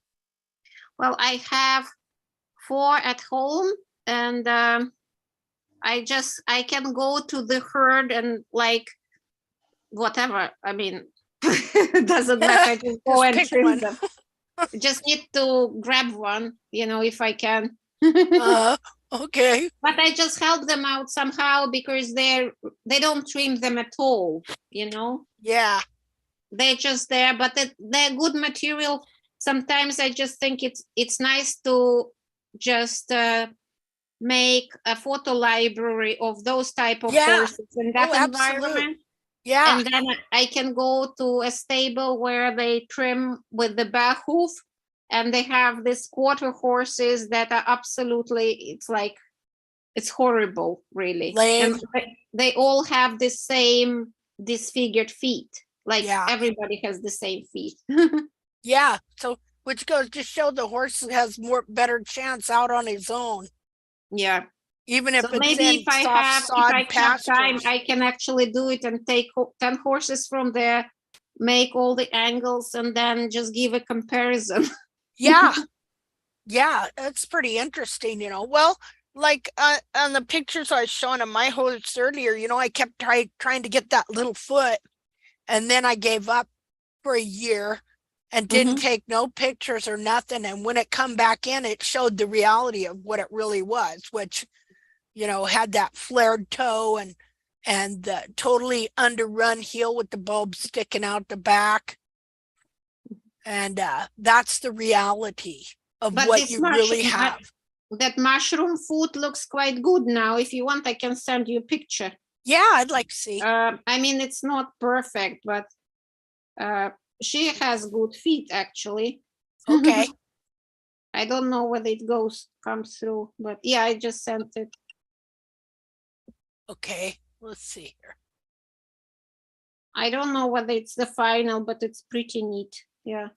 Well, I have 4 at home, and I can go to the herd and like whatever. I mean, it doesn't matter. I just go and trim them. Just need to grab one, you know, if I can. Okay. But I just help them out somehow because they don't trim them at all, you know. Yeah. They're just there, but they're good material. Sometimes I just think it's nice to just make a photo library of those type of horses in that environment. Yeah. And then I can go to a stable where they trim with the back hoof, and they have these quarter horses that are absolutely, it's horrible, really. Lame. And they all have the same disfigured feet. Like everybody has the same feet. Yeah. So which goes to show the horse has better chance out on his own. Yeah. Even if so it's maybe in if I have time, I can actually do it and take 10 horses from there, make all the angles, and then just give a comparison. Yeah. Yeah, that's pretty interesting, you know. Well, like on the pictures I was showing of my horse earlier, you know, I kept trying to get that little foot, and then I gave up for a year and didn't take no pictures or nothing. And when it come back in, it showed the reality of what it really was, which, you know, had that flared toe and the totally underrun heel with the bulb sticking out the back. And that's the reality of what you really have. That mushroom foot looks quite good now. If you want, I can send you a picture. Yeah, I'd like to see. I mean, it's not perfect, but she has good feet, actually. Okay. I don't know whether it comes through, but yeah, I just sent it. Okay, let's see here. I don't know whether it's the final, but it's pretty neat. Yeah.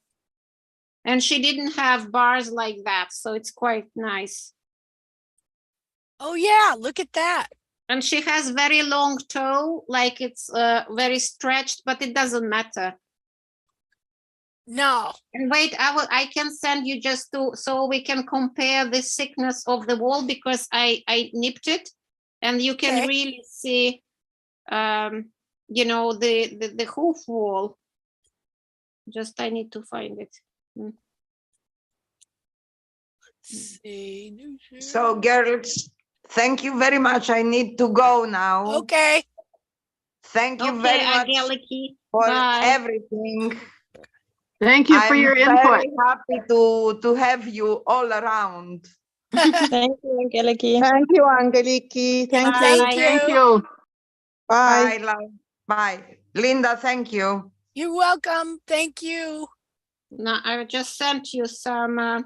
And she didn't have bars like that, so it's quite nice. Oh yeah, look at that. And she has very long toe, like it's very stretched, but it doesn't matter. No. And wait, I can send you just to, so we can compare the thickness of the wall, because I nipped it, and you can Okay. really see, you know, the hoof wall. Just I need to find it. Let's see. So girls, thank you very much. I need to go now. Okay. Thank you Okay, very much Angeliki. for Bye. everything. Thank you for your I'm input. very happy to have you all around. Thank you, Angeliki. Thank you, Angeliki. Thank Bye. you. Thank you. Bye. Bye, love. Bye. Linda, thank you. You're welcome. Thank you. Now I just sent you some,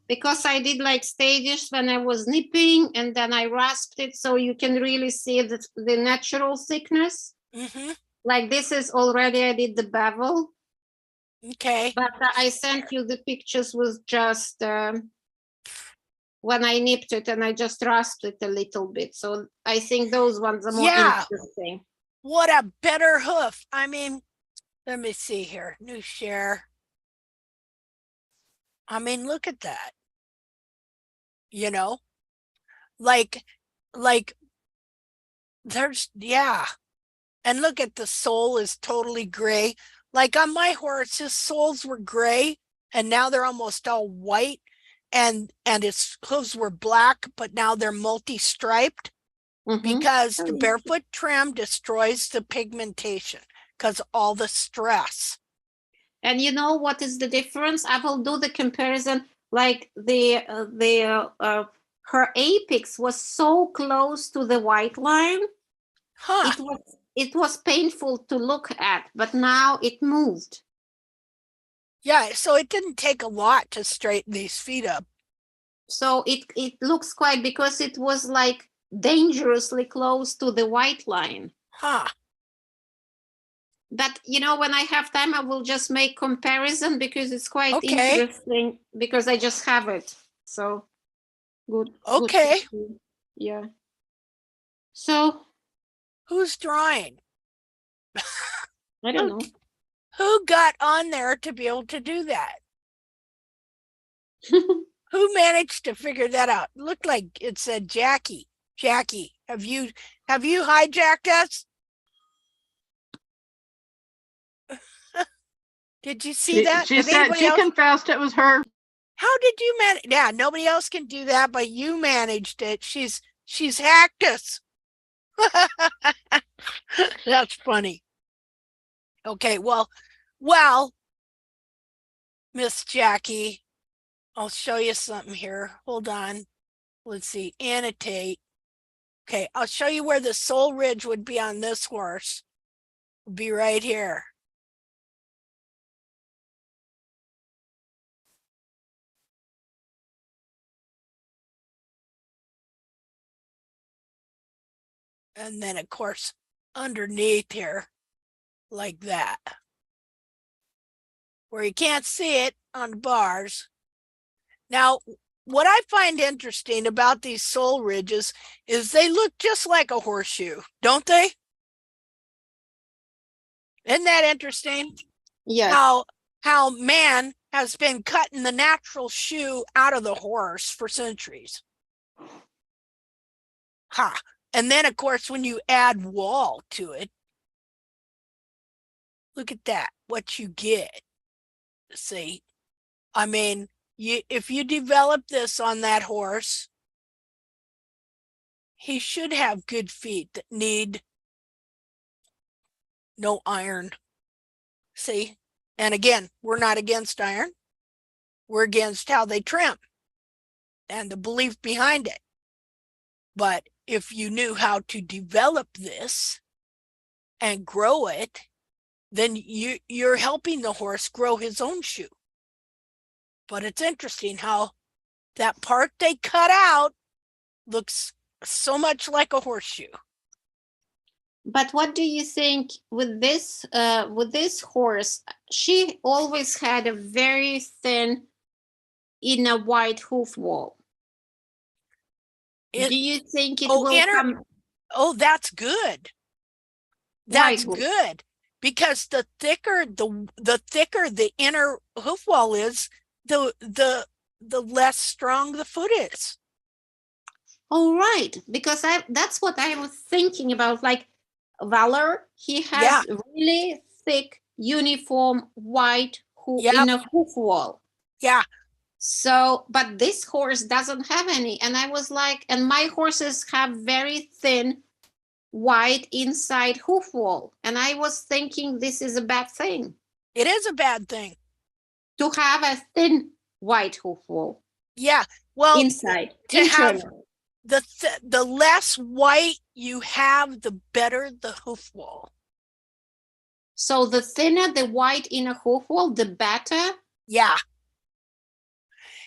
because I did like stages when I was nipping, and then I rasped it, so you can really see the natural thickness. Mm-hmm. Like this is already, I did the bevel, Okay. but I sent you the pictures with just when I nipped it, and I just rasped it a little bit. So I think those ones are more Yeah. interesting. What a better hoof. I mean, let me see here. New share. I mean, look at that. You know, like there's, yeah. And look at the sole is totally gray. Like on my horse, his soles were gray and now they're almost all white, and his hooves were black, but now they're multi-striped because the barefoot trim destroys the pigmentation because all the stress. And you know what is the difference? I will do the comparison. Like her apex was so close to the white line. Huh. It was painful to look at, but now it moved. Yeah, so it didn't take a lot to straighten these feet up. So it looks quite, because it was like dangerously close to the white line. Huh. But you know, when I have time, I will just make comparison, because it's quite Okay. interesting, because I just have it. So good. Okay. Good. Yeah. So Who's drawing? I don't know. Who got on there to be able to do that? Who managed to figure that out? It looked like it said Jackie. Jackie, have you hijacked us? Did you see that? She Did said anybody she else? confessed it was her. How did you manage? Yeah, nobody else can do that, but you managed it. She's hacked us. That's funny. Okay, well, Miss Jackie, I'll show you something here. Hold on. Let's see, annotate. Okay, I'll show you where the sole ridge would be on this horse. It'll be right here. And then, of course, underneath here, like that. Where you can't see it on the bars. Now, what I find interesting about these sole ridges is they look just like a horseshoe, don't they? Isn't that interesting? Yes. How man has been cutting the natural shoe out of the horse for centuries. Ha. And then, of course, when you add wall to it, look at that, what you get. See, I mean, if you develop this on that horse, he should have good feet that need no iron. See? And again, we're not against iron. We're against how they trim and the belief behind it. But if you knew how to develop this and grow it, then you're helping the horse grow his own shoe. But it's interesting how that part they cut out looks so much like a horseshoe. But what do you think with this horse? She always had a very thin inner white hoof wall. Do you think it will come? Oh, that's good. That's good, because the thicker the inner hoof wall is, the less strong the foot is. Oh, right, because that's what I was thinking about. Like Valor, he has really thick, uniform white inner hoof wall. Yeah. So, but this horse doesn't have any. And I was like, and my horses have very thin white inside hoof wall. And I was thinking this is a bad thing. It is a bad thing. To have a thin white hoof wall. Yeah. Well, inside. To have the less white you have, the better the hoof wall. So the thinner the white inner hoof wall, the better? Yeah.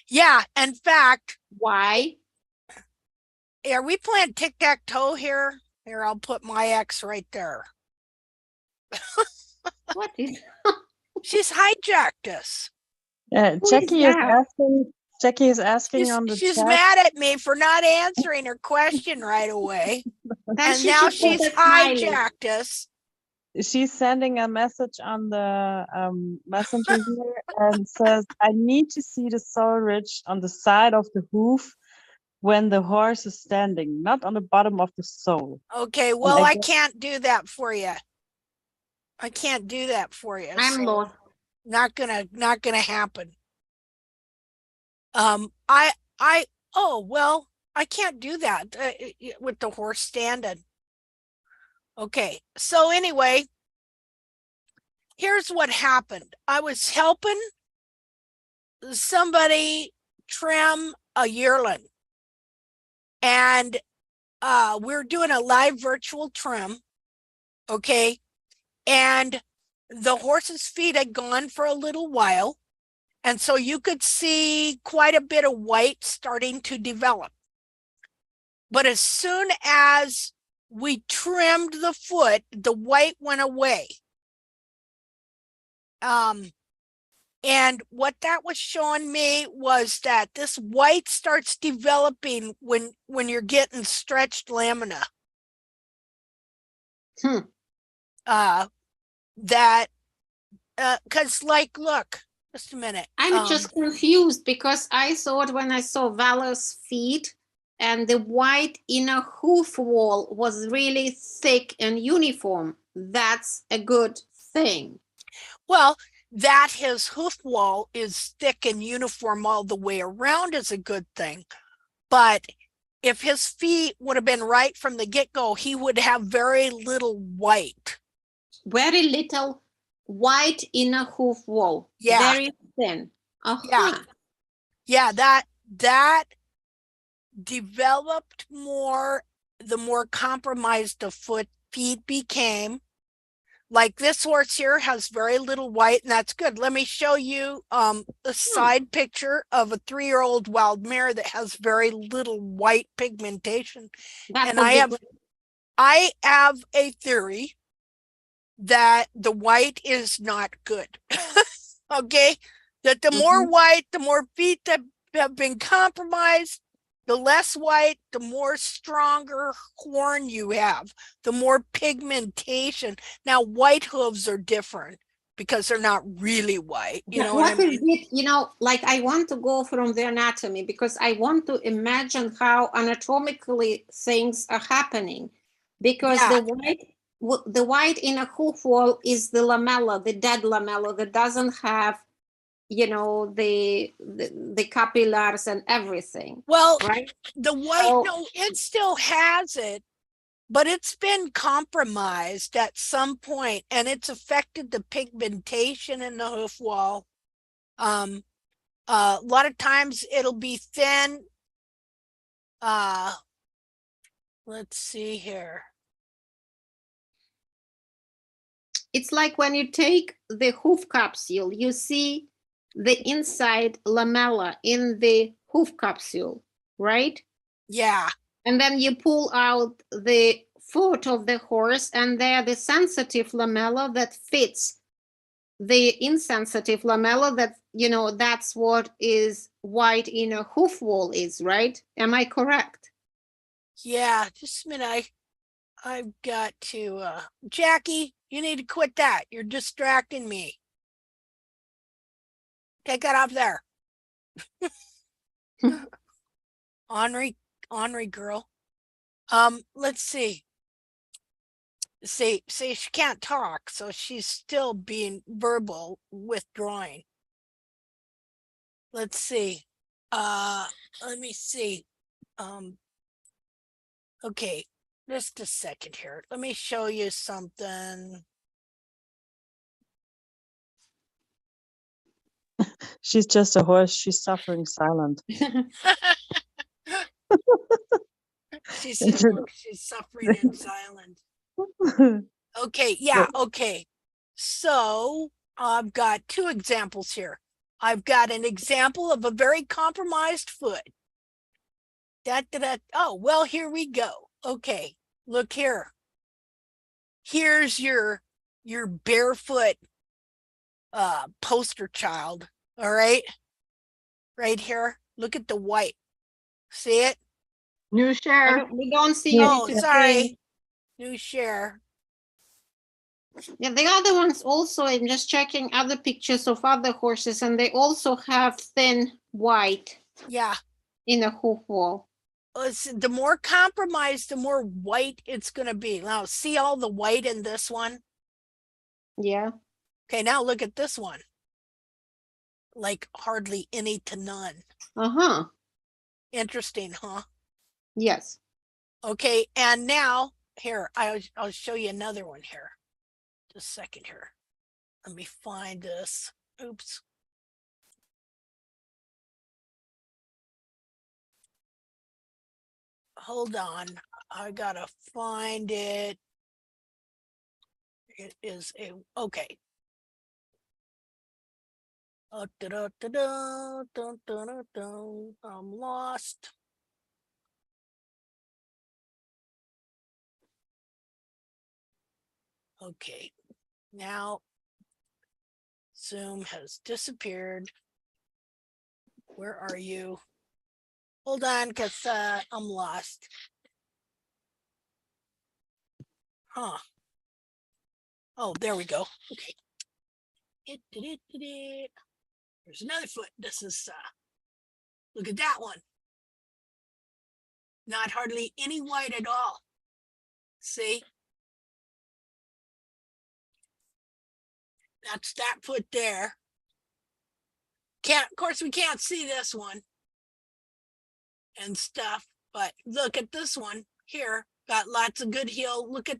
Yeah, in fact. Why? Are we playing tic-tac-toe here? Here, I'll put my X right there. What is? She's hijacked us. Jackie is asking on the she's chat. mad at me for not answering her question right away. And now she's hijacked us. She's sending a message on the messenger here and says, I need to see the sole ridge on the side of the hoof when the horse is standing, not on the bottom of the sole. Okay, well, I can't do that for you. I can't do that for you. I'm lost. Not gonna happen. Oh, well, I can't do that with the horse standing. Okay, so anyway, here's what happened. I was helping somebody trim a yearling, and we're doing a live virtual trim, okay? And the horse's feet had gone for a little while, and so you could see quite a bit of white starting to develop. But as soon as we trimmed the foot, the white went away. And what that was showing me was that this white starts developing when you're getting stretched lamina. Because like, look, just a minute. I'm just confused because I thought when I saw Valor's feet and the white inner hoof wall was really thick and uniform, that's a good thing. Well, that his hoof wall is thick and uniform all the way around is a good thing. But if his feet would have been right from the get-go, he would have very little white. Very little white inner hoof wall. Yeah. Very thin. Yeah, that developed more the more compromised the feet became. Like this horse here has very little white, and that's good. Let me show you a side picture of a 3-year-old wild mare that has very little white pigmentation. And I have a theory that the white is not good. Okay, that the more white, the more feet that have been compromised, the less white, the more stronger horn you have, the more pigmentation. Now, white hooves are different because they're not really white. You know what I mean? Is it, you know, like I want to go from the anatomy because I want to imagine how anatomically things are happening. Because the white inner hoof wall is the lamella, the dead lamella that doesn't have, you know, the capillaries and everything. Well, right? The white, no, it still has it, but it's been compromised at some point, and it's affected the pigmentation in the hoof wall. A lot of times it'll be thin. Let's see here. It's like when you take the hoof capsule, you see the inside lamella in the hoof capsule, right? Yeah. And then you pull out the foot of the horse, and they're the sensitive lamella that fits the insensitive lamella that, you know, that's what is white in a hoof wall is, right? Am I correct? Yeah, just a minute. I've got to, Jackie, you need to quit that. You're distracting me. Take that off there. Ornery girl. Let's see. See, she can't talk, so she's still being verbal withdrawing. Let's see. Let me see. Okay, just a second here. Let me show you something. She's just a horse. She's suffering silent. She's suffering in silence. Okay, yeah, okay. So I've got two examples here. I've got an example of a very compromised foot. Oh, well, here we go. Okay, look here. Here's your barefoot poster child. All right. Right here. Look at the white. See it? New share. We don't see Oh, anything. sorry. New share. Yeah, the other ones also, I'm just checking other pictures of other horses, and they also have thin white. Yeah. In a hoof wall. Listen, the more compromised, the more white it's going to be. Now, see all the white in this one? Yeah. Okay, now look at this one. Like hardly any to none. Uh-huh. Interesting, huh? Yes. Okay, and now, here, I'll show you another one here. Just a second here. Let me find this. Oops. Hold on. I gotta find it. It is okay. I'm lost. Okay, now Zoom has disappeared. Where are you? Hold on, because I'm lost. Huh. Oh, there we go. Okay. There's another foot. This is, look at that one. Not hardly any white at all. See? That's that foot there. Of course, we can't see this one and stuff, but look at this one here. Got lots of good heel. Look at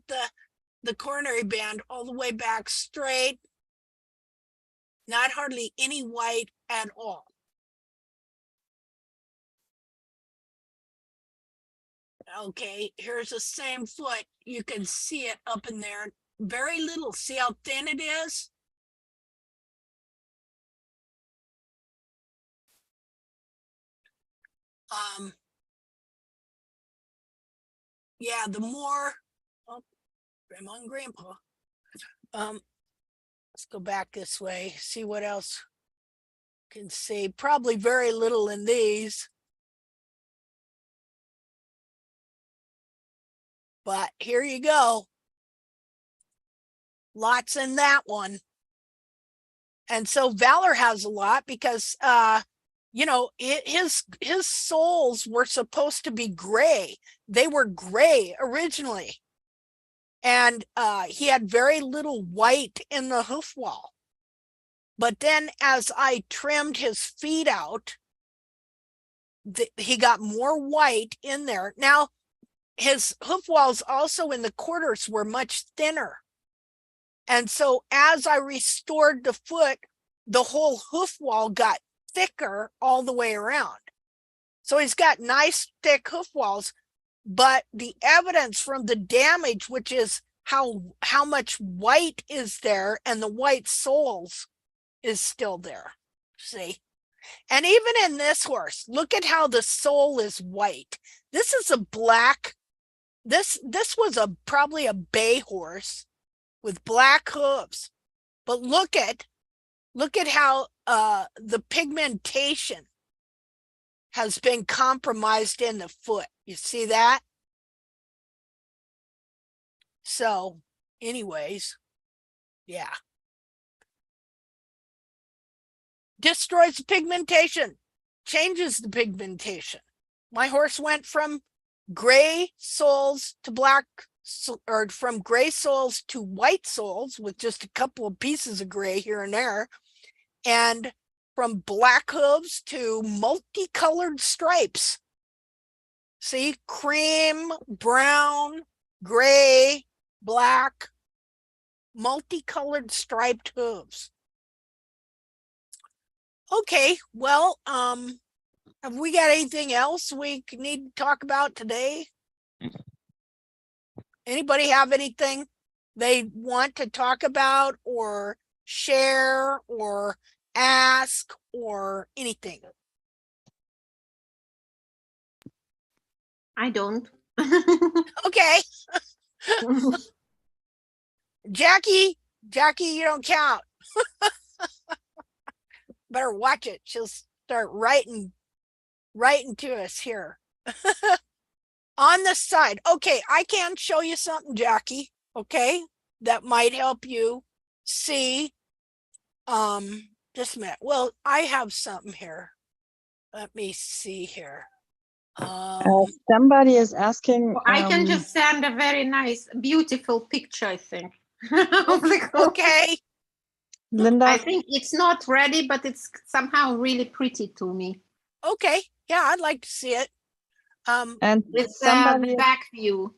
the coronary band all the way back straight. Not hardly any white at all. Okay, here's the same foot. You can see it up in there. Very little. See how thin it is? Yeah, the more, oh, grandma and grandpa. Let's go back this way, see what else can see. Probably very little in these. But here you go. Lots in that one. And so Valor has a lot because you know, his soles were supposed to be gray. They were gray originally. And he had very little white in the hoof wall. But then as I trimmed his feet out, he got more white in there. Now, his hoof walls also in the quarters were much thinner. And so as I restored the foot, the whole hoof wall got thicker all the way around. So he's got nice thick hoof walls, but the evidence from the damage, which is how much white is there and the white soles, is still there. See? And even in this horse, look at how the sole is white. This is a black this was probably a bay horse with black hooves, but look at how the pigmentation has been compromised in the foot. You see that? So anyways, yeah. Destroys the pigmentation, changes the pigmentation. My horse went from gray soles to black, or from gray soles to white soles with just a couple of pieces of gray here and there, and from black hooves to multicolored stripes. See, cream, brown, gray, black, multicolored striped hooves. Okay, well, have we got anything else we need to talk about today? Anybody have anything they want to talk about or share or ask or anything? I don't. Okay. Jackie, you don't count. Better watch it. She'll start writing to us here. On the side. Okay, I can show you something, Jackie. Okay, that might help you see. Just a minute. Well, I have something here. Let me see here. Somebody is asking. I can just send a very nice, beautiful picture, I think. Okay. Linda, I think it's not ready, but it's somehow really pretty to me. Okay. Yeah, I'd like to see it. and It's somebody the back view.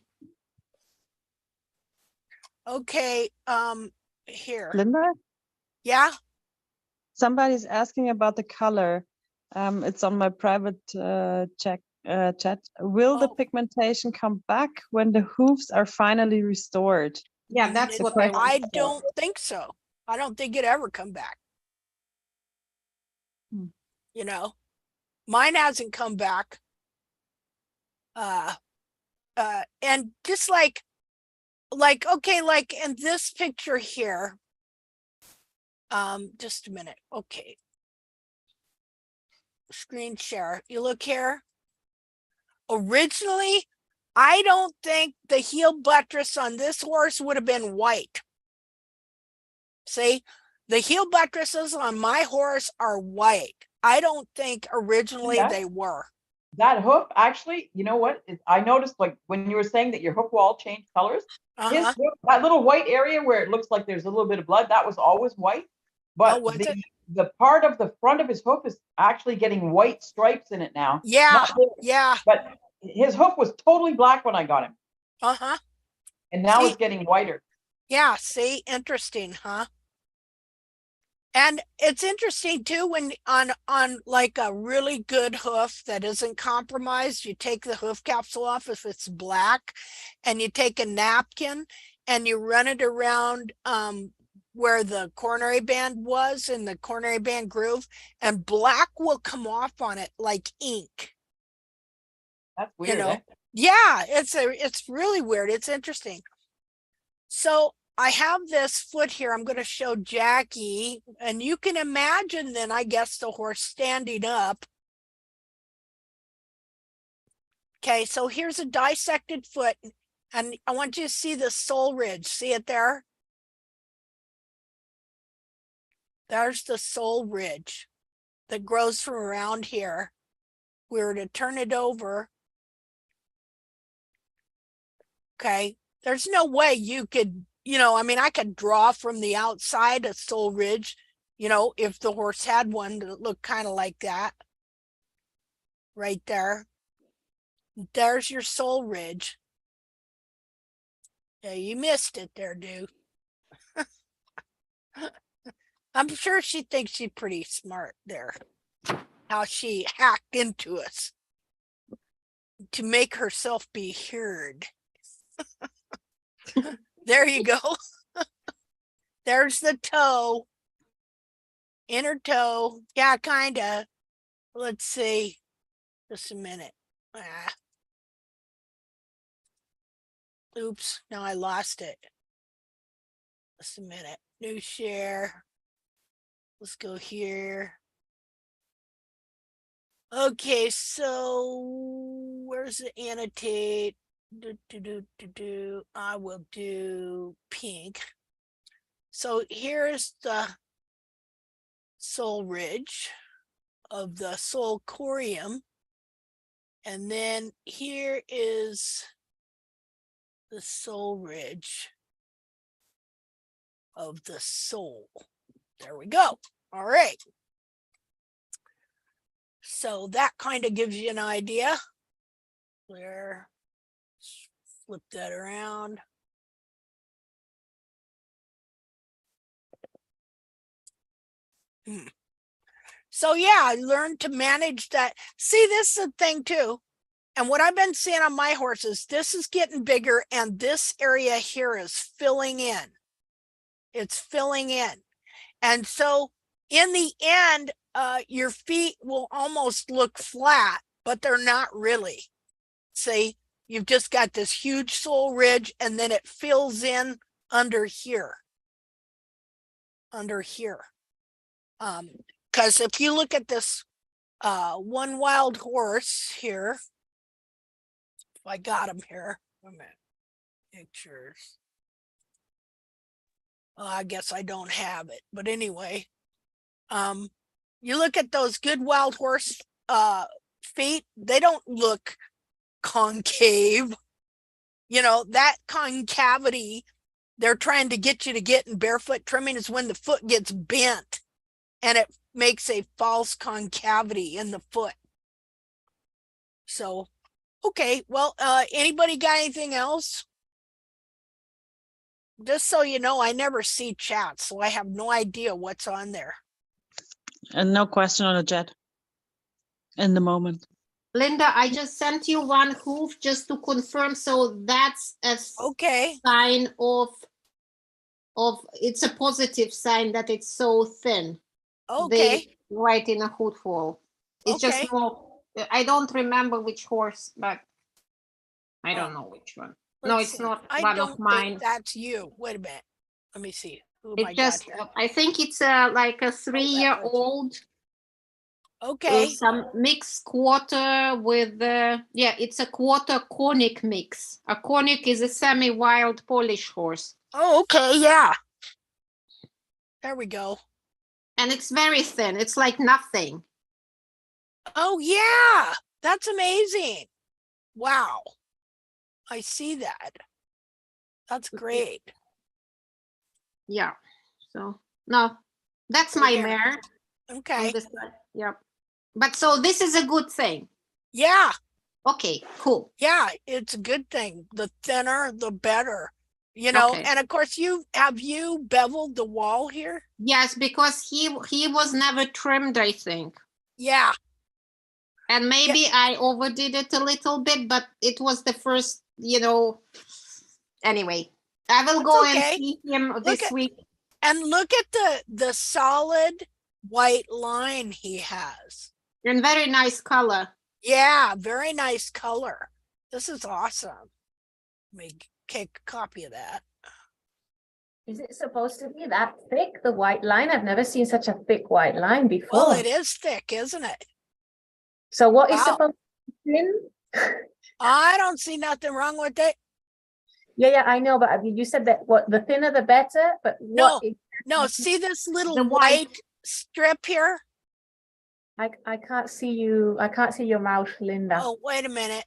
Okay. Here. Linda, Yeah. somebody's asking about the color. It's on my private chat. Will the pigmentation come back when the hooves are finally restored? Yeah, that's what I want. I don't think so. I don't think it ever come back. You know, mine hasn't come back. And just like, okay, like in this picture here, just a minute. Okay. Screen share. You look here. Originally, I don't think the heel buttress on this horse would have been white. See, the heel buttresses on my horse are white. I don't think originally they were. That hoof, actually, you know what? I noticed, like, when you were saying that your hoof will all change colors, his hoof, that little white area where it looks like there's a little bit of blood, that was always white. But the part of the front of his hoof is actually getting white stripes in it now. Yeah, yeah. But his hoof was totally black when I got him. And now it's getting whiter. Yeah, see, interesting, huh? And it's interesting too when on like a really good hoof that isn't compromised, you take the hoof capsule off if it's black, and you take a napkin and you run it around where the coronary band was in the coronary band groove, and black will come off on it like ink. That's weird. You know? Yeah, it's really weird. It's interesting. So I have this foot here. I'm going to show Jackie, and you can imagine then, I guess, the horse standing up. Okay, so here's a dissected foot, and I want you to see the sole ridge. See it there? There's the sole ridge that grows from around here. If we were to turn it over. Okay, there's no way you could, you know, I mean, I could draw from the outside a sole ridge, you know, if the horse had one that looked kind of like that. Right there. There's your sole ridge. Yeah, you missed it there, dude. I'm sure she thinks she's pretty smart there. How she hacked into us to make herself be heard. There you go. There's the toe. Inner toe. Yeah, kind of. Let's see. Just a minute. Oops, now I lost it. Just a minute. New share. Let's go here. Okay, so where's the annotate? I will do pink. So here's the soul ridge of the soul corium. And then here is the soul ridge of the soul. There we go. All right. So that kind of gives you an idea. There. Flip that around. So yeah, I learned to manage that. See, this is a thing too. And what I've been seeing on my horses, this is getting bigger and this area here is filling in. It's filling in. And so in the end, your feet will almost look flat, but they're not really. See, you've just got this huge sole ridge and then it fills in under here. Under here. Because if you look at this one wild horse here, if I got him here, wait a minute, pictures. I guess I don't have it, but anyway, you look at those good wild horse feet, they don't look concave. You know, that concavity they're trying to get you to get in barefoot trimming is when the foot gets bent and it makes a false concavity in the foot. So, okay, well, anybody got anything else? Just so you know, I never see chat, so I have no idea what's on there. And no question on the chat in the moment. Linda, I just sent you one hoof just to confirm. So that's a okay sign of it's a positive sign that it's so thin. Okay. They write in a hoof wall. It's just more. I don't remember which horse, but I don't know which one. No, it's not one of mine. That's you. Wait a minute. Let me see. Who It just, I think it's like a 3-year-old. Okay. Some mixed quarter with, yeah, it's a quarter Cornic mix. A Cornic is a semi-wild Polish horse. Oh, okay, yeah. There we go. And it's very thin. It's like nothing. Oh, yeah. That's amazing. Wow. I see that. That's great. Yeah. So, no, that's my mare. Okay. Yeah. But so this is a good thing. Yeah. Okay, cool. Yeah, it's a good thing. The thinner, the better. You know, Okay. and of course, have you beveled the wall here? Yes, because he was never trimmed, I think. Yeah. And maybe I overdid it a little bit, but it was the first, you know. Anyway, I will go and see him this week. And look at the solid white line he has. And very nice color. Yeah, very nice color. This is awesome. Let me take a copy of that. Is it supposed to be that thick, the white line? I've never seen such a thick white line before. Well, it is thick, isn't it? So what is supposed to be thin? I don't see nothing wrong with it. Yeah, I know, but I mean, you said that what the thinner the better, but no, see this little white strip here? I can't see you. I can't see your mouth, Linda. Oh, wait a minute.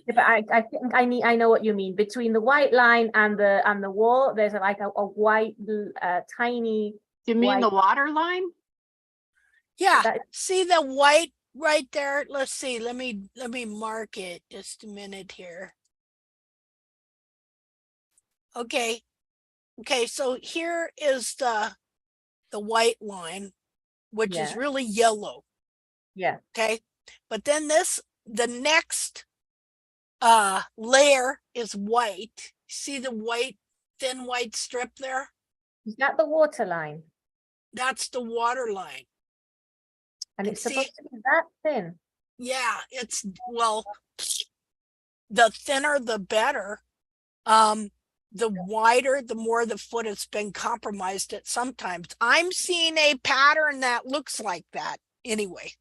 Yeah, but I think I know what you mean. Between the white line and the wall, there's like a white tiny. You mean the water line? Yeah. See the white right there? Let's see. Let me mark it just a minute here. Okay. Okay, so here is the white line, which is really yellow. Yeah. Okay. But then the next layer is white. See the white, thin white strip there? Is that the water line? That's the water line. And it's supposed to be that thin. Yeah, it's, well, the thinner, the better. The wider, the more the foot has been compromised at sometimes. I'm seeing a pattern that looks like that anyway.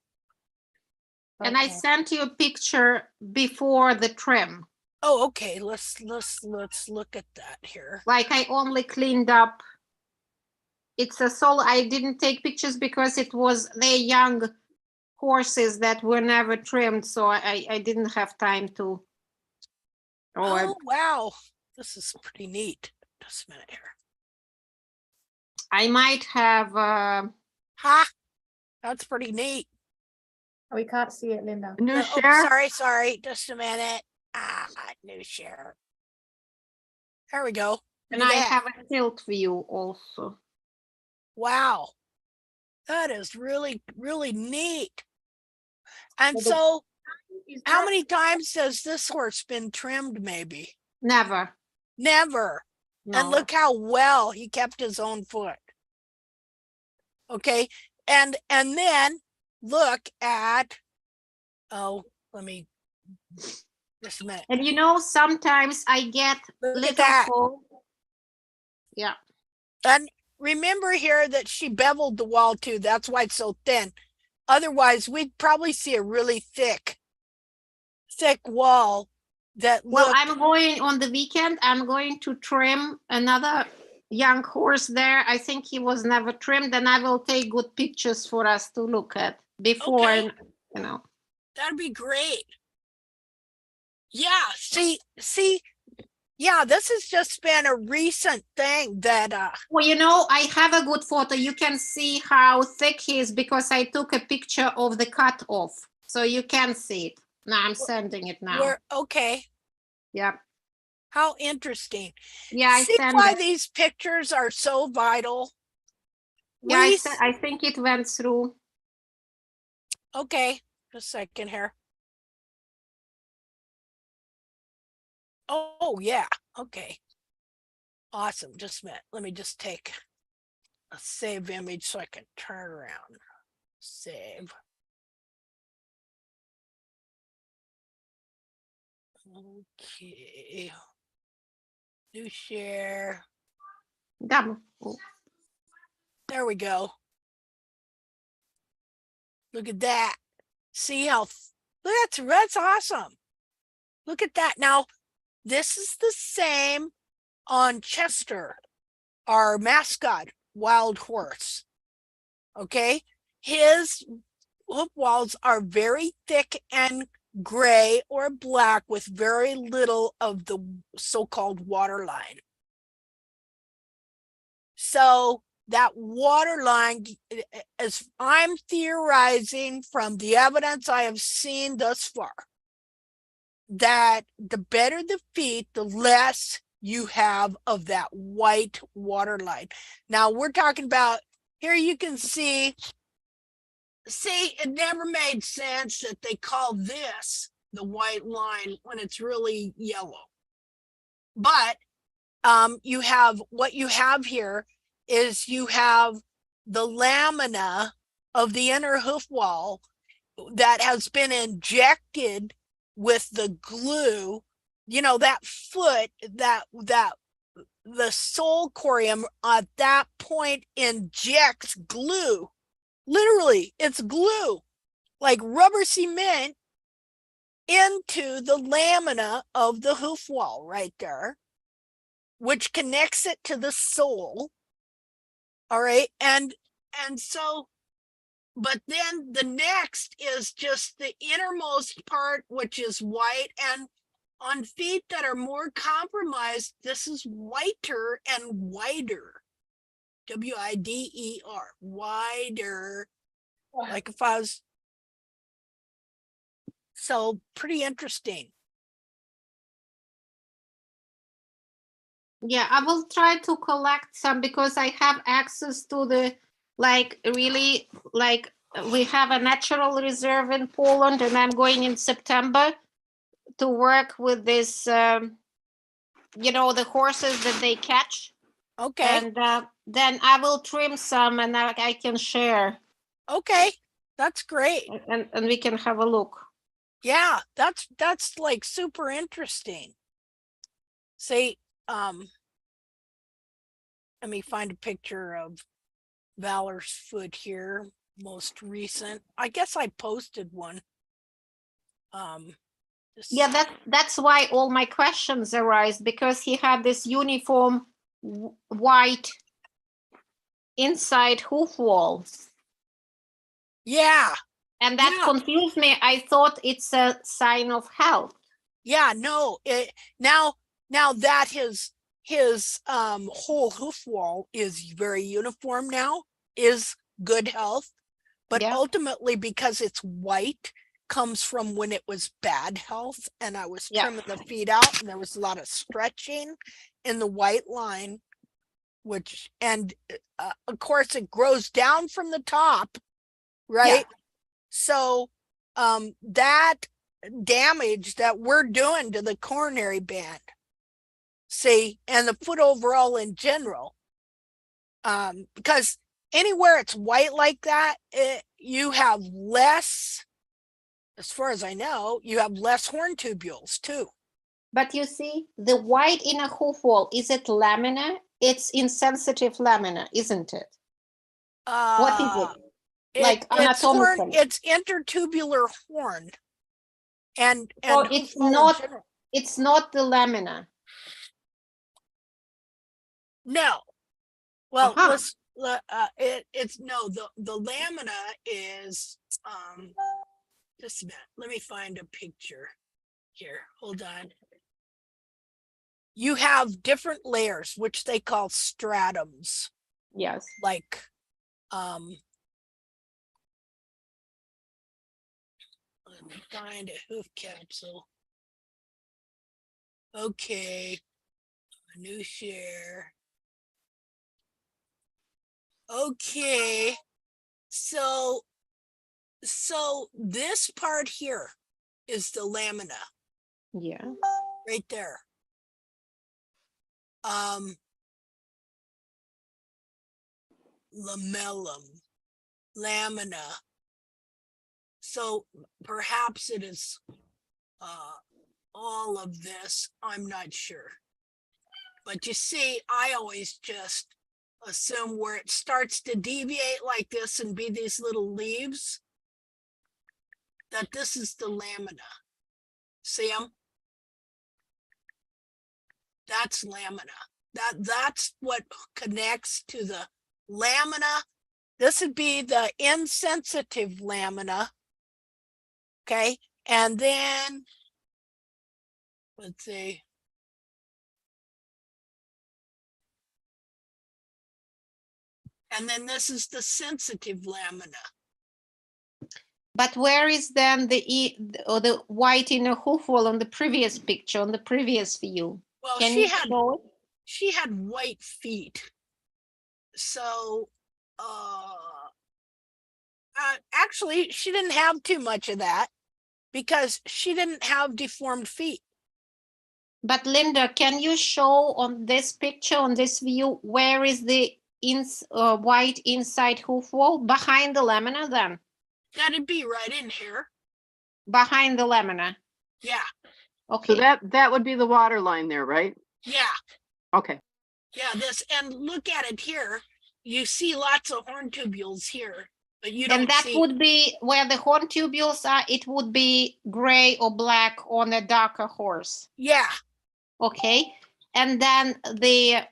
And I sent you a picture before the trim. Oh, okay. Let's look at that here. Like I only cleaned up. It's a sole. I didn't take pictures because it was their young horses that were never trimmed, so I didn't have time to. Oh, wow. This is pretty neat. Just a minute here. I might have. Ha! That's pretty neat. We can't see it, Linda. New Oh, share. sorry. Just a minute. New share. There we go. And I have a tilt view also. Wow. That is really, really neat. And so, how many times has this horse been trimmed, maybe? Never. Never. No. And look how well he kept his own foot. Okay. And then look at, let me, just a minute. And you know, sometimes I get little. Yeah. And remember here that she beveled the wall too. That's why it's so thin. Otherwise, we'd probably see a really thick wall that Well, I'm going on the weekend. I'm going to trim another young horse there. I think he was never trimmed, and I will take good pictures for us to look at before, Okay. you know. That'd be great. Yeah, see, yeah, this has just been a recent thing that Well, you know, I have a good photo. You can see how thick he is because I took a picture of the cut off. So you can see it. Now I'm sending it now. we're okay. Yeah. How interesting. Yeah, I see sent why it. these pictures are so vital. Yeah, We I think it went through. Okay, just a second here. Oh yeah, okay. Awesome. Just a minute. Let me just take a save image so I can turn around. Save. Okay. New share. Done. There we go. Look at that. See how that's awesome. Look at that. Now, this is the same on Chester, our mascot wild horse. Okay, his hoof walls are very thick and gray or black with very little of the so-called water line. So that water line, as I'm theorizing from the evidence I have seen thus far, that the better the feet, the less you have of that white water line. Now we're talking about here. You can see it never made sense that they call this the white line when it's really yellow. But you have what you have here is you have the lamina of the inner hoof wall that has been injected with the glue. You know, that foot, that the sole corium at that point injects glue. Literally, it's glue, like rubber cement, into the lamina of the hoof wall right there, which connects it to the sole. All right, and so, but then the next is just the innermost part, which is white, and on feet that are more compromised, this is whiter and wider. W-I-D-E-R, wider, like if I was, so pretty interesting. Yeah, I will try to collect some because I have access to the, like, really, like, we have a natural reserve in Poland, and I'm going in September to work with this, you know, the horses that they catch. Okay. And then I will trim some and I can share. Okay, that's great. And we can have a look. Yeah, that's like super interesting. See, let me find a picture of Valor's foot here, most recent. I guess I posted one. Yeah, that's why all my questions arise, because he had this uniform white inside hoof wall. Yeah. And that confused me. I thought it's a sign of health. Yeah, no, now that his whole hoof wall is very uniform now, is good health, but ultimately because it's white comes from when it was bad health, and I was trimming the feet out and there was a lot of stretching in the white line, which of course it grows down from the top, right? So that damage that we're doing to the coronary band, see, and the foot overall in general, because anywhere it's white like that, you have less, as far as I know, you have less horn tubules too. But you see, the white in a hoof wall, is it lamina? It's insensitive lamina, isn't it? What is it? Like anatomically? It's intertubular horn. And so it's not the lamina. No. Well, it's no, the lamina is just a minute. Let me find a picture here. Hold on. You have different layers, which they call stratums. Yes. Like let me find a hoof capsule. Okay. A new share. Okay. So this part here is the lamina. Yeah. Right there. Lamellum, lamina. So perhaps it is all of this. I'm not sure. But you see, I always just assume where it starts to deviate like this and be these little leaves, that this is the lamina. See them? That's lamina. That's what connects to the lamina. This would be the insensitive lamina. Okay. And then let's see. And then this is the sensitive lamina. But where is then the white inner hoof wall on the previous picture, on the previous view? Well, Can she had white feet. So actually she didn't have too much of that because she didn't have deformed feet. But Linda, can you show on this picture, on this view, where is the white inside hoof wall? Behind the lamina then? That'd be right in here. Behind the lamina? Yeah. Okay. So that would be the water line there, right? Yeah. Okay. Yeah, this, and look at it here. You see lots of horn tubules here, but you don't see. And that would be where the horn tubules are, it would be gray or black on a darker horse. Yeah. Okay. And then the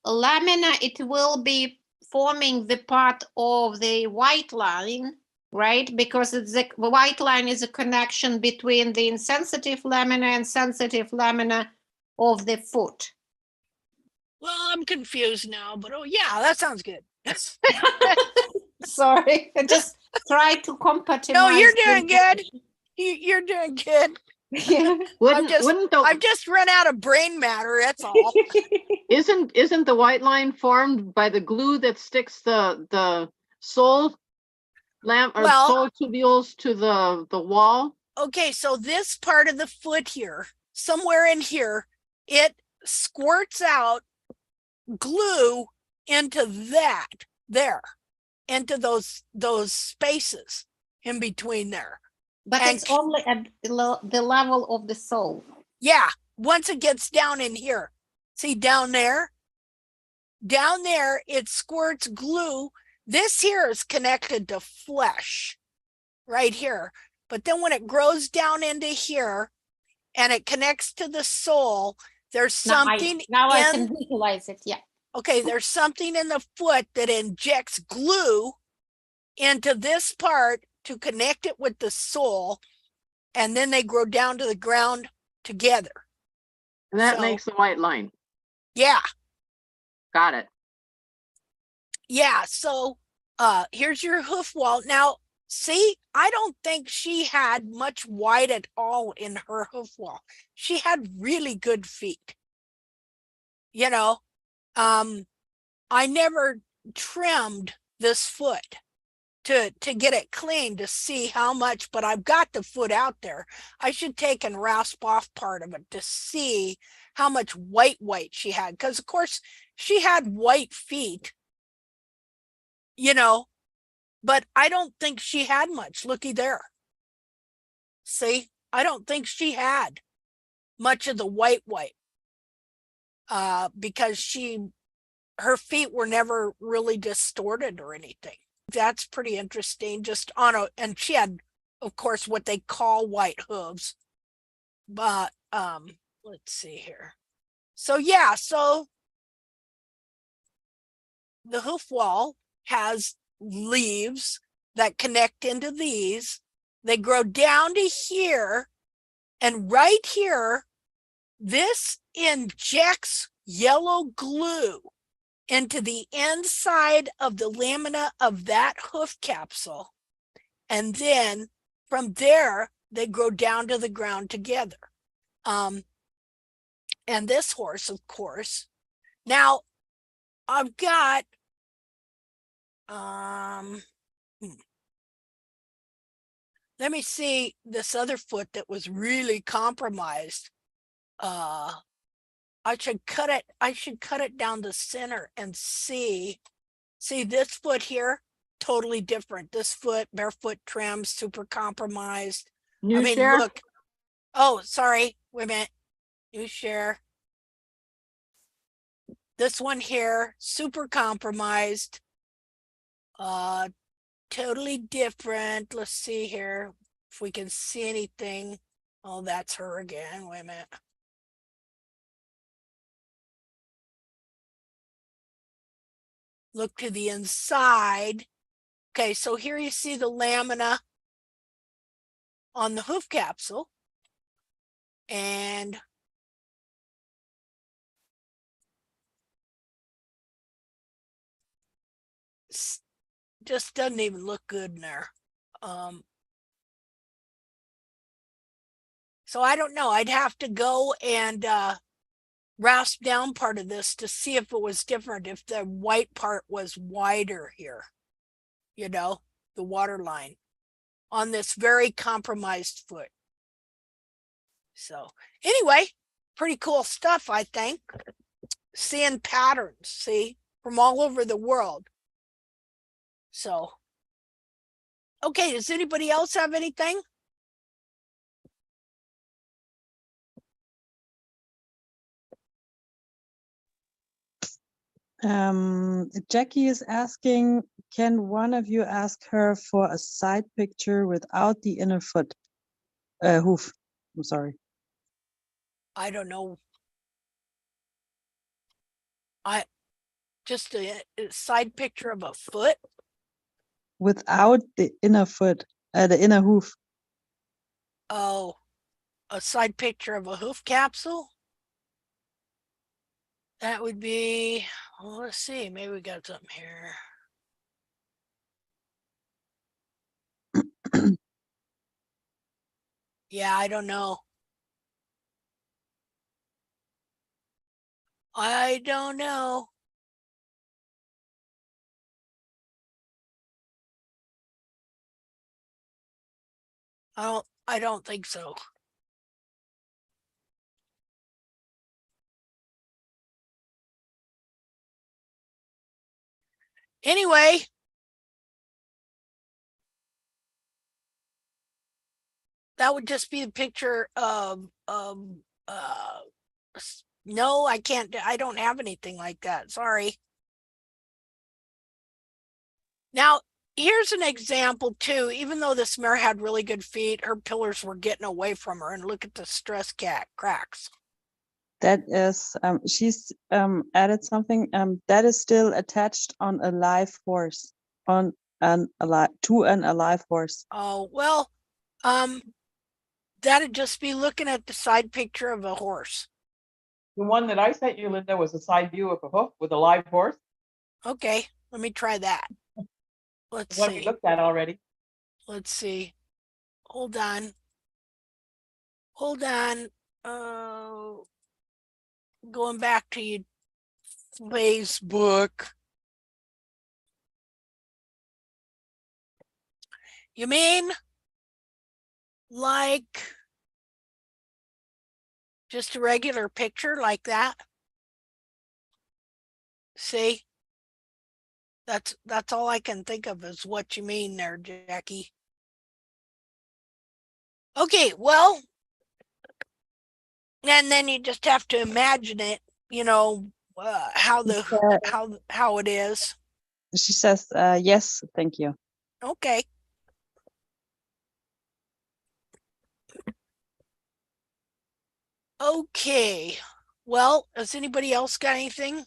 lamina, it will be forming the part of the white line, right? Because the white line is a connection between the insensitive lamina and sensitive lamina of the foot. Well, I'm confused now, but oh yeah, that sounds good. Sorry, I just try to compartmentalize. No, you're doing good. You're doing good. Yeah. I've just run out of brain matter. That's all. Isn't the white line formed by the glue that sticks the sole sole tubules to the wall? Okay, so this part of the foot here, somewhere in here, it squirts out glue into into those spaces in between there. But And it's only at the level of the sole. yeah, once it gets down in here, see down there, it squirts glue. This here is connected to flesh right here. But then when it grows down into here and it connects to the sole, there's something I can visualize it. Yeah. Okay, there's something in the foot that injects glue into this part to connect it with the sole, and then they grow down to the ground together. And that makes the white line. Yeah. Got it. Yeah, so here's your hoof wall. Now, see, I don't think she had much white at all in her hoof wall. She had really good feet. You know, I never trimmed this foot to get it clean to see how much, but I've got the foot out there. I should take and rasp off part of it to see how much white she had, because of course she had white feet, you know, but I don't think she had much. Looky there. See, I don't think she had much of the white because her feet were never really distorted or anything. That's pretty interesting. Just on and she had, of course, what they call white hooves. But let's see here. So yeah, so the hoof wall has leaves that connect into these. They grow down to here, and right here, this injects yellow glue into the inside of the lamina of that hoof capsule. And then from there, they grow down to the ground together. And this horse, of course, now I've got, let me see this other foot that was really compromised. I should cut it down the center and see this foot here, totally different. This foot, barefoot trim, super compromised. New share? Look. Oh, sorry. Wait a minute. New share. This one here, super compromised. Totally different. Let's see here if we can see anything. Oh, that's her again. Wait a minute. Look to the inside. Okay, so here you see the lamina on the hoof capsule. And just doesn't even look good in there. So I don't know. I'd have to go and rasp down part of this to see if it was different, if the white part was wider here, you know, the water line on this very compromised foot. So anyway, pretty cool stuff, I think. Seeing patterns, see, from all over the world. So, okay, does anybody else have anything? Jackie is asking, can one of you ask her for a side picture without the inner foot hoof? I'm sorry. I don't know. Just a side picture of a foot without the inner foot, the inner hoof. Oh, a side picture of a hoof capsule? That would be, well, let's see, maybe we got something here. Yeah, I don't know. I don't know. I don't think so. Anyway, that would just be the picture of no, I can't, I don't have anything like that. Sorry. Now, here's an example too. Even though this mare had really good feet, her pillars were getting away from her, and look at the stress cracks. That is, she's added something. That is still attached on a live horse, to an alive horse. Oh, well, that'd just be looking at the side picture of a horse. The one that I sent you, Linda, was a side view of a hoof with a live horse. Okay, let me try that. Let's One see. we looked at already. Let's see. Hold on. Hold on. Going back to you, Facebook. You mean like just a regular picture like that? See? That's all I can think of is what you mean there, Jackie. Okay, well, and then you just have to imagine it, you know, how it is. She says, yes, thank you. Okay. Okay. Well, has anybody else got anything?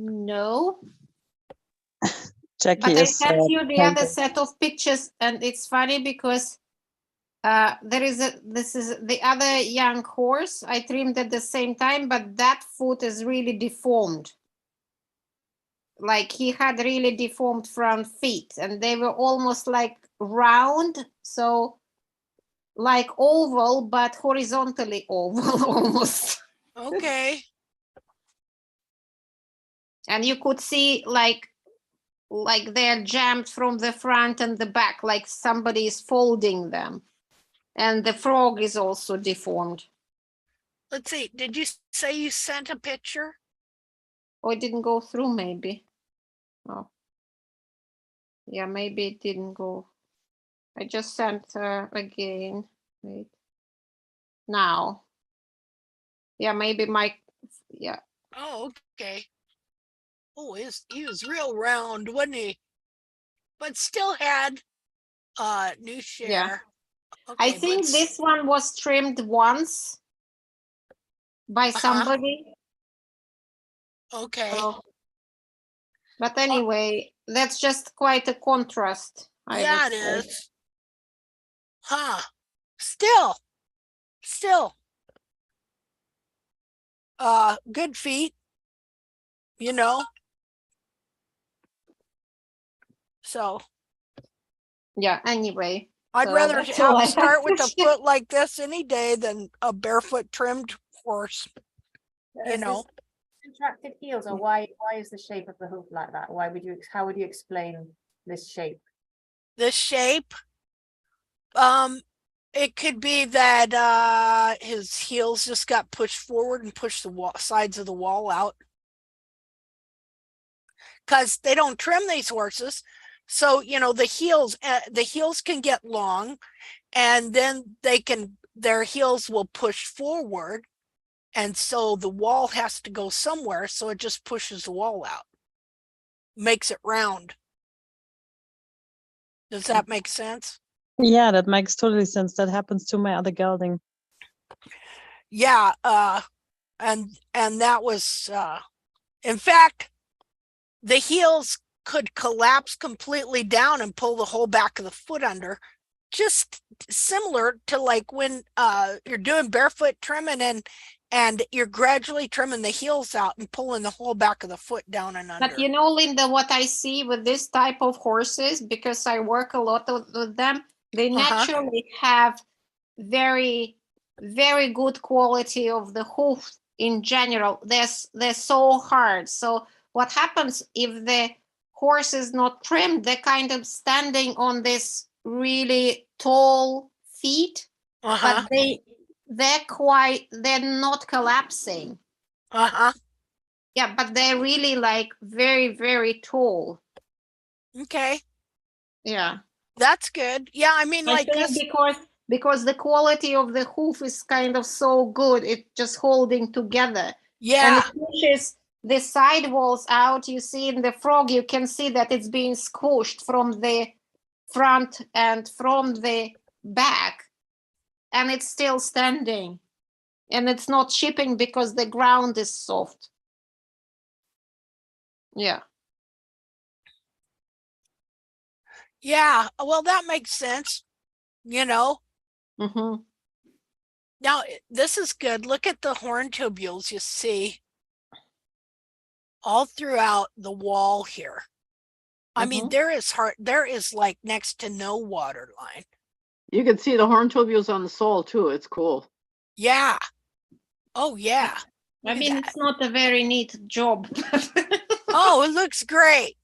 No. Jackie But I is sent you the other painting. set of pictures, and it's funny because this is the other young horse I trimmed at the same time, but that foot is really deformed. Like he had really deformed front feet, and they were almost like round, so like oval, but horizontally oval almost. Okay. And you could see like they're jammed from the front and the back, like somebody is folding them. And the frog is also deformed. Let's see. Did you say you sent a picture? Oh, it didn't go through, maybe. Oh. Yeah, maybe it didn't go. I just sent again. Wait. Now. Yeah, maybe yeah. Oh, okay. Oh, he was real round, wasn't he? But still had new share. Yeah. Okay, I think this one was trimmed once by somebody. Okay. So, but anyway, that's just quite a contrast. Yeah, it is. Huh. Still. Good feet, you know. So. Yeah, anyway. I'd so rather that's all I have start to with a share. foot like this any day than a barefoot trimmed horse, you Is know. this contracted heels, or why is the shape of the hoof like that? How would you explain this shape? This shape, it could be that his heels just got pushed forward and pushed the sides of the wall out, because they don't trim these horses. So, you know, the heels can get long, and then their heels will push forward, and so the wall has to go somewhere, so it just pushes the wall out, makes it round. Does that make sense? Yeah, that makes totally sense. That happens to my other gelding. Yeah, and that was in fact, the heels could collapse completely down and pull the whole back of the foot under, just similar to like when you're doing barefoot trimming and you're gradually trimming the heels out and pulling the whole back of the foot down and under. But you know, Linda, what I see with this type of horses, because I work a lot with them, they naturally have very, very good quality of the hoof in general. They're so hard. So what happens if the horse is not trimmed? They're kind of standing on this really tall feet, but they're not collapsing. Yeah, but they're really like very, very tall. Okay. Yeah. That's good. Yeah, I mean, I like think this. because the quality of the hoof is kind of so good, it's just holding together. And Yeah. it pushes the side walls out. You see in the frog, you can see that it's being squished from the front and from the back, and it's still standing. And it's not shipping because the ground is soft. Yeah. Yeah. Well, that makes sense. You know. Mm-hmm. Now this is good. Look at the horn tubules. You see all throughout the wall here. I mean, there is like next to no water line. You can see the horn tubules on the sole too. It's cool. Yeah. Oh yeah. I mean, it's not a very neat job. Oh, it looks great.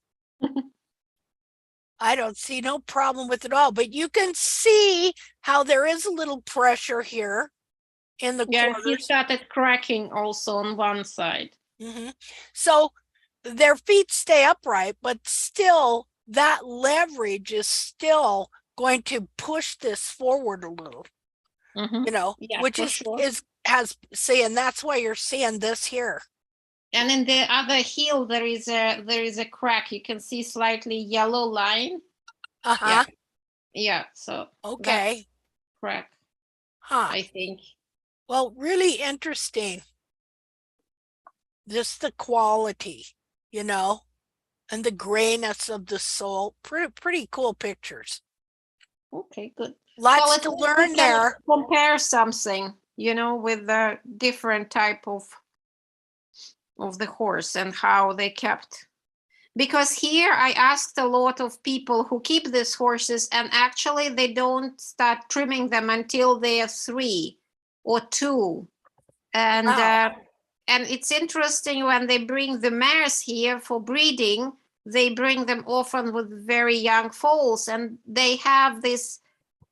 I don't see no problem with it all, but you can see how there is a little pressure here in the Yeah, he corners. started cracking also on one side. So their feet stay upright, but still that leverage is still going to push this forward a little, you know, Yeah, which for is sure. and that's why you're seeing this here. And in the other heel, there is a crack. You can see slightly yellow line. Uh-huh. Yeah. So okay. Crack. Huh. I think. Well, really interesting. Just the quality, you know, and the grayness of the sole. Pretty cool pictures. Okay, good. Lots to learn there. Compare something, you know, with the different type of the horse and how they kept. Because here I asked a lot of people who keep these horses, and actually they don't start trimming them until they are 3 or 2. And and it's interesting when they bring the mares here for breeding, they bring them often with very young foals, and they have this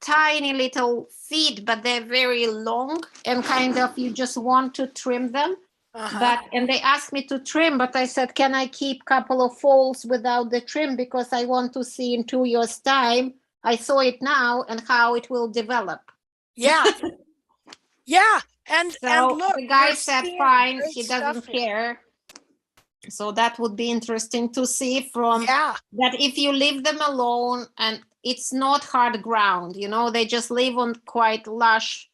tiny little feet, but they're very long and kind of you just want to trim them. And they asked me to trim, but I said, can I keep couple of foals without the trim, because I want to see in 2 years time, I saw it now, and how it will develop. Yeah. Yeah. And look, the guy said fine, he doesn't care. So that would be interesting to see from that if you leave them alone, and it's not hard ground, you know, they just live on quite lush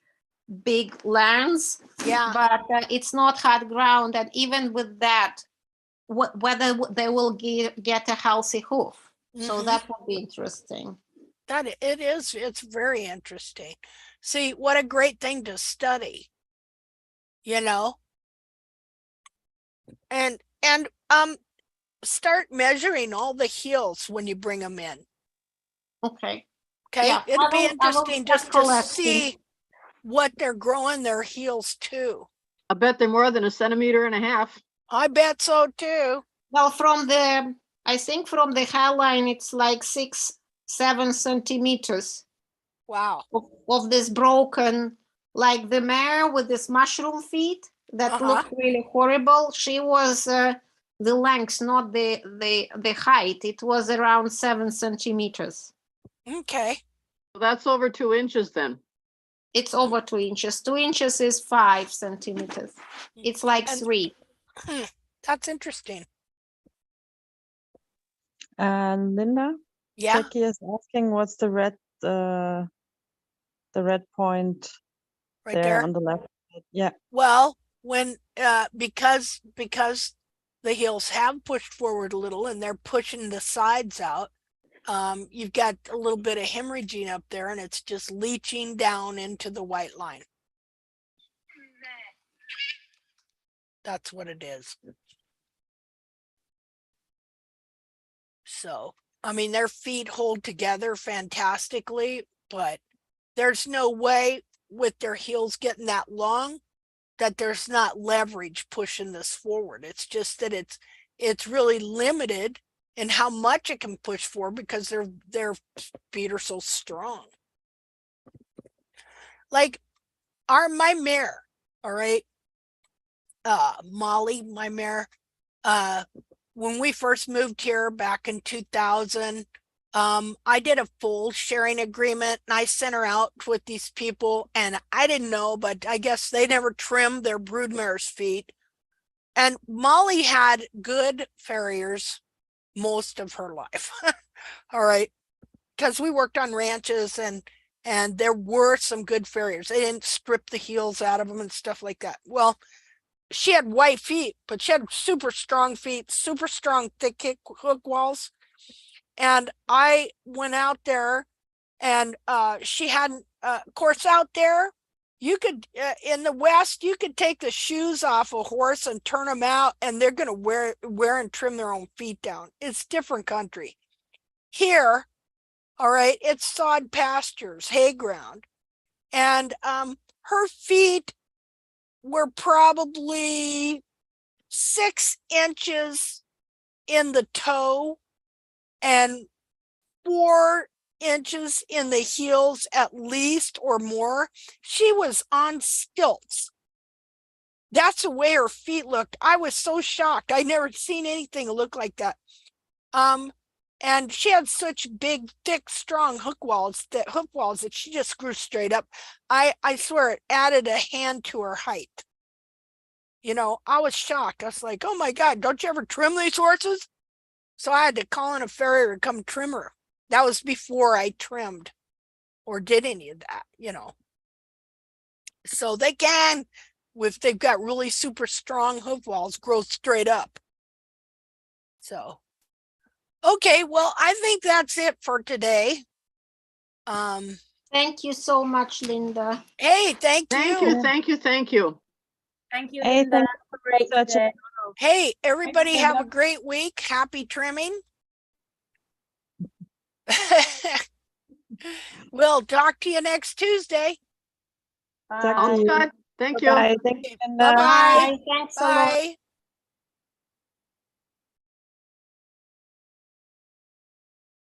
big lands, but it's not hard ground, and even with that, whether they will get a healthy hoof. So that would be interesting. That it is. It's very interesting. See, what a great thing to study, you know, and start measuring all the heels when you bring them in. Okay. Yeah, it'd be interesting just to see what they're growing their heels to. I bet they're more than 1.5 centimeters. I bet so too. Well, I think from the hairline, it's like 6-7 centimeters. Wow. Of this broken, like the mare with this mushroom feet that looked really horrible. She was the length, not the height. It was around 7 centimeters. Okay. So that's over 2 inches then. It's over 2 inches. 2 inches is 5 centimeters. It's like 3. That's interesting. And Linda? Yeah. Jackie is asking what's the red point right there on the left. Yeah. Well, when because the heels have pushed forward a little and they're pushing the sides out, you've got a little bit of hemorrhaging up there, and it's just leaching down into the white line. That's what it is. So, I mean, their feet hold together fantastically, but there's no way with their heels getting that long that there's not leverage pushing this forward. It's just that it's really limited in how much it can push forward because their feet are so strong. Like my mare, all right, Molly, my mare, when we first moved here back in 2000, I did a full sharing agreement and I sent her out with these people, and I didn't know, but I guess they never trimmed their broodmare's feet. And Molly had good farriers most of her life. All right. Because we worked on ranches and there were some good farriers. They didn't strip the heels out of them and stuff like that. Well, she had white feet, but she had super strong feet, super strong thick hook walls. And I went out there and she hadn't, of course, out there, you could, in the West, you could take the shoes off a horse and turn them out and they're going to wear and trim their own feet down. It's different country. Here, all right, it's sod pastures, hay ground. And her feet were probably 6 inches in the toe and 4 inches in the heels at least or more. She was on stilts. That's the way her feet looked. I was so shocked. I never seen anything look like that. And she had such big, thick, strong hook walls that she just grew straight up. I swear it added a hand to her height. You know, I was shocked. I was like, oh my God, don't you ever trim these horses? So I had to call in a farrier to come trim her. That was before I trimmed or did any of that, you know. So they can, if they've got really super strong hoof walls, grow straight up. So, okay, well, I think that's it for today. Thank you so much, Linda. Hey, thank you. Thank you. Thank you, Hey, Linda. thank Have a great such a- day. Hey, everybody Thank you, have a Linda. great week. Happy trimming. We'll talk to you next Tuesday. Talk to Sounds you. good. Thank you. Bye. Thank you, Linda. Bye-bye. Bye. Thanks a lot. Bye.